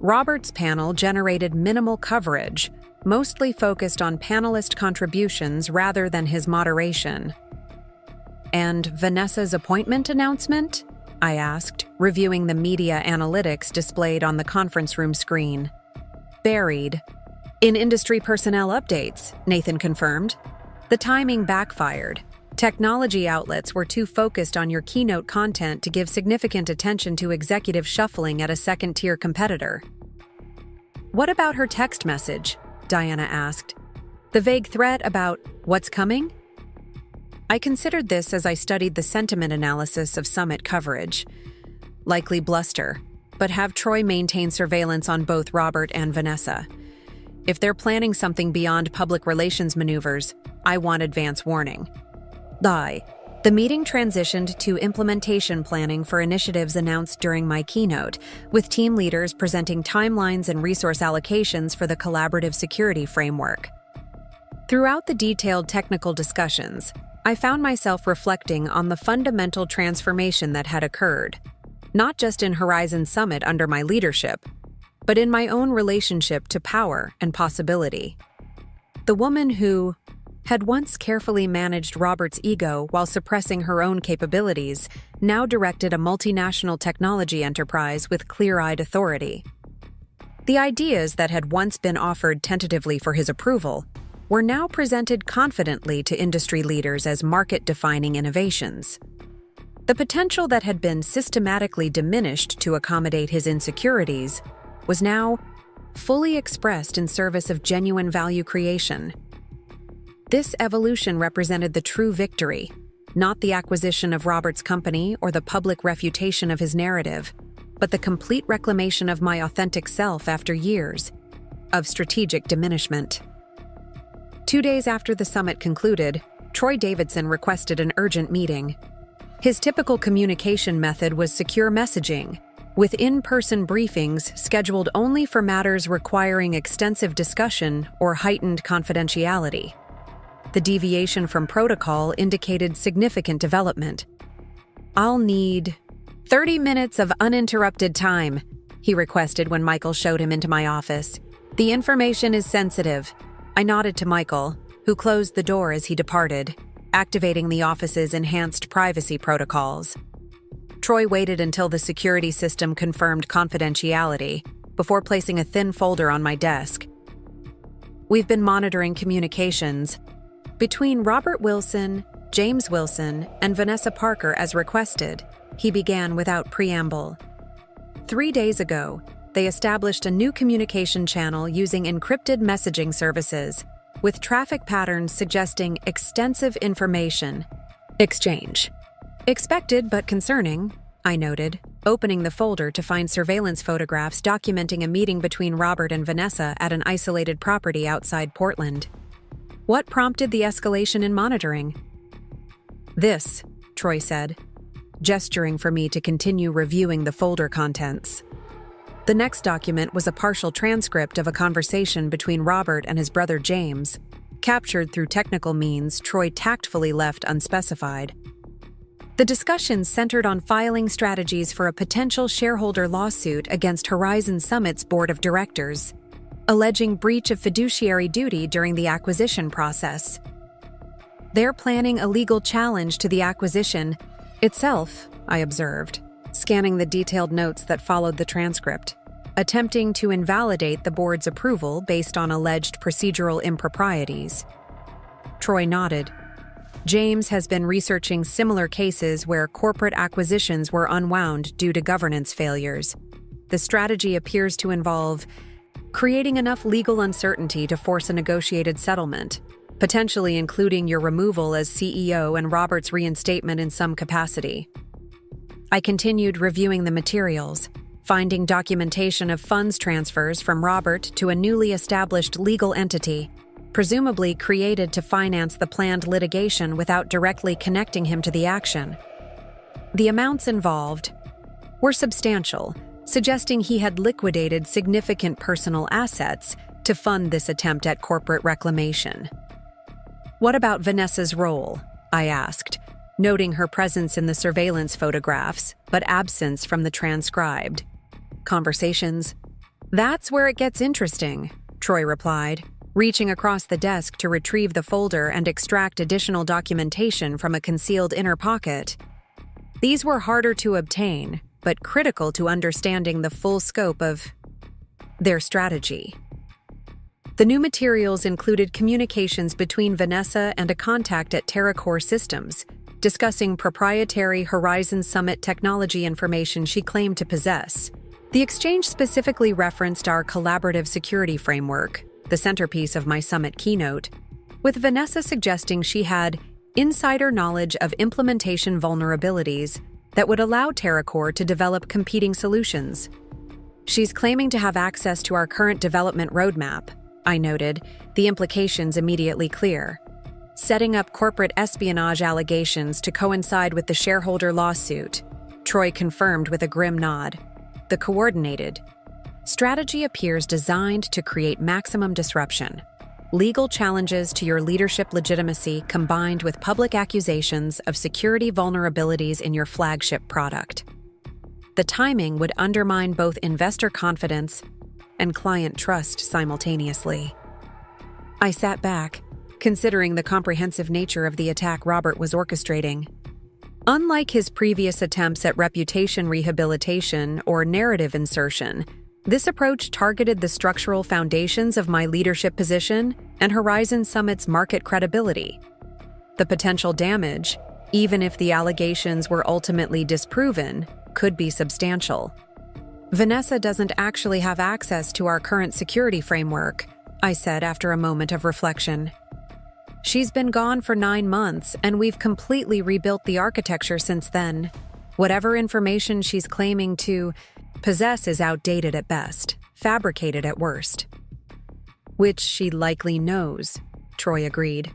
Robert's panel generated minimal coverage, mostly focused on panelist contributions rather than his moderation. And Vanessa's appointment announcement? I asked, reviewing the media analytics displayed on the conference room screen. Buried. In industry personnel updates, Nathan confirmed. The timing backfired. Technology outlets were too focused on your keynote content to give significant attention to executive shuffling at a second-tier competitor. What about her text message? Diana asked. The vague threat about what's coming? I considered this as I studied the sentiment analysis of summit coverage. Likely bluster, but have Troy maintain surveillance on both Robert and Vanessa. If they're planning something beyond public relations maneuvers, I want advance warning. The meeting transitioned to implementation planning for initiatives announced during my keynote, with team leaders presenting timelines and resource allocations for the collaborative security framework. Throughout the detailed technical discussions, I found myself reflecting on the fundamental transformation that had occurred, not just in Horizon Summit under my leadership, but in my own relationship to power and possibility. The woman who had once carefully managed Robert's ego while suppressing her own capabilities, now directed a multinational technology enterprise with clear-eyed authority. The ideas that had once been offered tentatively for his approval were now presented confidently to industry leaders as market-defining innovations. The potential that had been systematically diminished to accommodate his insecurities was now fully expressed in service of genuine value creation. This evolution represented the true victory, not the acquisition of Robert's company or the public refutation of his narrative, but the complete reclamation of my authentic self after years, of strategic diminishment. 2 days after the summit concluded, Troy Davidson requested an urgent meeting. His typical communication method was secure messaging, with in-person briefings scheduled only for matters requiring extensive discussion or heightened confidentiality. The deviation from protocol indicated significant development. "I'll need 30 minutes of uninterrupted time," he requested when Michael showed him into my office. "The information is sensitive." I nodded to Michael, who closed the door as he departed, activating the office's enhanced privacy protocols. Troy waited until the security system confirmed confidentiality before placing a thin folder on my desk. "We've been monitoring communications between Robert Wilson, James Wilson, and Vanessa Parker as requested," he began without preamble. 3 days ago, they established a new communication channel using encrypted messaging services, with traffic patterns suggesting extensive information exchange. "Expected but concerning," I noted, opening the folder to find surveillance photographs documenting a meeting between Robert and Vanessa at an isolated property outside Portland. "What prompted the escalation in monitoring?" "This," Troy said, gesturing for me to continue reviewing the folder contents. The next document was a partial transcript of a conversation between Robert and his brother James, captured through technical means Troy tactfully left unspecified. The discussion centered on filing strategies for a potential shareholder lawsuit against Horizon Summit's board of directors, alleging breach of fiduciary duty during the acquisition process. "They're planning a legal challenge to the acquisition itself," I observed, scanning the detailed notes that followed the transcript, attempting to invalidate the board's approval based on alleged procedural improprieties. Troy nodded. "James has been researching similar cases where corporate acquisitions were unwound due to governance failures. The strategy appears to involve creating enough legal uncertainty to force a negotiated settlement, potentially including your removal as CEO and Robert's reinstatement in some capacity." I continued reviewing the materials, finding documentation of funds transfers from Robert to a newly established legal entity, presumably created to finance the planned litigation without directly connecting him to the action. The amounts involved were substantial, suggesting he had liquidated significant personal assets to fund this attempt at corporate reclamation. "What about Vanessa's role?" I asked, noting her presence in the surveillance photographs, but absence from the transcribed conversations. "That's where it gets interesting," Troy replied, reaching across the desk to retrieve the folder and extract additional documentation from a concealed inner pocket. These were harder to obtain, but critical to understanding the full scope of their strategy. The new materials included communications between Vanessa and a contact at TerraCore Systems, discussing proprietary Horizon Summit technology information she claimed to possess. The exchange specifically referenced our collaborative security framework, the centerpiece of my summit keynote, with Vanessa suggesting she had insider knowledge of implementation vulnerabilities that would allow TerraCore to develop competing solutions. "She's claiming to have access to our current development roadmap," I noted, the implications immediately clear. "Setting up corporate espionage allegations to coincide with the shareholder lawsuit," Troy confirmed with a grim nod. "The coordinated strategy appears designed to create maximum disruption. Legal challenges to your leadership legitimacy combined with public accusations of security vulnerabilities in your flagship product. The timing would undermine both investor confidence and client trust simultaneously." I sat back, considering the comprehensive nature of the attack Robert was orchestrating. Unlike his previous attempts at reputation rehabilitation or narrative insertion, this approach targeted the structural foundations of my leadership position and Horizon Summit's market credibility. The potential damage, even if the allegations were ultimately disproven, could be substantial. "Vanessa doesn't actually have access to our current security framework," I said after a moment of reflection. "She's been gone for 9 months, and we've completely rebuilt the architecture since then. Whatever information she's claiming to possess is outdated at best, fabricated at worst." Which she likely knows, Troy agreed.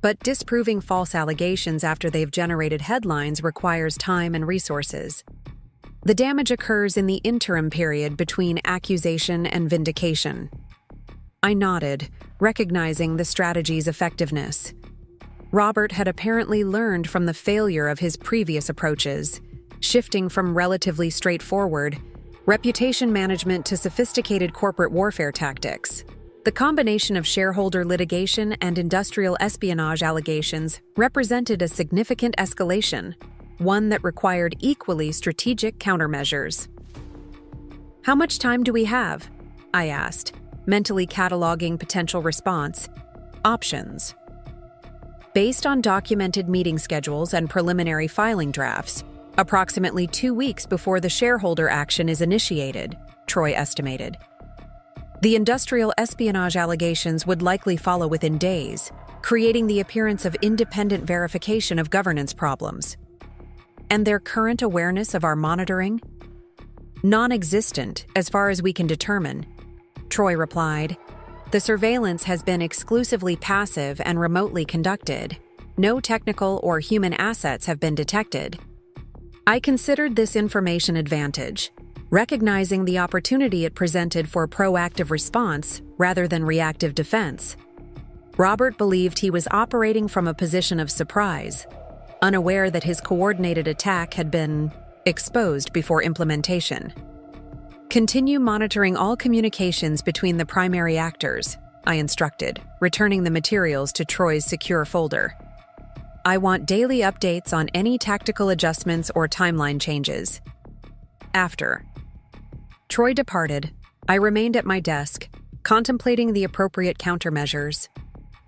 But disproving false allegations after they've generated headlines requires time and resources. The damage occurs in the interim period between accusation and vindication. I nodded, recognizing the strategy's effectiveness. Robert had apparently learned from the failure of his previous approaches, shifting from relatively straightforward reputation management to sophisticated corporate warfare tactics. The combination of shareholder litigation and industrial espionage allegations represented a significant escalation, one that required equally strategic countermeasures. "How much time do we have?" I asked, mentally cataloging potential response options. Based on documented meeting schedules and preliminary filing drafts, approximately 2 weeks before the shareholder action is initiated, Troy estimated. The industrial espionage allegations would likely follow within days, creating the appearance of independent verification of governance problems. And their current awareness of our monitoring? Non-existent, as far as we can determine, Troy replied. The surveillance has been exclusively passive and remotely conducted. No technical or human assets have been detected. I considered this information advantage, recognizing the opportunity it presented for proactive response rather than reactive defense. Robert believed he was operating from a position of surprise, unaware that his coordinated attack had been exposed before implementation. Continue monitoring all communications between the primary actors, I instructed, returning the materials to Troy's secure folder. I want daily updates on any tactical adjustments or timeline changes. After Troy departed, I remained at my desk, contemplating the appropriate countermeasures.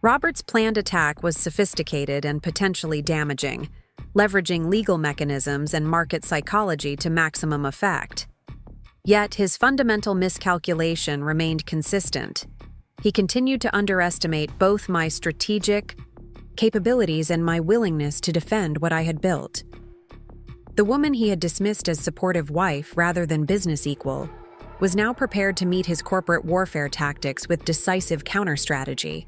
Robert's planned attack was sophisticated and potentially damaging, leveraging legal mechanisms and market psychology to maximum effect. Yet his fundamental miscalculation remained consistent. He continued to underestimate both my strategic capabilities and my willingness to defend what I had built. The woman he had dismissed as supportive wife rather than business equal was now prepared to meet his corporate warfare tactics with decisive counter-strategy.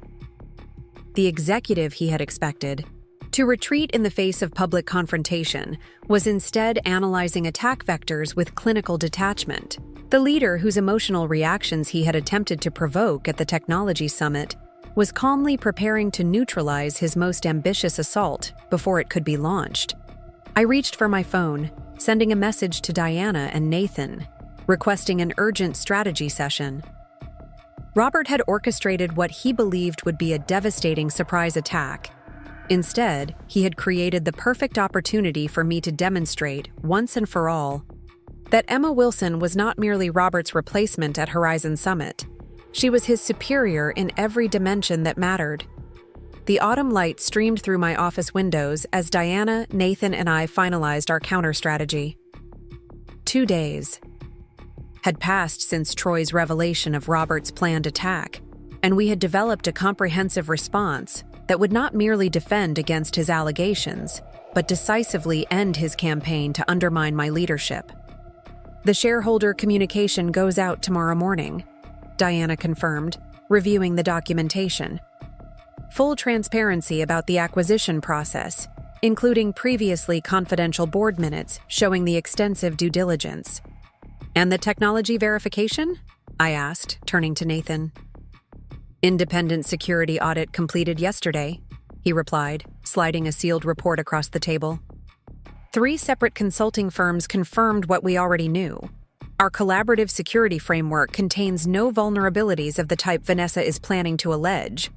The executive he had expected to retreat in the face of public confrontation was instead analyzing attack vectors with clinical detachment. The leader whose emotional reactions he had attempted to provoke at the technology summit was calmly preparing to neutralize his most ambitious assault before it could be launched. I reached for my phone, sending a message to Diana and Nathan, requesting an urgent strategy session. Robert had orchestrated what he believed would be a devastating surprise attack. Instead, he had created the perfect opportunity for me to demonstrate, once and for all, that Emma Wilson was not merely Robert's replacement at Horizon Summit. She was his superior in every dimension that mattered. The autumn light streamed through my office windows as Diana, Nathan, and I finalized our counter-strategy. 2 days had passed since Troy's revelation of Robert's planned attack, and we had developed a comprehensive response that would not merely defend against his allegations, but decisively end his campaign to undermine my leadership. The shareholder communication goes out tomorrow morning, Diana confirmed, reviewing the documentation. Full transparency about the acquisition process, including previously confidential board minutes showing the extensive due diligence. And the technology verification? I asked, turning to Nathan. Independent security audit completed yesterday, he replied, sliding a sealed report across the table. 3 separate consulting firms confirmed what we already knew. Our collaborative security framework contains no vulnerabilities of the type Vanessa is planning to allege.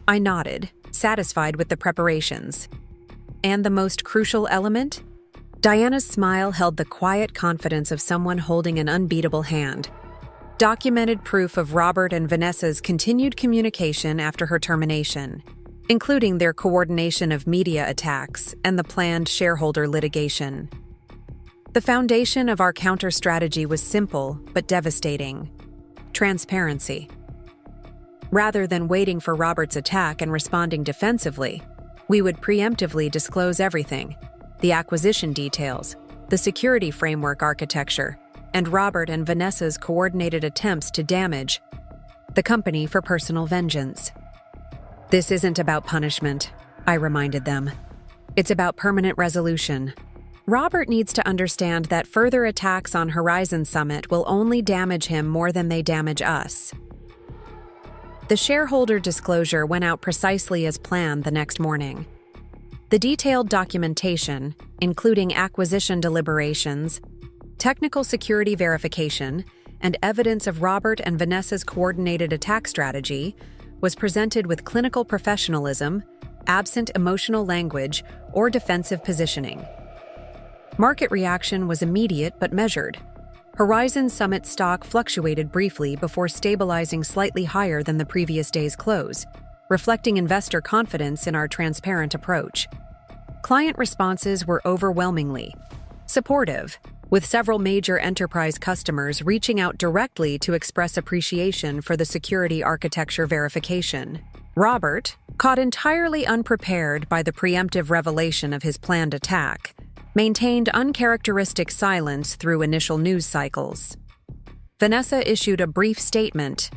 I nodded, satisfied with the preparations. And the most crucial element? Diana's smile held the quiet confidence of someone holding an unbeatable hand. Documented proof of Robert and Vanessa's continued communication after her termination, including their coordination of media attacks and the planned shareholder litigation. The foundation of our counter-strategy was simple but devastating: transparency. Rather than waiting for Robert's attack and responding defensively, we would preemptively disclose everything: the acquisition details, the security framework architecture, and Robert and Vanessa's coordinated attempts to damage. the company for personal vengeance. This isn't about punishment, I reminded them. It's about permanent resolution. Robert needs to understand that further attacks on Horizon Summit will only damage him more than they damage us. The shareholder disclosure went out precisely as planned the next morning. The detailed documentation, including acquisition deliberations, technical security verification, and evidence of Robert and Vanessa's coordinated attack strategy, was presented with clinical professionalism, absent emotional language, or defensive positioning. Market reaction was immediate but measured. Horizon Summit stock fluctuated briefly before stabilizing slightly higher than the previous day's close, reflecting investor confidence in our transparent approach. Client responses were overwhelmingly supportive, with several major enterprise customers reaching out directly to express appreciation for the security architecture verification. Robert, caught entirely unprepared by the preemptive revelation of his planned attack, maintained uncharacteristic silence through initial news cycles. Vanessa issued a brief statement,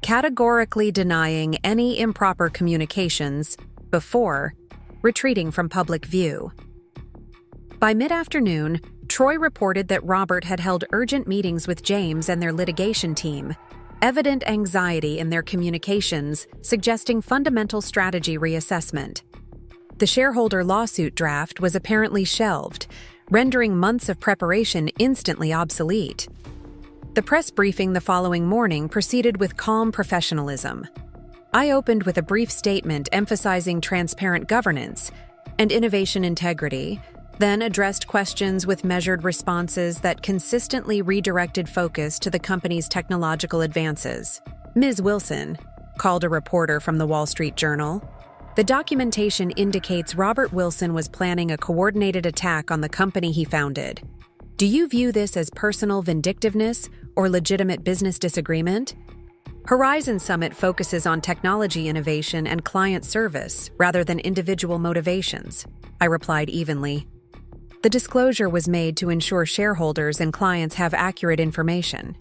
categorically denying any improper communications before retreating from public view. By mid-afternoon, Troy reported that Robert had held urgent meetings with James and their litigation team, evident anxiety in their communications, suggesting fundamental strategy reassessment. The shareholder lawsuit draft was apparently shelved, rendering months of preparation instantly obsolete. The press briefing the following morning proceeded with calm professionalism. I opened with a brief statement emphasizing transparent governance and innovation integrity, then addressed questions with measured responses that consistently redirected focus to the company's technological advances. Ms. Wilson, called a reporter from the Wall Street Journal, the documentation indicates Robert Wilson was planning a coordinated attack on the company he founded. Do you view this as personal vindictiveness or legitimate business disagreement? Horizon Summit focuses on technology innovation and client service rather than individual motivations, I replied evenly. The disclosure was made to ensure shareholders and clients have accurate information.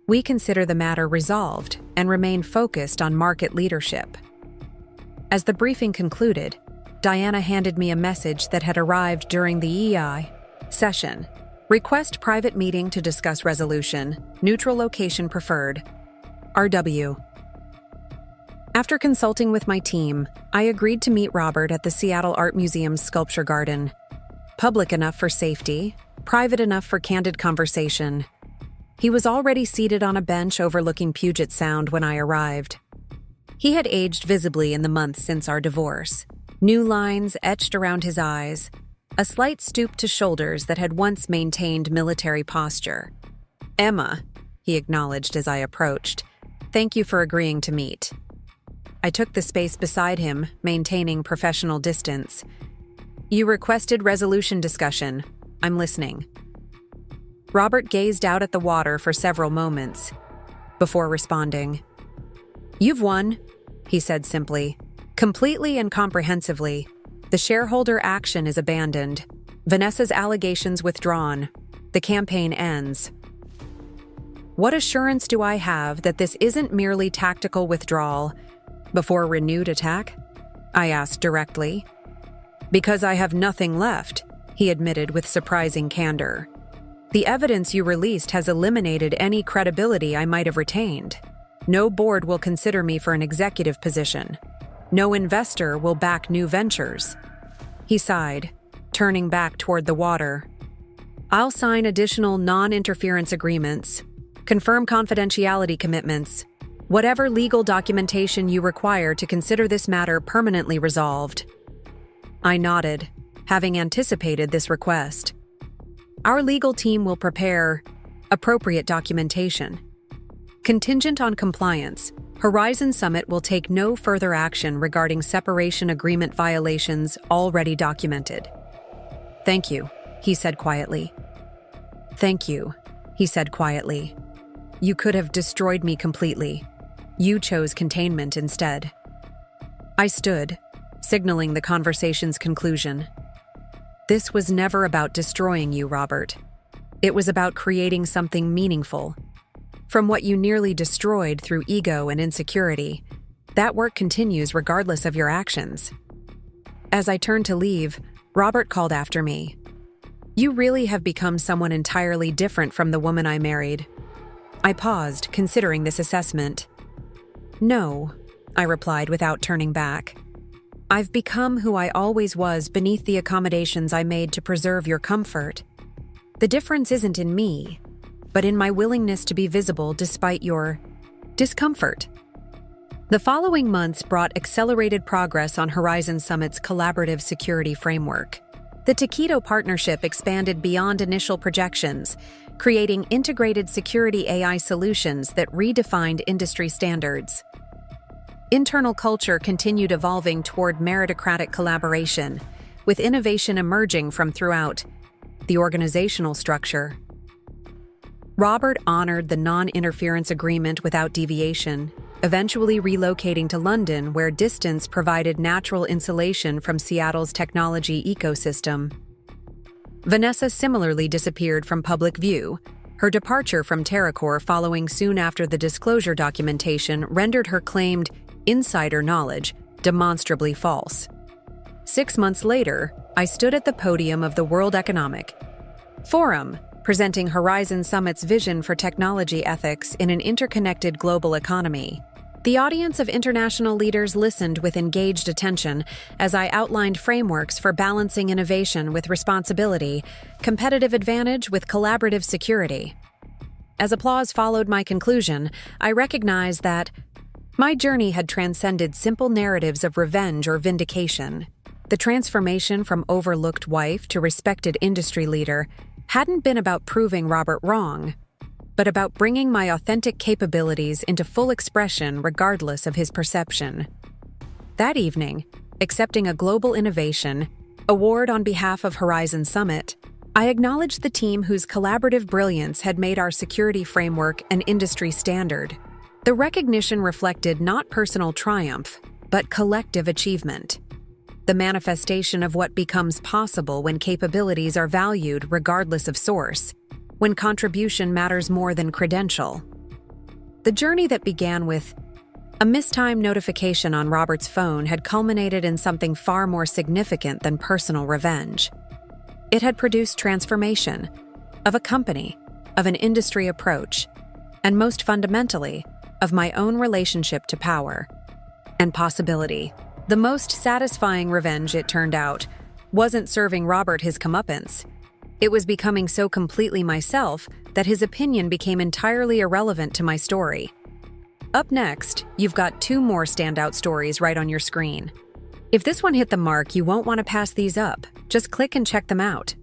We consider the matter resolved and remain focused on market leadership. As the briefing concluded, Diana handed me a message that had arrived during the EI session. Request private meeting to discuss resolution. Neutral location preferred. RW. After consulting with my team, I agreed to meet Robert at the Seattle Art Museum's sculpture garden. Public enough for safety, private enough for candid conversation. He was already seated on a bench overlooking Puget Sound when I arrived. He had aged visibly in the months since our divorce. New lines etched around his eyes, a slight stoop to shoulders that had once maintained military posture. Emma, he acknowledged as I approached. Thank you for agreeing to meet. I took the space beside him, maintaining professional distance. You requested resolution discussion. I'm listening. Robert gazed out at the water for several moments before responding. You've won, he said simply. Completely and comprehensively. The shareholder action is abandoned. Vanessa's allegations withdrawn. The campaign ends. What assurance do I have that this isn't merely tactical withdrawal before renewed attack? I asked directly. Because I have nothing left, he admitted with surprising candor. The evidence you released has eliminated any credibility I might have retained. No board will consider me for an executive position. No investor will back new ventures. He sighed, turning back toward the water. I'll sign additional non-interference agreements, confirm confidentiality commitments, whatever legal documentation you require to consider this matter permanently resolved. I nodded, having anticipated this request. Our legal team will prepare appropriate documentation. Contingent on compliance, Horizon Summit will take no further action regarding separation agreement violations already documented. Thank you, he said quietly. Thank you, he said quietly. You could have destroyed me completely. You chose containment instead. I stood, signaling the conversation's conclusion. This was never about destroying you, Robert. It was about creating something meaningful. from what you nearly destroyed through ego and insecurity. That work continues regardless of your actions. As I turned to leave, Robert called after me. "You really have become someone entirely different from the woman I married." I paused, considering this assessment. "No," I replied without turning back. "I've become who I always was beneath the accommodations I made to preserve your comfort. The difference isn't in me, but in my willingness to be visible despite your discomfort." The following months brought accelerated progress on Horizon Summit's collaborative security framework. The Taquito partnership expanded beyond initial projections, creating integrated security AI solutions that redefined industry standards. Internal culture continued evolving toward meritocratic collaboration, with innovation emerging from throughout the organizational structure. Robert honored the non-interference agreement without deviation, eventually relocating to London, where distance provided natural insulation from Seattle's technology ecosystem. Vanessa similarly disappeared from public view. Her departure from TerraCore following soon after the disclosure documentation rendered her claimed insider knowledge demonstrably false. 6 months later, I stood at the podium of the World Economic Forum, presenting Horizon Summit's vision for technology ethics in an interconnected global economy. The audience of international leaders listened with engaged attention as I outlined frameworks for balancing innovation with responsibility, competitive advantage with collaborative security. As applause followed my conclusion, I recognized that my journey had transcended simple narratives of revenge or vindication. The transformation from overlooked wife to respected industry leader hadn't been about proving Robert wrong, but about bringing my authentic capabilities into full expression regardless of his perception. That evening, accepting a Global Innovation Award on behalf of Horizon Summit, I acknowledged the team whose collaborative brilliance had made our security framework an industry standard. The recognition reflected not personal triumph, but collective achievement. The manifestation of what becomes possible when capabilities are valued regardless of source, when contribution matters more than credential. The journey that began with a mistimed notification on Robert's phone had culminated in something far more significant than personal revenge. It had produced transformation of a company, of an industry approach, and most fundamentally, of my own relationship to power and possibility. The most satisfying revenge, it turned out, wasn't serving Robert his comeuppance. It was becoming so completely myself that his opinion became entirely irrelevant to my story. Up next, you've got 2 more standout stories right on your screen. If this one hit the mark, you won't want to pass these up. Just click and check them out.